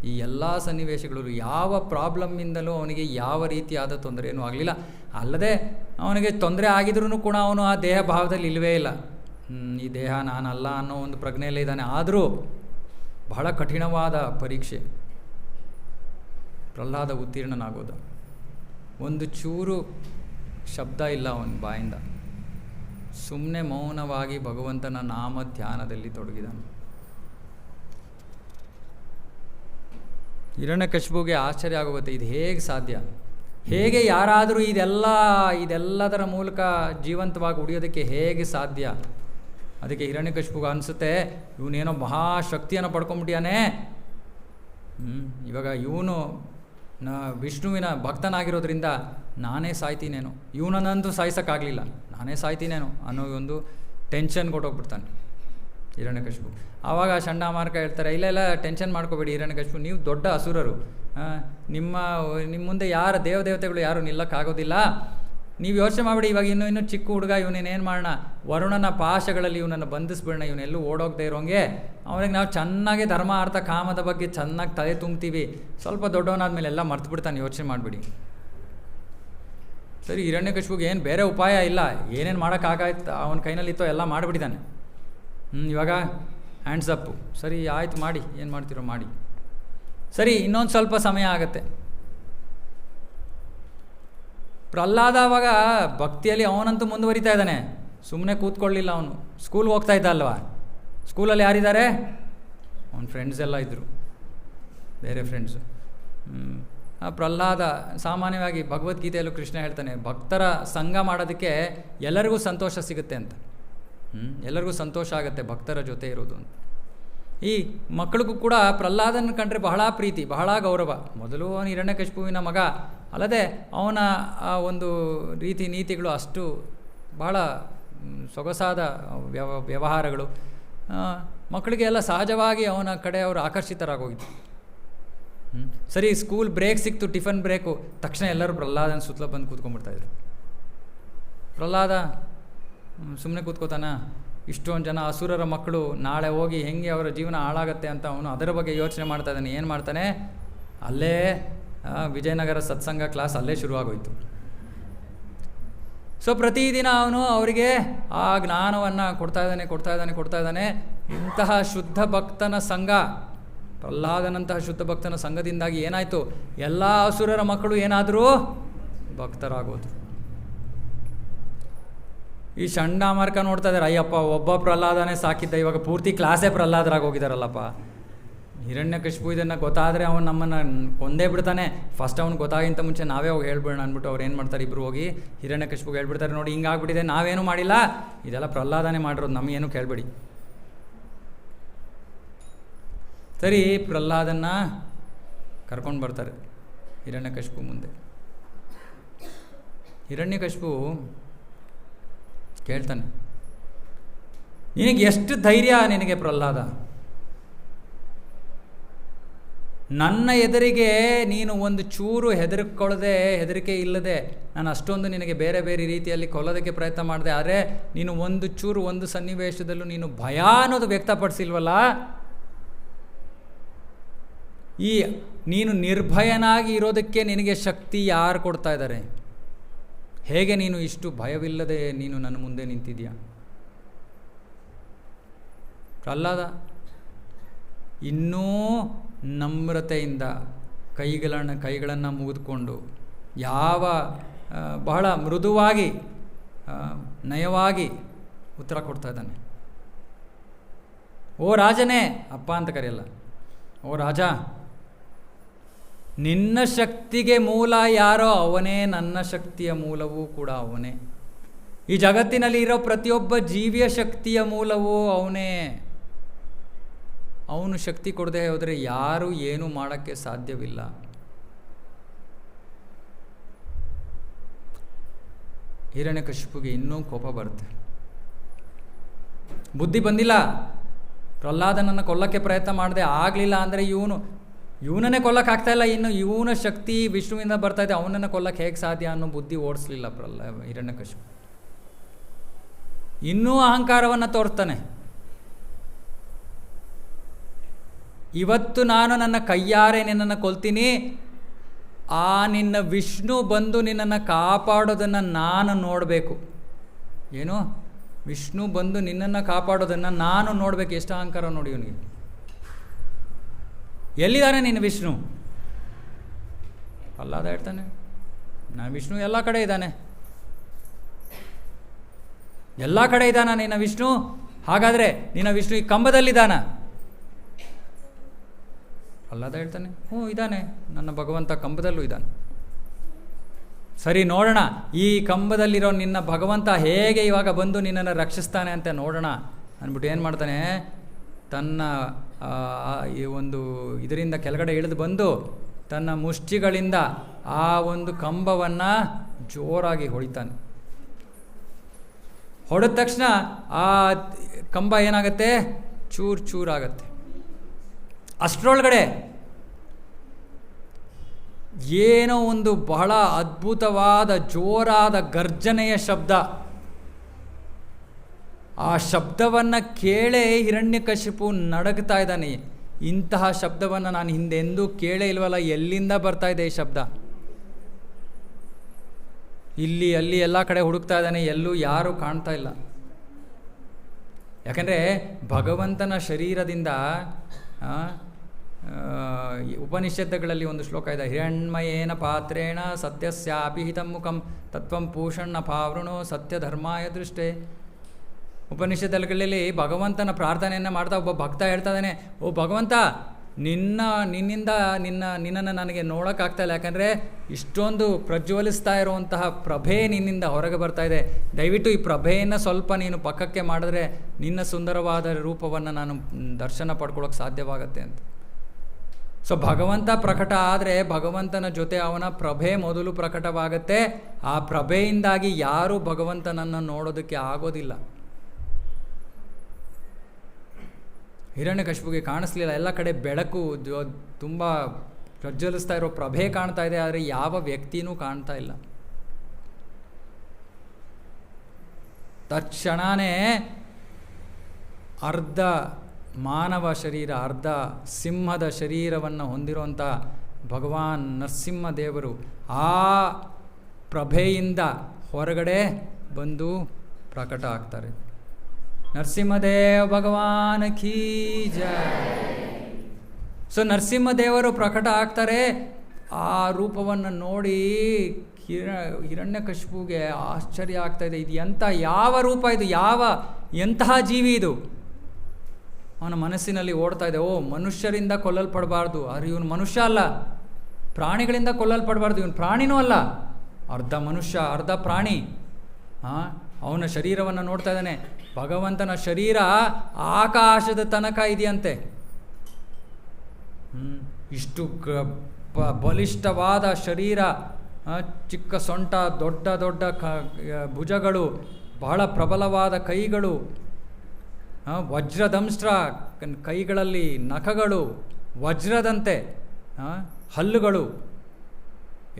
ಈ ಎಲ್ಲ ಸನ್ನಿವೇಶಗಳಲ್ಲೂ ಯಾವ ಪ್ರಾಬ್ಲಮ್ಮಿಂದಲೂ ಅವನಿಗೆ ಯಾವ ರೀತಿಯಾದ ತೊಂದರೆಯೂ ಆಗಲಿಲ್ಲ. ಅಲ್ಲದೆ ಅವನಿಗೆ ತೊಂದರೆ ಆಗಿದ್ರೂ ಕೂಡ ಅವನು ಆ ದೇಹ ಭಾವದಲ್ಲಿ ಇಲ್ಲವೇ ಇಲ್ಲ. ಈ ದೇಹ ನಾನಲ್ಲ ಅನ್ನೋ ಒಂದು ಪ್ರಜ್ಞೆಯಲ್ಲೇ ಇದ್ದಾನೆ. ಆದರೂ ಬಹಳ ಕಠಿಣವಾದ ಪರೀಕ್ಷೆ ಪ್ರಹ್ಲಾದ ಉತ್ತೀರ್ಣನಾಗೋದು. ಒಂದು ಚೂರು ಶಬ್ದ ಇಲ್ಲ ಅವನ ಬಾಯಿಂದ, ಸುಮ್ಮನೆ ಮೌನವಾಗಿ ಭಗವಂತನ ನಾಮ ಧ್ಯಾನದಲ್ಲಿ ತೊಡಗಿದಾನೆ. ಹಿರಣ್ಯಕಶಿಪುವಿಗೆ ಆಶ್ಚರ್ಯ ಆಗೋಗುತ್ತೆ, ಇದು ಹೇಗೆ ಸಾಧ್ಯ? ಹೇಗೆ ಯಾರಾದರೂ ಇದೆಲ್ಲದರ ಮೂಲಕ ಜೀವಂತವಾಗಿ ಉಳಿಯೋದಕ್ಕೆ ಹೇಗೆ ಸಾಧ್ಯ? ಅದಕ್ಕೆ ಹಿರಣ್ಯಕಶಿಪುಗೆ ಅನಿಸುತ್ತೆ, ಇವನೇನೋ ಮಹಾಶಕ್ತಿಯನ್ನು ಪಡ್ಕೊಂಬಿಟ್ಟಿಯಾನೆ. ಇವಾಗ ಇವನು ವಿಷ್ಣುವಿನ ಭಕ್ತನಾಗಿರೋದ್ರಿಂದ ನಾನೇ ಸಾಯ್ತೀನೇನೋ, ಇವನನ್ನಂತೂ ಸಾಯಿಸೋಕ್ಕಾಗಲಿಲ್ಲ, ನಾನೇ ಸಾಯ್ತೀನೇನೋ ಅನ್ನೋ ಒಂದು ಟೆನ್ಷನ್ ಕೊಟ್ಟೋಗ್ಬಿಡ್ತಾನೆ ಹಿರಣ್ಯಕಶಿಪು. ಆವಾಗ ಚಂಡಮಾರುತ ಹೇಳ್ತಾರೆ, ಇಲ್ಲ ಟೆನ್ಷನ್ ಮಾಡ್ಕೋಬೇಡಿ ಹಿರಣ್ಯಕಶಿಪು, ನೀವು ದೊಡ್ಡ ಅಸುರರು, ನಿಮ್ಮ ಮುಂದೆ ಯಾರು ದೇವತೆಗಳು ಯಾರು ನಿಲ್ಲಕ್ಕಾಗೋದಿಲ್ಲ. ನೀವು ಯೋಚನೆ ಮಾಡಿಬಿಡಿ, ಇವಾಗ ಇನ್ನೂ ಚಿಕ್ಕ ಹುಡುಗ, ಇವನೇನು ಮಾಡೋಣ, ವರುಣನ ಪಾಶಗಳಲ್ಲಿ ಇವನನ್ನು ಬಂಧಿಸ್ಬಿಡೋಣ, ಇವನೆಲ್ಲೂ ಓಡೋಗದೆ ಇರೋಂಗೆ. ಅವನಿಗೆ ನಾವು ಚೆನ್ನಾಗಿ ಧರ್ಮ ಅರ್ಥ ಕಾಮದ ಬಗ್ಗೆ ಚೆನ್ನಾಗಿ ತಲೆ ತುಂಬ್ತೀವಿ, ಸ್ವಲ್ಪ ದೊಡ್ಡವನಾದ್ಮೇಲೆ ಎಲ್ಲ ಮರ್ತು ಬಿಡ್ತಾನೆ, ಯೋಚನೆ ಮಾಡಿಬಿಡಿ. ಸರಿ, ಹಿರಣ್ಯಕಶಿಪುಗೆ ಏನು ಬೇರೆ ಉಪಾಯ ಇಲ್ಲ, ಏನೇನು ಮಾಡೋಕ್ಕಾಗಾಯ್ತು ಅವನ ಕೈನಲ್ಲಿತ್ತೋ ಎಲ್ಲ ಮಾಡಿಬಿಟ್ಟಿದ್ದಾನೆ. ಇವಾಗ ಹ್ಯಾಂಡ್ಸ್ ಅಪ್ಪು, ಸರಿ ಆಯಿತು ಮಾಡಿ, ಏನು ಮಾಡ್ತೀರೋ ಮಾಡಿ. ಸರಿ, ಇನ್ನೊಂದು ಸ್ವಲ್ಪ ಸಮಯ ಆಗುತ್ತೆ. ಪ್ರಹ್ಲಾದ ಅವಾಗ ಭಕ್ತಿಯಲ್ಲಿ ಅವನಂತೂ ಮುಂದುವರಿತಾ ಇದ್ದಾನೆ, ಸುಮ್ಮನೆ ಕೂತ್ಕೊಳ್ಳಿಲ್ಲ. ಅವನು ಸ್ಕೂಲ್ಗೆ ಹೋಗ್ತಾ ಇದ್ದ ಅಲ್ವಾ, ಸ್ಕೂಲಲ್ಲಿ ಯಾರಿದ್ದಾರೆ? ಅವನ ಫ್ರೆಂಡ್ಸ್ ಎಲ್ಲ ಇದ್ದರು, ಬೇರೆ ಫ್ರೆಂಡ್ಸು. ಪ್ರಹ್ಲಾದ ಸಾಮಾನ್ಯವಾಗಿ ಭಗವದ್ಗೀತೆಯಲ್ಲೂ ಕೃಷ್ಣ ಹೇಳ್ತಾನೆ, ಭಕ್ತರ ಸಂಘ ಮಾಡೋದಕ್ಕೆ ಎಲ್ಲರಿಗೂ ಸಂತೋಷ ಸಿಗುತ್ತೆ ಅಂತ. ಎಲ್ಲರಿಗೂ ಸಂತೋಷ ಆಗುತ್ತೆ ಭಕ್ತರ ಜೊತೆ ಇರೋದು ಅಂತ. ಈ ಮಕ್ಕಳಿಗೂ ಕೂಡ ಪ್ರಹ್ಲಾದನ ಕಂಡ್ರೆ ಬಹಳ ಪ್ರೀತಿ, ಬಹಳ ಗೌರವ. ಮೊದಲು ಅವನು ಹಿರಣ್ಯಕಶಿಪುವಿನ ಮಗ, ಅಲ್ಲದೆ ಅವನ ಆ ಒಂದು ರೀತಿ ನೀತಿಗಳು ಅಷ್ಟು ಬಹಳ ಸೊಗಸಾದ ವ್ಯವಹಾರಗಳು. ಮಕ್ಕಳಿಗೆ ಎಲ್ಲ ಸಹಜವಾಗಿ ಅವನ ಕಡೆ ಅವರು ಆಕರ್ಷಿತರಾಗೋಗಿದ್ರು. ಸರಿ, ಸ್ಕೂಲ್ ಬ್ರೇಕ್ ಸಿಕ್ತು, ಟಿಫನ್ ಬ್ರೇಕು, ತಕ್ಷಣ ಎಲ್ಲರೂ ಪ್ರಹ್ಲಾದನ ಸುತ್ತಲ ಬಂದು ಕೂತ್ಕೊಂಡ್ಬಿಡ್ತಾಯಿದ್ರು. ಪ್ರಹ್ಲಾದ ಸುಮ್ಮನೆ ಕೂತ್ಕೋತಾನ, ಇಷ್ಟೊಂದು ಜನ ಅಸುರರ ಮಕ್ಕಳು ನಾಳೆ ಹೋಗಿ ಹೆಂಗೆ ಅವರ ಜೀವನ ಹಾಳಾಗತ್ತೆ ಅಂತ ಅವನು ಅದರ ಬಗ್ಗೆ ಯೋಚನೆ ಮಾಡ್ತಾ ಇದ್ದಾನೆ. ಏನು ಮಾಡ್ತಾನೆ, ಅಲ್ಲೇ ವಿಜಯನಗರ ಸತ್ಸಂಗ ಕ್ಲಾಸ್ ಅಲ್ಲೇ ಶುರುವಾಗೋಯ್ತು. ಸೊ ಪ್ರತಿದಿನ ಅವನು ಅವರಿಗೆ ಆ ಜ್ಞಾನವನ್ನು ಕೊಡ್ತಾ ಇದ್ದಾನೆ. ಇಂತಹ ಶುದ್ಧ ಭಕ್ತನ ಸಂಘ, ಪ್ರಹ್ಲಾದನಂತಹ ಶುದ್ಧ ಭಕ್ತನ ಸಂಘದಿಂದಾಗಿ ಏನಾಯಿತು, ಎಲ್ಲ ಅಸುರರ ಮಕ್ಕಳು ಏನಾದರೂ ಭಕ್ತರಾಗೋದು. ಈ ಚಂಡಮಾರುತ ನೋಡ್ತಾ ಇದ್ದಾರೆ, ಅಯ್ಯಪ್ಪ ಒಬ್ಬ ಪ್ರಹ್ಲಾದನೇ ಸಾಕಿದ್ದ, ಇವಾಗ ಪೂರ್ತಿ ಕ್ಲಾಸೇ ಪ್ರಹ್ಲಾದರಾಗಿ ಹೋಗಿದ್ದಾರಲ್ಲಪ್ಪ. ಹಿರಣ್ಯಕಶಿಪು ಇದನ್ನು ಗೊತ್ತಾದರೆ ಅವನು ನಮ್ಮನ್ನು ಕೊಂದೇ ಬಿಡ್ತಾನೆ. ಫಸ್ಟ್ ಅವ್ನು ಗೊತ್ತಾಗಿಂತ ಮುಂಚೆ ನಾವೇ ಹೋಗಿ ಹೇಳ್ಬಿಡೋಣ ಅಂದ್ಬಿಟ್ಟು ಅವ್ರು ಏನು ಮಾಡ್ತಾರೆ, ಇಬ್ಬರು ಹೋಗಿ ಹಿರಣ್ಯಕಶಿಪುಗೆ ಹೇಳ್ಬಿಡ್ತಾರೆ, ನೋಡಿ ಹಿಂಗಾಗ್ಬಿಟ್ಟಿದೆ, ನಾವೇನು ಮಾಡಿಲ್ಲ, ಇದೆಲ್ಲ ಪ್ರಹ್ಲಾದನೇ ಮಾಡಿರೋದು, ನಮಗೇನು ಕೇಳಬೇಡಿ. ಸರಿ, ಪ್ರಹ್ಲಾದನ್ನು ಕರ್ಕೊಂಡು ಬರ್ತಾರೆ ಹಿರಣ್ಯಕಶಿಪು ಮುಂದೆ. ಹಿರಣ್ಯಕಶಿಪು ಕೇಳ್ತಾನೆ, ನಿನಗೆ ಎಷ್ಟು ಧೈರ್ಯ ನಿನಗೆ ಪ್ರಹ್ಲಾದ? ನನ್ನ ಎದುರಿಗೆ ನೀನು ಒಂದು ಚೂರು ಹೆದರಿಕೆ ಇಲ್ಲದೆ ನಾನು ಅಷ್ಟೊಂದು ನಿನಗೆ ಬೇರೆ ಬೇರೆ ರೀತಿಯಲ್ಲಿ ಕೊಲ್ಲೋದಕ್ಕೆ ಪ್ರಯತ್ನ ಮಾಡಿದೆ, ಆದರೆ ನೀನು ಒಂದು ಚೂರು ಒಂದು ಸನ್ನಿವೇಶದಲ್ಲೂ ನೀನು ಭಯ ಅನ್ನೋದು ವ್ಯಕ್ತಪಡಿಸಿಲ್ವಲ್ಲ. ಈ ನೀನು ನಿರ್ಭಯನಾಗಿ ಇರೋದಕ್ಕೆ ನಿನಗೆ ಶಕ್ತಿ ಯಾರು ಕೊಡ್ತಾ ಇದ್ದಾರೆ? ಹೇಗೆ ನೀನು ಇಷ್ಟು ಭಯವಿಲ್ಲದೆ ನೀನು ನನ್ನ ಮುಂದೆ ನಿಂತಿದ್ಯಾ? ಪ್ರಹ್ಲಾದ ಇನ್ನೂ ನಮ್ರತೆಯಿಂದ ಕೈಗಳನ್ನು ಮುಗಿದುಕೊಂಡು ಬಹಳ ಮೃದುವಾಗಿ ನಯವಾಗಿ ಉತ್ತರ ಕೊಡ್ತಾ ಇದ್ದಾನೆ. ಓ ರಾಜನೇ, ಅಪ್ಪ ಅಂತ ಕರೆಯಲ್ಲ, ಓ ರಾಜ, ನಿನ್ನ ಶಕ್ತಿಗೆ ಮೂಲ ಯಾರೋ ಅವನೇ, ನನ್ನ ಶಕ್ತಿಯ ಮೂಲವೂ ಕೂಡ ಅವನೇ. ಈ ಜಗತ್ತಿನಲ್ಲಿ ಇರೋ ಪ್ರತಿಯೊಬ್ಬ ಜೀವಿಯ ಶಕ್ತಿಯ ಮೂಲವೂ ಅವನೇ. ಅವನು ಶಕ್ತಿ ಕೊಡದೆ ಹೋದರೆ ಯಾರೂ ಏನೂ ಮಾಡೋಕ್ಕೆ ಸಾಧ್ಯವಿಲ್ಲ. ಹಿರಣ್ಯಕಶಿಪುಗೆ ಇನ್ನೂ ಕೋಪ ಬರುತ್ತೆ. ಬುದ್ಧಿ ಬಂದಿಲ್ಲ. ಪ್ರಹ್ಲಾದನನ್ನು ಕೊಲ್ಲಕ್ಕೆ ಪ್ರಯತ್ನ ಮಾಡದೆ ಆಗಲಿಲ್ಲ ಅಂದರೆ ಇವನನ್ನೇ ಕೊಲ್ಲಕ್ಕಾಗ್ತಾಯಿಲ್ಲ, ಇನ್ನು ಇವನ ಶಕ್ತಿ ವಿಷ್ಣುವಿಂದ ಬರ್ತಾಯಿದೆ, ಅವನನ್ನು ಕೊಲ್ಲಕ್ಕೆ ಹೇಗೆ ಸಾಧ್ಯ ಅನ್ನೋ ಬುದ್ಧಿ ಓಡಿಸ್ಲಿಲ್ಲ ಹಿರಣ್ಯಕಶಿಪು. ಇನ್ನೂ ಅಹಂಕಾರವನ್ನು ತೋರಿಸ್ತಾನೆ. ಇವತ್ತು ನಾನು ನನ್ನ ಕೈಯಾರೆ ನಿನ್ನನ್ನು ಕೊಲ್ತೀನಿ, ಆ ನಿನ್ನ ವಿಷ್ಣು ಬಂದು ನಿನ್ನನ್ನು ಕಾಪಾಡೋದನ್ನು ನಾನು ನೋಡಬೇಕು. ಏನು? ವಿಷ್ಣು ಬಂದು ನಿನ್ನನ್ನು ಕಾಪಾಡೋದನ್ನು ನಾನು ನೋಡಬೇಕು. ಎಷ್ಟು ಅಹಂಕಾರ ನೋಡಿ ಇವನಿಗೆ. ಎಲ್ಲಿದ್ದಾನೆ ನಿನ್ನ ವಿಷ್ಣು? ಪ್ರಹ್ಲಾದ ಹೇಳ್ತಾನೆ, ನಾನು ವಿಷ್ಣು ಎಲ್ಲ ಕಡೆ ಇದ್ದಾನೆ. ಎಲ್ಲ ಕಡೆ ಇದ್ದಾನ ನಿನ್ನ ವಿಷ್ಣು? ಹಾಗಾದರೆ ನಿನ್ನ ವಿಷ್ಣು ಈ ಕಂಬದಲ್ಲಿದ್ದಾನ? ಪ್ರಹ್ಲಾದ ಹೇಳ್ತಾನೆ, ಹ್ಞೂ ಇದ್ದಾನೆ, ನನ್ನ ಭಗವಂತ ಕಂಬದಲ್ಲೂ ಇದ್ದಾನೆ. ಸರಿ, ನೋಡೋಣ ಈ ಕಂಬದಲ್ಲಿರೋ ನಿನ್ನ ಭಗವಂತ ಹೇಗೆ ಇವಾಗ ಬಂದು ನಿನ್ನನ್ನು ರಕ್ಷಿಸ್ತಾನೆ ಅಂತ ನೋಡೋಣ ಅಂದ್ಬಿಟ್ಟು ಏನು ಮಾಡ್ತಾನೆ, ತನ್ನ ಈ ಒಂದು ಇದರಿಂದ ಕೆಳಗಡೆ ಇಳಿದು ಬಂದು ತನ್ನ ಮುಷ್ಟಿಗಳಿಂದ ಆ ಒಂದು ಕಂಬವನ್ನು ಜೋರಾಗಿ ಹೊಡಿತಾನೆ. ಹೊಡೆದ ತಕ್ಷಣ ಆ ಕಂಬ ಏನಾಗುತ್ತೆ, ಚೂರು ಚೂರಾಗತ್ತೆ. ಅಷ್ಟರೊಳಗಡೆ ಏನೋ ಒಂದು ಬಹಳ ಅದ್ಭುತವಾದ ಜೋರಾದ ಗರ್ಜನೆಯ ಶಬ್ದ. ಆ ಶಬ್ದವನ್ನು ಕೇಳೇ ಹಿರಣ್ಯಕಶಿಪು ನಡಗ್ತಾ ಇದ್ದಾನೆ. ಇಂತಹ ಶಬ್ದವನ್ನು ನಾನು ಹಿಂದೆಂದೂ ಕೇಳೇ ಇಲ್ವಲ್ಲ, ಎಲ್ಲಿಂದ ಬರ್ತಾ ಇದೆ ಈ ಶಬ್ದ? ಇಲ್ಲಿ ಅಲ್ಲಿ ಎಲ್ಲ ಕಡೆ ಹುಡುಕ್ತಾ ಇದ್ದಾನೆ, ಎಲ್ಲೂ ಯಾರೂ ಕಾಣ್ತಾ ಇಲ್ಲ. ಯಾಕಂದರೆ ಭಗವಂತನ ಶರೀರದಿಂದ ಉಪನಿಷತ್ತುಗಳಲ್ಲಿ ಒಂದು ಶ್ಲೋಕ ಇದೆ, ಹಿರಣ್ಮಯೇನ ಪಾತ್ರೇಣ ಸತ್ಯಸ್ಯಾಪಿ ಹಿತಂ ಮುಖಂ ತತ್ವಂ ಪೂಷಣ್ಣ ಪಾವೃಣೋ ಸತ್ಯಧರ್ಮಾಯ ದೃಷ್ಟೇ. ಉಪನಿಷತ್ತುಗಳಲ್ಲಿ ಭಗವಂತನ ಪ್ರಾರ್ಥನೆಯನ್ನು ಮಾಡ್ತಾ ಒಬ್ಬ ಭಕ್ತ ಹೇಳ್ತಾ ಇದ್ದಾನೆ, ಓ ಭಗವಂತ, ನಿನ್ನನ್ನು ನನಗೆ ನೋಡೋಕ್ಕಾಗ್ತಾಯಿಲ್ಲ, ಯಾಕಂದರೆ ಇಷ್ಟೊಂದು ಪ್ರಜ್ವಲಿಸ್ತಾ ಇರುವಂತಹ ಪ್ರಭೆ ನಿನ್ನಿಂದ ಹೊರಗೆ ಬರ್ತಾ ಇದೆ. ದಯವಿಟ್ಟು ಈ ಪ್ರಭೆಯನ್ನು ಸ್ವಲ್ಪ ನೀನು ಪಕ್ಕಕ್ಕೆ ಮಾಡಿದ್ರೆ ನಿನ್ನ ಸುಂದರವಾದ ರೂಪವನ್ನು ನಾನು ದರ್ಶನ ಪಡ್ಕೊಳ್ಳೋಕೆ ಸಾಧ್ಯವಾಗತ್ತೆ ಅಂತ. ಸೊ ಭಗವಂತ ಪ್ರಕಟ ಆದರೆ ಭಗವಂತನ ಜೊತೆ ಅವನ ಪ್ರಭೆ ಮೊದಲು ಪ್ರಕಟವಾಗತ್ತೆ. ಆ ಪ್ರಭೆಯಿಂದಾಗಿ ಯಾರೂ ಭಗವಂತನನ್ನು ನೋಡೋದಕ್ಕೆ ಆಗೋದಿಲ್ಲ. ಹಿರಣ್ಯಕಶಿಪುಗೆ ಕಾಣಿಸ್ಲಿಲ್ಲ, ಎಲ್ಲ ಕಡೆ ಬೆಳಕು ತುಂಬ ಪ್ರಜ್ವಲಿಸ್ತಾ ಇರೋ ಪ್ರಭೆ ಕಾಣ್ತಾ ಇದೆ, ಆದರೆ ಯಾವ ವ್ಯಕ್ತಿನೂ ಕಾಣ್ತಾ ಇಲ್ಲ. ತಕ್ಷಣವೇ ಅರ್ಧ ಮಾನವ ಶರೀರ, ಅರ್ಧ ಸಿಂಹದ ಶರೀರವನ್ನು ಹೊಂದಿರುವಂಥ ಭಗವಾನ್ ನರಸಿಂಹದೇವರು ಆ ಪ್ರಭೆಯಿಂದ ಹೊರಗಡೆ ಬಂದು ಪ್ರಕಟ ಆಗ್ತಾರೆ. ನರಸಿಂಹದೇವ ಭಗವಾನ್ ಕೀ ಜೈ. ಸೊ ನರಸಿಂಹದೇವರು ಪ್ರಕಟ ಆಗ್ತಾರೆ. ಆ ರೂಪವನ್ನು ನೋಡಿ ಹಿರಣ್ಯಕಶಿಪುಗೆ ಆಶ್ಚರ್ಯ ಆಗ್ತಾಯಿದೆ. ಇದು ಯಾವ ರೂಪ ಇದು? ಎಂತಹ ಜೀವಿ ಇದು? ಅವನ ಮನಸ್ಸಿನಲ್ಲಿ ಓಡ್ತಾ ಇದೆ, ಓ ಮನುಷ್ಯರಿಂದ ಕೊಲ್ಲಲ್ಪಡಬಾರ್ದು, ಆದರೆ ಇವನು ಮನುಷ್ಯ ಅಲ್ಲ. ಪ್ರಾಣಿಗಳಿಂದ ಕೊಲ್ಲಲ್ಪಡಬಾರ್ದು, ಇವನು ಪ್ರಾಣಿನೂ ಅಲ್ಲ, ಅರ್ಧ ಮನುಷ್ಯ ಅರ್ಧ ಪ್ರಾಣಿ. ಅವನ ಶರೀರವನ್ನು ನೋಡ್ತಾ ಇದ್ದಾನೆ. ಭಗವಂತನ ಶರೀರ ಆಕಾಶದ ತನಕ ಇದೆಯಂತೆ. ಇಷ್ಟು ಬಲಿಷ್ಠವಾದ ಶರೀರ, ಚಿಕ್ಕ ಸೊಂಟ, ದೊಡ್ಡ ದೊಡ್ಡ ಭುಜಗಳು, ಬಹಳ ಪ್ರಬಲವಾದ ಕೈಗಳು, ವಜ್ರದಂಷ್ಟ್ರ, ಕೈಗಳಲ್ಲಿ ನಖಗಳು ವಜ್ರದಂತೆ, ಹಲ್ಲುಗಳು,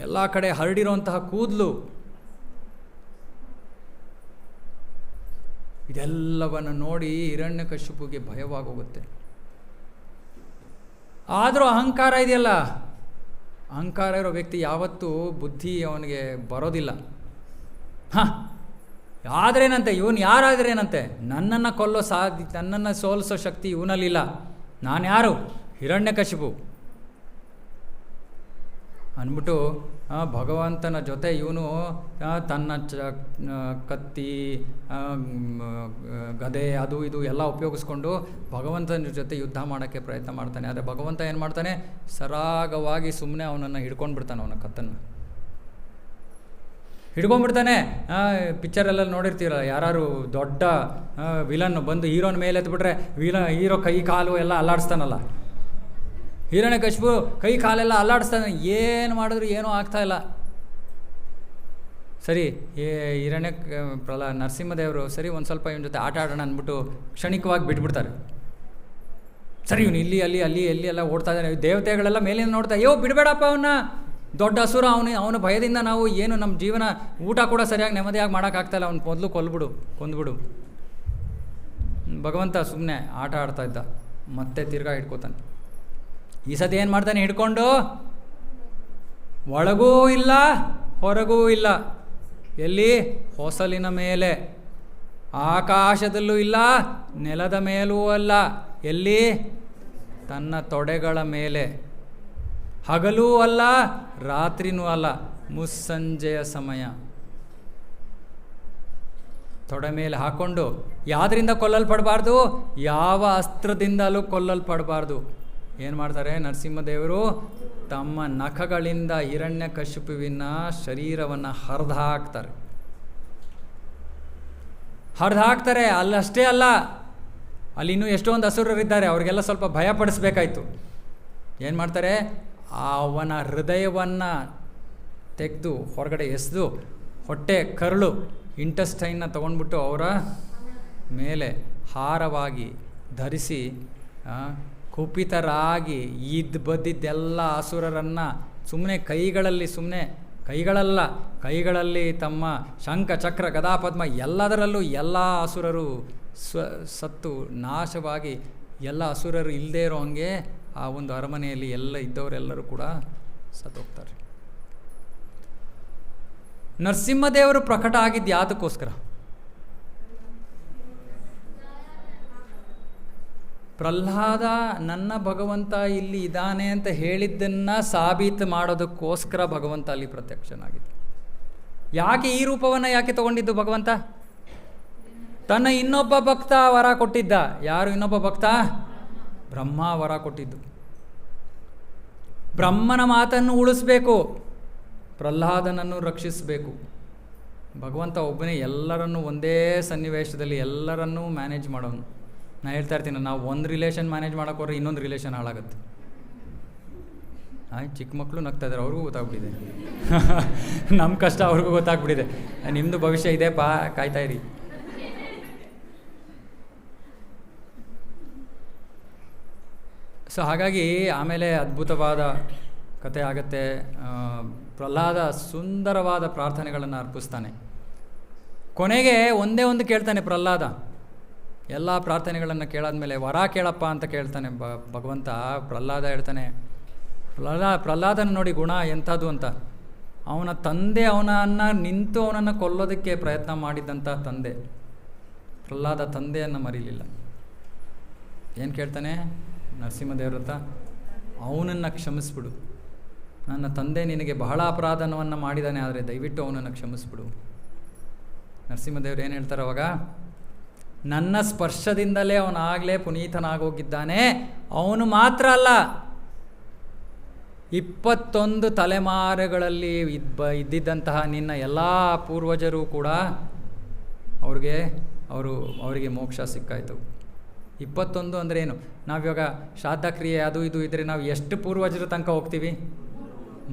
ಎಲ್ಲ ಕಡೆ ಹರಡಿರುವಂತಹ ಕೂದಲು, ಇದೆಲ್ಲವನ್ನು ನೋಡಿ ಹಿರಣ್ಯಕಶಿಪುಗೆ ಭಯವಾಗೋಗುತ್ತೆ. ಆದರೂ ಅಹಂಕಾರ ಇದೆಯಲ್ಲ, ಅಹಂಕಾರ ಇರೋ ವ್ಯಕ್ತಿ ಯಾವತ್ತೂ ಬುದ್ಧಿ ಅವನಿಗೆ ಬರೋದಿಲ್ಲ. ಆದ್ರೇನಂತೆ, ಇವನು ಯಾರಾದ್ರೇನಂತೆ, ನನ್ನನ್ನು ಕೊಲ್ಲೋ ನನ್ನನ್ನು ಸೋಲಿಸೋ ಶಕ್ತಿ ಇವನಲ್ಲಿಲ್ಲ, ನಾನು ಯಾರು, ಹಿರಣ್ಯಕಶಿಪು ಅಂದ್ಬಿಟ್ಟು ಭಗವಂತನ ಜೊತೆ ಇವನು ತನ್ನ ಕತ್ತಿ, ಗದೆ, ಅದು ಇದು ಎಲ್ಲ ಉಪಯೋಗಿಸ್ಕೊಂಡು ಭಗವಂತನ ಜೊತೆ ಯುದ್ಧ ಮಾಡೋಕ್ಕೆ ಪ್ರಯತ್ನ ಮಾಡ್ತಾನೆ. ಆದರೆ ಭಗವಂತ ಏನು ಮಾಡ್ತಾನೆ, ಸರಾಗವಾಗಿ ಸುಮ್ಮನೆ ಅವನನ್ನು ಹಿಡ್ಕೊಂಡ್ಬಿಡ್ತಾನೆ, ಅವನ ಕತ್ತನ್ನು ಹಿಡ್ಕೊಂಡ್ಬಿಡ್ತಾನೆ. ಪಿಕ್ಚರೆಲ್ಲ ನೋಡಿರ್ತೀರಲ್ಲ, ಯಾರು ದೊಡ್ಡ ವಿಲನ್ ಬಂದು ಹೀರೋನ ಮೇಲೆ ಎತ್ಬಿಟ್ರೆ ಹೀರೋ ಕೈ ಕಾಲು ಎಲ್ಲ ಅಲ್ಲಾಡಿಸ್ತಾನಲ್ಲ, ಹಿರಣ್ಯಕಶಿಪು ಕೈ ಕಾಲೆಲ್ಲ ಅಲ್ಲಾಡಿಸ್ತಾನೆ, ಏನು ಮಾಡಿದ್ರು ಏನೂ ಆಗ್ತಾಯಿಲ್ಲ. ಸರಿ, ನರಸಿಂಹದೇವರು ಸರಿ ಒಂದು ಸ್ವಲ್ಪ ಇವನ ಜೊತೆ ಆಟ ಆಡೋಣ ಅಂದ್ಬಿಟ್ಟು ಕ್ಷಣಿಕವಾಗಿ ಬಿಟ್ಬಿಡ್ತಾರೆ. ಸರಿ, ಇವನು ಇಲ್ಲಿ ಅಲ್ಲಿ ಅಲ್ಲಿ ಎಲ್ಲಿ ಎಲ್ಲ ಓಡ್ತಾ ಇದ್ದಾನೆ, ದೇವತೆಗಳೆಲ್ಲ ಮೇಲಿಂದ ನೋಡ್ತಾ, ಅಯ್ಯೋ ಬಿಡಬೇಡಪ್ಪ ಅವನ್ನ, ದೊಡ್ಡ ಹಸುರ ಅವನ ಭಯದಿಂದ ನಾವು ಏನು ನಮ್ಮ ಜೀವನ ಊಟ ಕೂಡ ಸರಿಯಾಗಿ ನೆಮ್ಮದಿಯಾಗಿ ಮಾಡೋಕ್ಕಾಗ್ತಾಯಿಲ್ಲ, ಅವ್ನು ಮೊದಲು ಕೊಂದ್ಬಿಡು. ಭಗವಂತ ಸುಮ್ಮನೆ ಆಟ ಆಡ್ತಾ ಇದ್ದ, ಮತ್ತೆ ತಿರ್ಗಾ ಹಿಡ್ಕೋತಾನೆ. ಈ ಸತಿ ಏನು ಮಾಡ್ತಾನೆ, ಹಿಡ್ಕೊಂಡು ಒಳಗೂ ಇಲ್ಲ ಹೊರಗೂ ಇಲ್ಲ, ಎಲ್ಲಿ, ಹೊಸಲಿನ ಮೇಲೆ, ಆಕಾಶದಲ್ಲೂ ಇಲ್ಲ ನೆಲದ ಮೇಲೂ ಅಲ್ಲ, ಎಲ್ಲಿ, ತನ್ನ ತೊಡೆಗಳ ಮೇಲೆ, ಹಗಲೂ ಅಲ್ಲ ರಾತ್ರಿನೂ ಅಲ್ಲ, ಮುಸ್ಸಂಜೆಯ ಸಮಯ ತೊಡೆ ಮೇಲೆ ಹಾಕ್ಕೊಂಡು, ಯಾವುದರಿಂದ ಕೊಲ್ಲಲ್ಪಡಬಾರ್ದು, ಯಾವ ಅಸ್ತ್ರದಿಂದಲೂ ಕೊಲ್ಲಲ್ಪಡಬಾರ್ದು. ಏನು ಮಾಡ್ತಾರೆ ನರಸಿಂಹದೇವರು, ತಮ್ಮ ನಖಗಳಿಂದ ಹಿರಣ್ಯಕಶಿಪುವಿನ ಶರೀರವನ್ನು ಹರಿದು ಹಾಕ್ತಾರೆ. ಅಲ್ಲಷ್ಟೇ ಅಲ್ಲ, ಅಲ್ಲಿ ಇನ್ನೂ ಎಷ್ಟೊಂದು ಅಸುರರಿದ್ದಾರೆ, ಅವ್ರಿಗೆಲ್ಲ ಸ್ವಲ್ಪ ಭಯಪಡಿಸ್ಬೇಕಾಯ್ತು. ಏನು ಮಾಡ್ತಾರೆ, ಅವನ ಹೃದಯವನ್ನು ತೆಗೆದು ಹೊರಗಡೆ ಎಸೆದು ಹೊಟ್ಟೆ ಕರಳು ಇಂಟೆಸ್ಟೈನ್ನ ತೊಗೊಂಡ್ಬಿಟ್ಟು ಅವರ ಮೇಲೆ ಹಾರವಾಗಿ ಧರಿಸಿ ಕುಪಿತರಾಗಿ ಬದ್ದಿದ್ದೆಲ್ಲ ಅಸುರರನ್ನು ಕೈಗಳಲ್ಲಿ ತಮ್ಮ ಶಂಖ ಚಕ್ರ ಗದಾ ಪದ್ಮ ಎಲ್ಲದರಲ್ಲೂ ಎಲ್ಲ ಅಸುರರು ಸತ್ತು ನಾಶವಾಗಿ, ಎಲ್ಲ ಅಸುರರು ಇಲ್ಲದೇ ಇರೋ ಹಂಗೆ ಆ ಒಂದು ಅರಮನೆಯಲ್ಲಿ ಎಲ್ಲ ಇದ್ದವರೆಲ್ಲರೂ ಕೂಡ ಸತ್ತೋಗ್ತಾರೆ. ನರಸಿಂಹದೇವರು ಪ್ರಕಟ ಆಗಿದ್ದು ಯಾವುದಕ್ಕೋಸ್ಕರ? ಪ್ರಹ್ಲಾದ ನನ್ನ ಭಗವಂತ ಇಲ್ಲಿ ಇದ್ದಾನೆ ಅಂತ ಹೇಳಿದ್ದನ್ನು ಸಾಬೀತು ಮಾಡೋದಕ್ಕೋಸ್ಕರ ಭಗವಂತ ಅಲ್ಲಿ ಪ್ರತ್ಯಕ್ಷನಾಗಿದ್ದು. ಯಾಕೆ ಈ ರೂಪವನ್ನು ಯಾಕೆ ತಗೊಂಡಿದ್ದು ಭಗವಂತ? ತನ್ನ ಇನ್ನೊಬ್ಬ ಭಕ್ತ ವರ ಕೊಟ್ಟಿದ್ದ. ಯಾರು ಇನ್ನೊಬ್ಬ ಭಕ್ತ? ಬ್ರಹ್ಮ ವರ ಕೊಟ್ಟಿದ್ದು. ಬ್ರಹ್ಮನ ಮಾತನ್ನು ಉಳಿಸ್ಬೇಕು, ಪ್ರಹ್ಲಾದನನ್ನು ರಕ್ಷಿಸಬೇಕು. ಭಗವಂತ ಒಬ್ಬನೇ ಎಲ್ಲರನ್ನೂ ಒಂದೇ ಸನ್ನಿವೇಶದಲ್ಲಿ ಎಲ್ಲರನ್ನೂ ಮ್ಯಾನೇಜ್ ಮಾಡೋನು. ನಾನು ಹೇಳ್ತಾ ಇರ್ತೀನಿ, ನಾವು ಒಂದು ರಿಲೇಷನ್ ಮ್ಯಾನೇಜ್ ಮಾಡೋಕೆ ಹೋದ್ರೆ ಇನ್ನೊಂದು ರಿಲೇಷನ್ ಹಾಳಾಗುತ್ತೆ. ಚಿಕ್ಕ ಮಕ್ಕಳು ನಗ್ತಾ ಇದ್ದಾರೆ, ಅವ್ರಿಗೂ ಗೊತ್ತಾಗ್ಬಿಟ್ಟಿದೆ. ನಮ್ಮ ಕಷ್ಟ ಅವ್ರಿಗೂ ಗೊತ್ತಾಗ್ಬಿಟ್ಟಿದೆ. ನಿಮ್ಮದು ಭವಿಷ್ಯ ಇದೆ ಕಾಯ್ತಾ ಇರಿ. ಸೊ ಹಾಗಾಗಿ ಆಮೇಲೆ ಅದ್ಭುತವಾದ ಕತೆ ಆಗುತ್ತೆ. ಪ್ರಹ್ಲಾದ ಸುಂದರವಾದ ಪ್ರಾರ್ಥನೆಗಳನ್ನು ಅರ್ಪಿಸ್ತಾನೆ. ಕೊನೆಗೆ ಒಂದೇ ಒಂದು ಕೇಳ್ತಾನೆ ಪ್ರಹ್ಲಾದ. ಎಲ್ಲ ಪ್ರಾರ್ಥನೆಗಳನ್ನು ಕೇಳಾದ್ಮೇಲೆ ವರ ಕೇಳಪ್ಪ ಅಂತ ಕೇಳ್ತಾನೆ ಭಗವಂತ. ಪ್ರಹ್ಲಾದ ಹೇಳ್ತಾನೆ, ಪ್ರಹ್ಲಾದನ ನೋಡಿ ಗುಣ ಎಂಥದ್ದು ಅಂತ. ಅವನ ತಂದೆ ಅವನನ್ನು ಕೊಲ್ಲೋದಕ್ಕೆ ಪ್ರಯತ್ನ ಮಾಡಿದ್ದಂಥ ತಂದೆ. ಪ್ರಹ್ಲಾದ ತಂದೆಯನ್ನು ಮರೀಲಿಲ್ಲ. ಏನು ಕೇಳ್ತಾನೆ ನರಸಿಂಹದೇವ್ರ ಹತ್ರ? ಅವನನ್ನು ಕ್ಷಮಿಸ್ಬಿಡು, ನನ್ನ ತಂದೆ ನಿನಗೆ ಬಹಳ ಅಪರಾಧವನ್ನು ಮಾಡಿದ್ದಾನೆ, ಆದರೆ ದಯವಿಟ್ಟು ಅವನನ್ನು ಕ್ಷಮಿಸ್ಬಿಡು. ನರಸಿಂಹದೇವ್ರು ಏನು ಹೇಳ್ತಾರೆ ಅವಾಗ? ನನ್ನ ಸ್ಪರ್ಶದಿಂದಲೇ ಅವನಾಗಲೇ ಪುನೀತನಾಗೋಗಿದ್ದಾನೆ. ಅವನು ಮಾತ್ರ ಅಲ್ಲ, 21 ತಲೆಮಾರುಗಳಲ್ಲಿ ಇದ್ದಿದ್ದಂತಹ ನಿನ್ನ ಎಲ್ಲ ಪೂರ್ವಜರು ಕೂಡ ಅವರಿಗೆ ಮೋಕ್ಷ ಸಿಕ್ಕಾಯಿತು. 21 ಅಂದರೆ ಏನು? ನಾವಿವಾಗ ಶ್ರಾದ್ದ ಕ್ರಿಯೆ ಅದು ಇದು ಇದ್ದರೆ ನಾವು ಎಷ್ಟು ಪೂರ್ವಜರ ತನಕ ಹೋಗ್ತೀವಿ?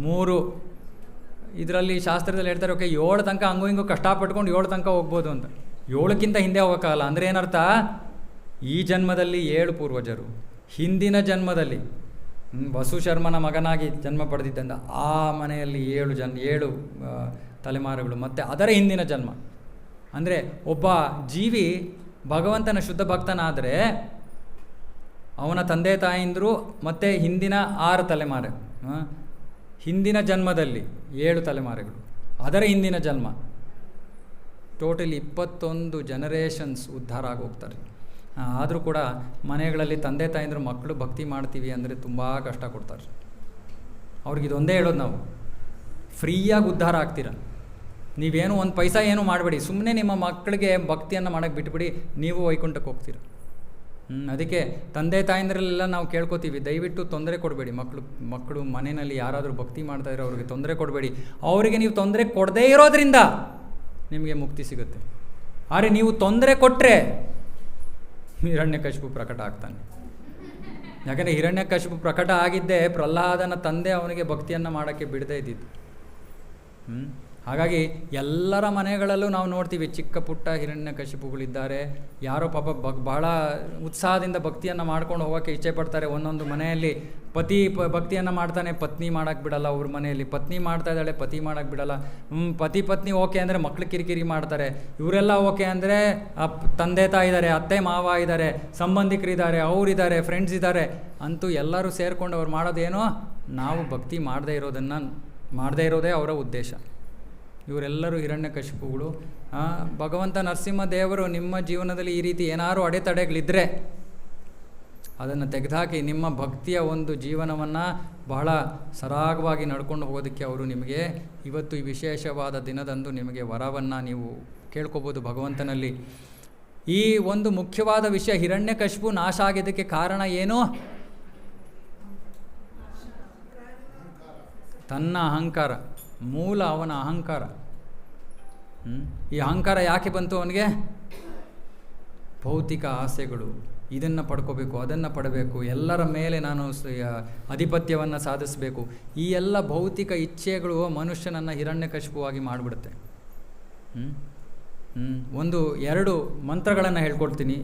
3. ಇದರಲ್ಲಿ ಶಾಸ್ತ್ರದಲ್ಲಿ ಹೇಳ್ತಾರೆ, ಓಕೆ 7 ತನಕ ಹಂಗೂ ಹಿಂಗೂ ಕಷ್ಟಪಟ್ಕೊಂಡು 7 ತನಕ ಹೋಗ್ಬೋದು ಅಂತ. 7ಕ್ಕಿಂತ ಹಿಂದೆ ಹೋಗೋಕ್ಕಾಗಲ್ಲ. ಅಂದರೆ ಏನರ್ಥ? ಈ ಜನ್ಮದಲ್ಲಿ 7 ಪೂರ್ವಜರು, ಹಿಂದಿನ ಜನ್ಮದಲ್ಲಿ ವಸುಶರ್ಮನ ಮಗನಾಗಿ ಜನ್ಮ ಪಡೆದಿದ್ದಂಥ ಆ ಮನೆಯಲ್ಲಿ 7 ತಲೆಮಾರುಗಳು, ಮತ್ತು ಅದರ ಹಿಂದಿನ ಜನ್ಮ. ಅಂದರೆ ಒಬ್ಬ ಜೀವಿ ಭಗವಂತನ ಶುದ್ಧ ಭಕ್ತನಾದರೆ ಅವನ ತಂದೆ ತಾಯಿಂದರು ಮತ್ತು ಹಿಂದಿನ 6 ತಲೆಮಾರು, ಹಿಂದಿನ ಜನ್ಮದಲ್ಲಿ 7 ತಲೆಮಾರುಗಳು, ಅದರ ಹಿಂದಿನ ಜನ್ಮ, ಟೋಟಲಿ 21 ಜನರೇಷನ್ಸ್ ಉದ್ಧಾರ ಆಗೋಗ್ತಾರೆ. ಆದರೂ ಕೂಡ ಮನೆಗಳಲ್ಲಿ ತಂದೆ ತಾಯಿಂದರು ಮಕ್ಕಳು ಭಕ್ತಿ ಮಾಡ್ತೀವಿ ಅಂದರೆ ತುಂಬ ಕಷ್ಟ ಕೊಡ್ತಾರೆ. ಅವ್ರಿಗೆ ಇದೊಂದೇ ಹೇಳೋದು ನಾವು, ಫ್ರೀಯಾಗಿ ಉದ್ಧಾರ ಆಗ್ತೀರ. ನೀವೇನು ಒಂದು ಪೈಸಾ ಏನೂ ಮಾಡಬೇಡಿ, ಸುಮ್ಮನೆ ನಿಮ್ಮ ಮಕ್ಕಳಿಗೆ ಭಕ್ತಿಯನ್ನು ಮಾಡೋಕ್ಕೆ ಬಿಟ್ಬಿಡಿ, ನೀವು ವೈಕುಂಠಕ್ಕೆ ಹೋಗ್ತೀರ. ಅದಕ್ಕೆ ತಂದೆ ತಾಯಿಂದ್ರೆಲ್ಲ ನಾವು ಕೇಳ್ಕೊತೀವಿ, ದಯವಿಟ್ಟು ತೊಂದರೆ ಕೊಡಬೇಡಿ. ಮಕ್ಕಳು ಮನೆಯಲ್ಲಿ ಯಾರಾದರೂ ಭಕ್ತಿ ಮಾಡ್ತಾ ಇರೋ ಅವ್ರಿಗೆ ತೊಂದರೆ ಕೊಡಬೇಡಿ. ಅವರಿಗೆ ನೀವು ತೊಂದರೆ ಕೊಡದೇ ಇರೋದ್ರಿಂದ ನಿಮಗೆ ಮುಕ್ತಿ ಸಿಗುತ್ತೆ. ಆದರೆ ನೀವು ತೊಂದರೆ ಕೊಟ್ಟರೆ ಹಿರಣ್ಯಕಶಿಪು ಪ್ರಕಟ ಆಗ್ತಾನೆ. ಯಾಕಂದರೆ ಹಿರಣ್ಯಕಶಿಪು ಪ್ರಕಟ ಆಗಿದ್ದೇ ಪ್ರಹ್ಲಾದನ ತಂದೆ ಅವನಿಗೆ ಭಕ್ತಿಯನ್ನು ಮಾಡೋಕ್ಕೆ ಬಿಡದೇ ಇದ್ದಿದ್ದು. ಹಾಗಾಗಿ ಎಲ್ಲರ ಮನೆಗಳಲ್ಲೂ ನಾವು ನೋಡ್ತೀವಿ ಚಿಕ್ಕ ಪುಟ್ಟ ಹಿರಣ್ಯಕಶಿಪುಗಳಿದ್ದಾರೆ. ಯಾರೋ ಪಾಪ ಬಹಳ ಉತ್ಸಾಹದಿಂದ ಭಕ್ತಿಯನ್ನು ಮಾಡ್ಕೊಂಡು ಹೋಗೋಕ್ಕೆ ಇಚ್ಛೆ ಪಡ್ತಾರೆ. ಒಂದೊಂದು ಮನೆಯಲ್ಲಿ ಪತಿ ಭಕ್ತಿಯನ್ನು ಮಾಡ್ತಾನೆ, ಪತ್ನಿ ಮಾಡೋಕ್ಕೆ ಬಿಡಲ್ಲ. ಅವ್ರ ಮನೆಯಲ್ಲಿ ಪತ್ನಿ ಮಾಡ್ತಾ ಇದ್ದಾಳೆ, ಪತಿ ಮಾಡೋಕ್ಕೆ ಬಿಡಲ್ಲ. ಪತ್ನಿ ಓಕೆ ಅಂದರೆ ಮಕ್ಳು ಕಿರಿಕಿರಿ ಮಾಡ್ತಾರೆ. ಇವರೆಲ್ಲ ಓಕೆ ಅಂದರೆ ತಂದೆ ತಾಯಿ ಇದ್ದಾರೆ, ಅತ್ತೆ ಮಾವ ಇದ್ದಾರೆ, ಸಂಬಂಧಿಕರಿದ್ದಾರೆ, ಅವರಿದ್ದಾರೆ, ಫ್ರೆಂಡ್ಸ್ ಇದ್ದಾರೆ. ಅಂತೂ ಎಲ್ಲರೂ ಸೇರಿಕೊಂಡು ಅವ್ರು ಮಾಡೋದೇನೋ ನಾವು ಭಕ್ತಿ ಮಾಡದೇ ಇರೋದೇ ಅವರ ಉದ್ದೇಶ. ಇವರೆಲ್ಲರೂ ಹಿರಣ್ಯಕಶಿಪುಗಳು. ಭಗವಂತ ನರಸಿಂಹದೇವರು ನಿಮ್ಮ ಜೀವನದಲ್ಲಿ ಈ ರೀತಿ ಏನಾದರೂ ಅಡೆತಡೆಗಳಿದ್ದರೆ ಅದನ್ನು ತೆಗೆದುಹಾಕಿ ನಿಮ್ಮ ಭಕ್ತಿಯ ಒಂದು ಜೀವನವನ್ನು ಬಹಳ ಸರಾಗವಾಗಿ ನಡ್ಕೊಂಡು ಹೋಗೋದಕ್ಕೆ ಅವರು ನಿಮಗೆ ಇವತ್ತು ಈ ವಿಶೇಷವಾದ ದಿನದಂದು ನಿಮಗೆ ವರವನ್ನು ನೀವು ಕೇಳ್ಕೊಬೋದು ಭಗವಂತನಲ್ಲಿ. ಈ ಒಂದು ಮುಖ್ಯವಾದ ವಿಷಯ, ಹಿರಣ್ಯಕಶಿಪು ನಾಶ ಆಗಿದ್ದಕ್ಕೆ ಕಾರಣ ಏನು? ತನ್ನ ಅಹಂಕಾರ, ಮೂಲ ಅವನ ಅಹಂಕಾರ. ಈ ಅಹಂಕಾರ ಯಾಕೆ ಬಂತು ಅವನಿಗೆ? ಭೌತಿಕ ಆಸೆಗಳು, ಇದನ್ನು ಪಡ್ಕೋಬೇಕು, ಅದನ್ನು ಪಡಬೇಕು, ಎಲ್ಲರ ಮೇಲೆ ನಾನು ಆಧಿಪತ್ಯವನ್ನು ಸಾಧಿಸಬೇಕು. ಈ ಎಲ್ಲ ಭೌತಿಕ ಇಚ್ಛೆಗಳು ಮನುಷ್ಯನನ್ನು ಹಿರಣ್ಯಕಶಿಪುವಾಗಿ ಮಾಡಿಬಿಡುತ್ತೆ. 2 ಮಂತ್ರಗಳನ್ನು ಹೇಳ್ಕೊಡ್ತೀನಿ.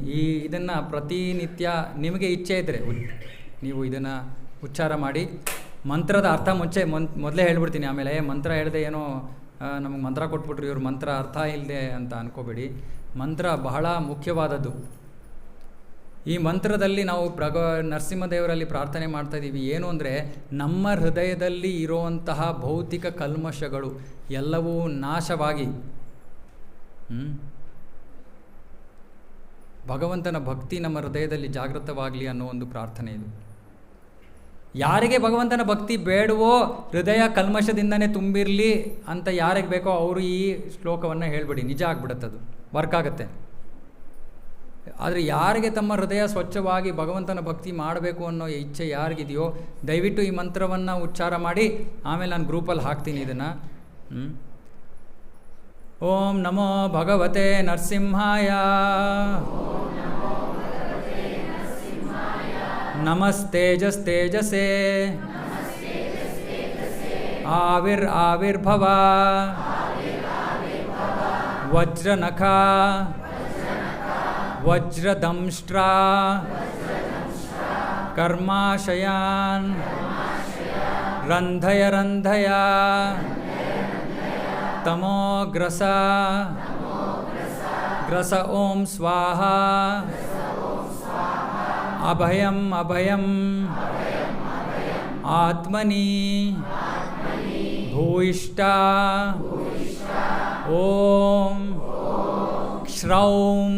ಇದನ್ನು ಪ್ರತಿನಿತ್ಯ ನಿಮಗೆ ಇಚ್ಛೆ ಇದ್ದರೆ ನೀವು ಇದನ್ನು ಉಚ್ಚಾರ ಮಾಡಿ. ಮಂತ್ರದ ಅರ್ಥ ಮೊದಲೇ ಹೇಳ್ಬಿಡ್ತೀನಿ, ಆಮೇಲೆ ಮಂತ್ರ ಹೇಳಿದೆ ಏನೋ ನಮಗೆ ಮಂತ್ರ ಕೊಟ್ಬಿಟ್ರು ಇವ್ರು, ಮಂತ್ರ ಅರ್ಥ ಇಲ್ಲದೆ ಅಂತ ಅನ್ಕೋಬೇಡಿ. ಮಂತ್ರ ಬಹಳ ಮುಖ್ಯವಾದದ್ದು. ಈ ಮಂತ್ರದಲ್ಲಿ ನಾವು ನರಸಿಂಹದೇವರಲ್ಲಿ ಪ್ರಾರ್ಥನೆ ಮಾಡ್ತಾ ಇದ್ದೀವಿ ಏನು ಅಂದರೆ, ನಮ್ಮ ಹೃದಯದಲ್ಲಿ ಇರುವಂತಹ ಭೌತಿಕ ಕಲ್ಮಶಗಳು ಎಲ್ಲವೂ ನಾಶವಾಗಿ ಭಗವಂತನ ಭಕ್ತಿ ನಮ್ಮ ಹೃದಯದಲ್ಲಿ ಜಾಗೃತವಾಗಲಿ ಅನ್ನೋ ಒಂದು ಪ್ರಾರ್ಥನೆ ಇದು. ಯಾರಿಗೆ ಭಗವಂತನ ಭಕ್ತಿ ಬೇಡವೋ, ಹೃದಯ ಕಲ್ಮಶದಿಂದನೇ ತುಂಬಿರಲಿ ಅಂತ ಯಾರಿಗೆ ಬೇಕೋ ಅವರು ಈ ಶ್ಲೋಕವನ್ನು ಹೇಳ್ಬಿಡಿ, ನಿಜ ಆಗ್ಬಿಡುತ್ತದು, ವರ್ಕ್ ಆಗುತ್ತೆ. ಆದರೆ ಯಾರಿಗೆ ತಮ್ಮ ಹೃದಯ ಸ್ವಚ್ಛವಾಗಿ ಭಗವಂತನ ಭಕ್ತಿ ಮಾಡಬೇಕು ಅನ್ನೋ ಇಚ್ಛೆ ಯಾರಿಗಿದೆಯೋ ದಯವಿಟ್ಟು ಈ ಮಂತ್ರವನ್ನು ಉಚ್ಚಾರ ಮಾಡಿ. ಆಮೇಲೆ ನಾನು ಗ್ರೂಪಲ್ಲಿ ಹಾಕ್ತೀನಿ ಇದನ್ನು. ಓಂ ನಮೋ ಭಗವತೆ ನರಸಿಂಹಾಯ, ನಮಸ್ತೇಜಸ್ತೇಜಸೇ, ಆವಿರ್ಭವ, ವಜ್ರನಖ, ವಜ್ರದಂಷ್ಟ್ರ, ಕರ್ಮಾಶಯಾನ್, ರಂಧಯ ರಂಧಯ, ತಮೋಗ್ರಸ, ಗ್ರಸ ಓಂ ಸ್ವಾಹ, ಅಭಯಂ ಅಭಯಂ, ಆತ್ಮನಿ ಭೂಯಿಷ್ಠ, ಓಂ ಶ್ರೌಂ.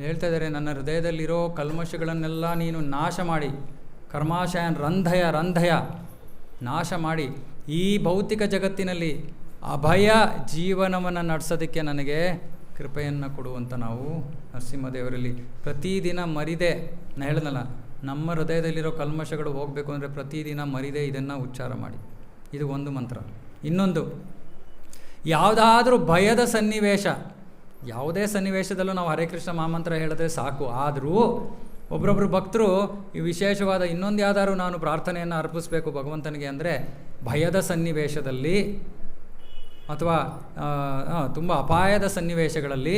ಹೇಳ್ತಾ ಇದ್ದಾರೆ, ನನ್ನ ಹೃದಯದಲ್ಲಿರೋ ಕಲ್ಮಶಗಳನ್ನೆಲ್ಲ ನೀನು ನಾಶ ಮಾಡಿ, ಕರ್ಮಾಶಯನ್ ರಂಧಯ ನಾಶ ಮಾಡಿ ಈ ಭೌತಿಕ ಜಗತ್ತಿನಲ್ಲಿ ಅಭಯ ಜೀವನವನ್ನು ನಡೆಸೋದಕ್ಕೆ ನನಗೆ ಕೃಪೆಯನ್ನು ಕೊಡುವಂತ ನಾವು ನರಸಿಂಹದೇವರಲ್ಲಿ ಪ್ರತಿದಿನ ಮರಿದೆ. ನಾನು ಹೇಳಿದ್ನಲ್ಲ, ನಮ್ಮ ಹೃದಯದಲ್ಲಿರೋ ಕಲ್ಮಶಗಳು ಹೋಗಬೇಕು ಅಂದರೆ ಪ್ರತಿದಿನ ಮರಿದೆ ಇದನ್ನು ಉಚ್ಚಾರ ಮಾಡಿ. ಇದು ಒಂದು ಮಂತ್ರ. ಇನ್ನೊಂದು, ಯಾವುದಾದ್ರೂ ಭಯದ ಸನ್ನಿವೇಶ ಯಾವುದೇ ಸನ್ನಿವೇಶದಲ್ಲೂ ನಾವು ಹರೇ ಕೃಷ್ಣ ಮಹಾಮಂತ್ರ ಹೇಳಿದ್ರೆ ಸಾಕು. ಆದರೂ ಒಬ್ಬರೊಬ್ಬರು ಭಕ್ತರು ಈ ವಿಶೇಷವಾದ ಇನ್ನೊಂದು ಯಾವ್ದಾದ್ರು ನಾನು ಪ್ರಾರ್ಥನೆಯನ್ನು ಅರ್ಪಿಸಬೇಕು ಭಗವಂತನಿಗೆ ಅಂದರೆ ಭಯದ ಸನ್ನಿವೇಶದಲ್ಲಿ ಅಥವಾ ತುಂಬ ಅಪಾಯದ ಸನ್ನಿವೇಶಗಳಲ್ಲಿ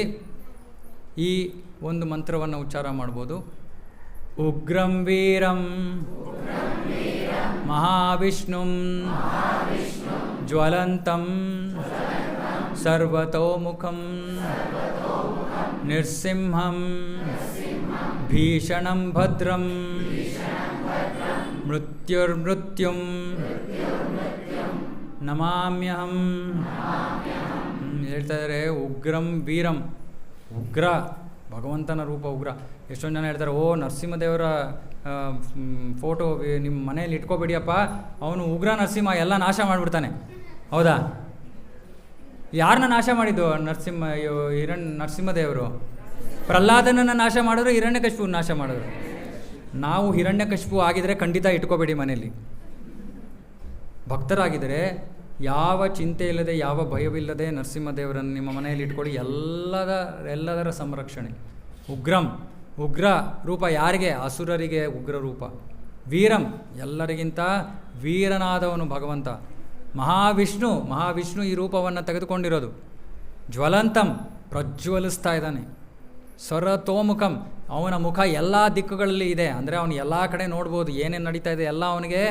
ಈ ಒಂದು ಮಂತ್ರವನ್ನು ಉಚ್ಚಾರ ಮಾಡ್ಬೋದು. ಉಗ್ರಂ ವೀರಂ ಮಹಾವಿಷ್ಣುಂ ಜ್ವಲಂತಂ ಸರ್ವತೋಮುಖಂ ನೃಸಿಂಹಂ ಭೀಷಣಂ ಭದ್ರಂ ಮೃತ್ಯುರ್ಮೃತ್ಯುಂ ನಮಾಮ್ಯಹಂ. ಹೇಳ್ತಾರೆ ಉಗ್ರಂ ವೀರಂ, ಉಗ್ರ ಭಗವಂತನ ರೂಪ ಉಗ್ರ. ಎಷ್ಟೊಂದು ಜನ ಹೇಳ್ತಾರೆ, ಓ ನರಸಿಂಹದೇವರ ಫೋಟೋ ನಿಮ್ಮ ಮನೇಲಿ ಇಟ್ಕೋಬೇಡಿಯಪ್ಪ, ಅವನು ಉಗ್ರ ನರಸಿಂಹ ಎಲ್ಲ ನಾಶ ಮಾಡಿಬಿಡ್ತಾನೆ. ಹೌದಾ? ಯಾರನ್ನ ನಾಶ ಮಾಡಿದ್ದು? ನರಸಿಂಹದೇವರು ಪ್ರಹ್ಲಾದನನ್ನು ನಾಶ ಮಾಡಿದ್ರು, ಹಿರಣ್ಯಕಶಿಪು ನಾಶ ಮಾಡಿದ್ರು. ನಾವು ಹಿರಣ್ಯಕಶಿಪು ಆಗಿದರೆ ಖಂಡಿತ ಇಟ್ಕೋಬೇಡಿ ಮನೆಯಲ್ಲಿ. ಭಕ್ತರಾಗಿದ್ದರೆ ಯಾವ ಚಿಂತೆ ಇಲ್ಲದೆ ಯಾವ ಭಯವಿಲ್ಲದೆ ನರಸಿಂಹದೇವರನ್ನು ನಿಮ್ಮ ಮನೆಯಲ್ಲಿ ಇಟ್ಕೊಳ್ಳಿ. ಎಲ್ಲದರ ಸಂರಕ್ಷಣೆ. ಉಗ್ರಂ, ಉಗ್ರ ರೂಪ ಯಾರಿಗೆ? ಅಸುರರಿಗೆ ಉಗ್ರ ರೂಪ. ವೀರಂ, ಎಲ್ಲರಿಗಿಂತ ವೀರನಾದವನು ಭಗವಂತ. ಮಹಾವಿಷ್ಣು ಈ ರೂಪವನ್ನು ತೆಗೆದುಕೊಂಡಿರೋದು. ಜ್ವಲಂತಂ, ಪ್ರಜ್ವಲಿಸ್ತಾ ಇದ್ದಾನೆ. ಸ್ವರತೋಮುಖಂ, ಅವನ ಮುಖ ಎಲ್ಲ ದಿಕ್ಕುಗಳಲ್ಲಿ ಇದೆ. ಅಂದರೆ ಅವನು ಎಲ್ಲ ಕಡೆ ನೋಡ್ಬೋದು, ಏನೇನು ನಡೀತಾ ಇದೆ ಎಲ್ಲ ಅವನಿಗೆ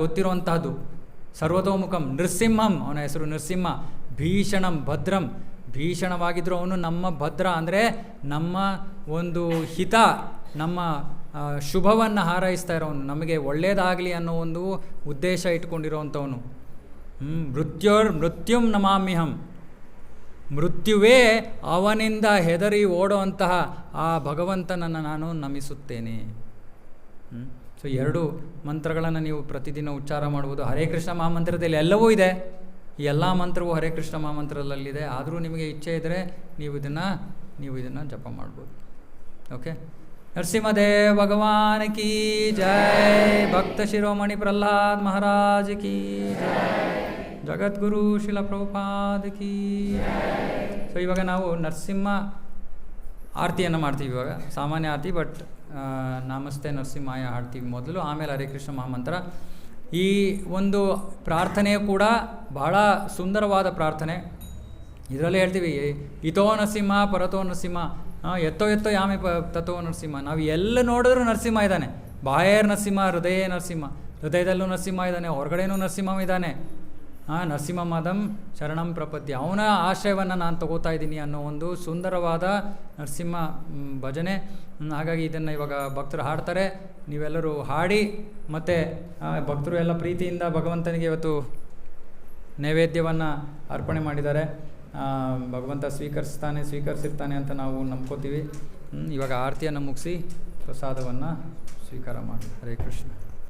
ಗೊತ್ತಿರುವಂತಹದ್ದು. ಸರ್ವತೋಮುಖಂ. ನೃಸಿಂಹಂ, ಅವನ ಹೆಸರು ನೃಸಿಂಹ. ಭೀಷಣಂ ಭದ್ರಂ, ಭೀಷಣವಾಗಿದ್ದರೂ ಅವನು ನಮ್ಮ ಭದ್ರ, ಅಂದರೆ ನಮ್ಮ ಒಂದು ಹಿತ, ನಮ್ಮ ಶುಭವನ್ನು ಹಾರೈಸ್ತಾ ಇರೋವನು, ನಮಗೆ ಒಳ್ಳೆಯದಾಗಲಿ ಅನ್ನೋ ಒಂದು ಉದ್ದೇಶ ಇಟ್ಕೊಂಡಿರೋವಂಥವನು. ಮೃತ್ಯುಂ ನಮಾಮ್ಯಹಂ, ಮೃತ್ಯುವೇ ಅವನಿಂದ ಹೆದರಿ ಓಡುವಂತಹ ಆ ಭಗವಂತನನ್ನು ನಾನು ನಮಿಸುತ್ತೇನೆ. ಸೊ 2 ಮಂತ್ರಗಳನ್ನು ನೀವು ಪ್ರತಿದಿನ ಉಚ್ಚಾರ ಮಾಡ್ಬೋದು. ಹರೇ ಕೃಷ್ಣ ಮಹಾಮಂತ್ರದಲ್ಲಿ ಎಲ್ಲವೂ ಇದೆ. ಈ ಎಲ್ಲ ಮಂತ್ರವೂ ಹರೇ ಕೃಷ್ಣ ಮಹಾಮಂತ್ರದಲ್ಲಿದೆ. ಆದರೂ ನಿಮಗೆ ಇಚ್ಛೆ ಇದ್ದರೆ ನೀವು ಇದನ್ನು ಜಪ ಮಾಡ್ಬೋದು. ಓಕೆ. ನರಸಿಂಹದೇವ ಭಗವಾನ್ ಕಿ ಜೈ. ಭಕ್ತ ಶಿರೋಮಣಿ ಪ್ರಹ್ಲಾದ್ ಮಹಾರಾಜ್ ಕಿ ಜೈ. ಜಗದ್ಗುರು ಶಿಲ ಪ್ರಭುಪಾದ್ ಕಿ. ಸೊ ಇವಾಗ ನಾವು ನರಸಿಂಹ ಆರತಿಯನ್ನು ಮಾಡ್ತೀವಿ. ಇವಾಗ ಸಾಮಾನ್ಯ ಆರತಿ, ಬಟ್ ನಮಸ್ತೆ ನರಸಿಂಹಾಯ ಹಾಡ್ತೀವಿ ಮೊದಲು, ಆಮೇಲೆ ಹರೇ ಕೃಷ್ಣ ಮಹಾಮಂತ್ರ. ಈ ಒಂದು ಪ್ರಾರ್ಥನೆಯು ಕೂಡ ಬಹಳ ಸುಂದರವಾದ ಪ್ರಾರ್ಥನೆ. ಇದರಲ್ಲಿ ಹೇಳ್ತೀವಿ, ಇತೋ ನರಸಿಂಹ ಪರತೋ ನರಸಿಂಹ, ಎತ್ತೋ ಯಾಮೆ ತಥೋ ನರಸಿಂಹ. ನಾವು ಎಲ್ಲ ನೋಡಿದ್ರೂ ನರಸಿಂಹ ಇದ್ದಾನೆ. ಬಾಯರ್ ನರಸಿಂಹ, ಹೃದಯ ನರಸಿಂಹ, ಹೃದಯದಲ್ಲೂ ನರಸಿಂಹ ಇದ್ದಾನೆ, ಹೊರಗಡೆನೂ ನರಸಿಂಹ ಇದ್ದಾನೆ. ನರಸಿಂಹ ಮಾದಂ ಶರಣಂ ಪ್ರಪತ್ತಿ, ಅವನ ಆಶ್ರಯವನ್ನು ನಾನು ತಗೋತಾ ಇದ್ದೀನಿ ಅನ್ನೋ ಒಂದು ಸುಂದರವಾದ ನರಸಿಂಹ ಭಜನೆ. ಹಾಗಾಗಿ ಇದನ್ನು ಇವಾಗ ಭಕ್ತರು ಹಾಡ್ತಾರೆ. ನೀವೆಲ್ಲರೂ ಹಾಡಿ, ಮತ್ತು ಭಕ್ತರು ಎಲ್ಲ ಪ್ರೀತಿಯಿಂದ ಭಗವಂತನಿಗೆ ಇವತ್ತು ನೈವೇದ್ಯವನ್ನು ಅರ್ಪಣೆ ಮಾಡಿದ್ದಾರೆ. ಭಗವಂತ ಸ್ವೀಕರಿಸಿರ್ತಾನೆ ಅಂತ ನಾವು ನಂಬ್ಕೋತೀವಿ. ಇವಾಗ ಆರತಿಯನ್ನು ಮುಗಿಸಿ ಪ್ರಸಾದವನ್ನು ಸ್ವೀಕಾರ ಮಾಡಿ. ಹರೇ ಕೃಷ್ಣ.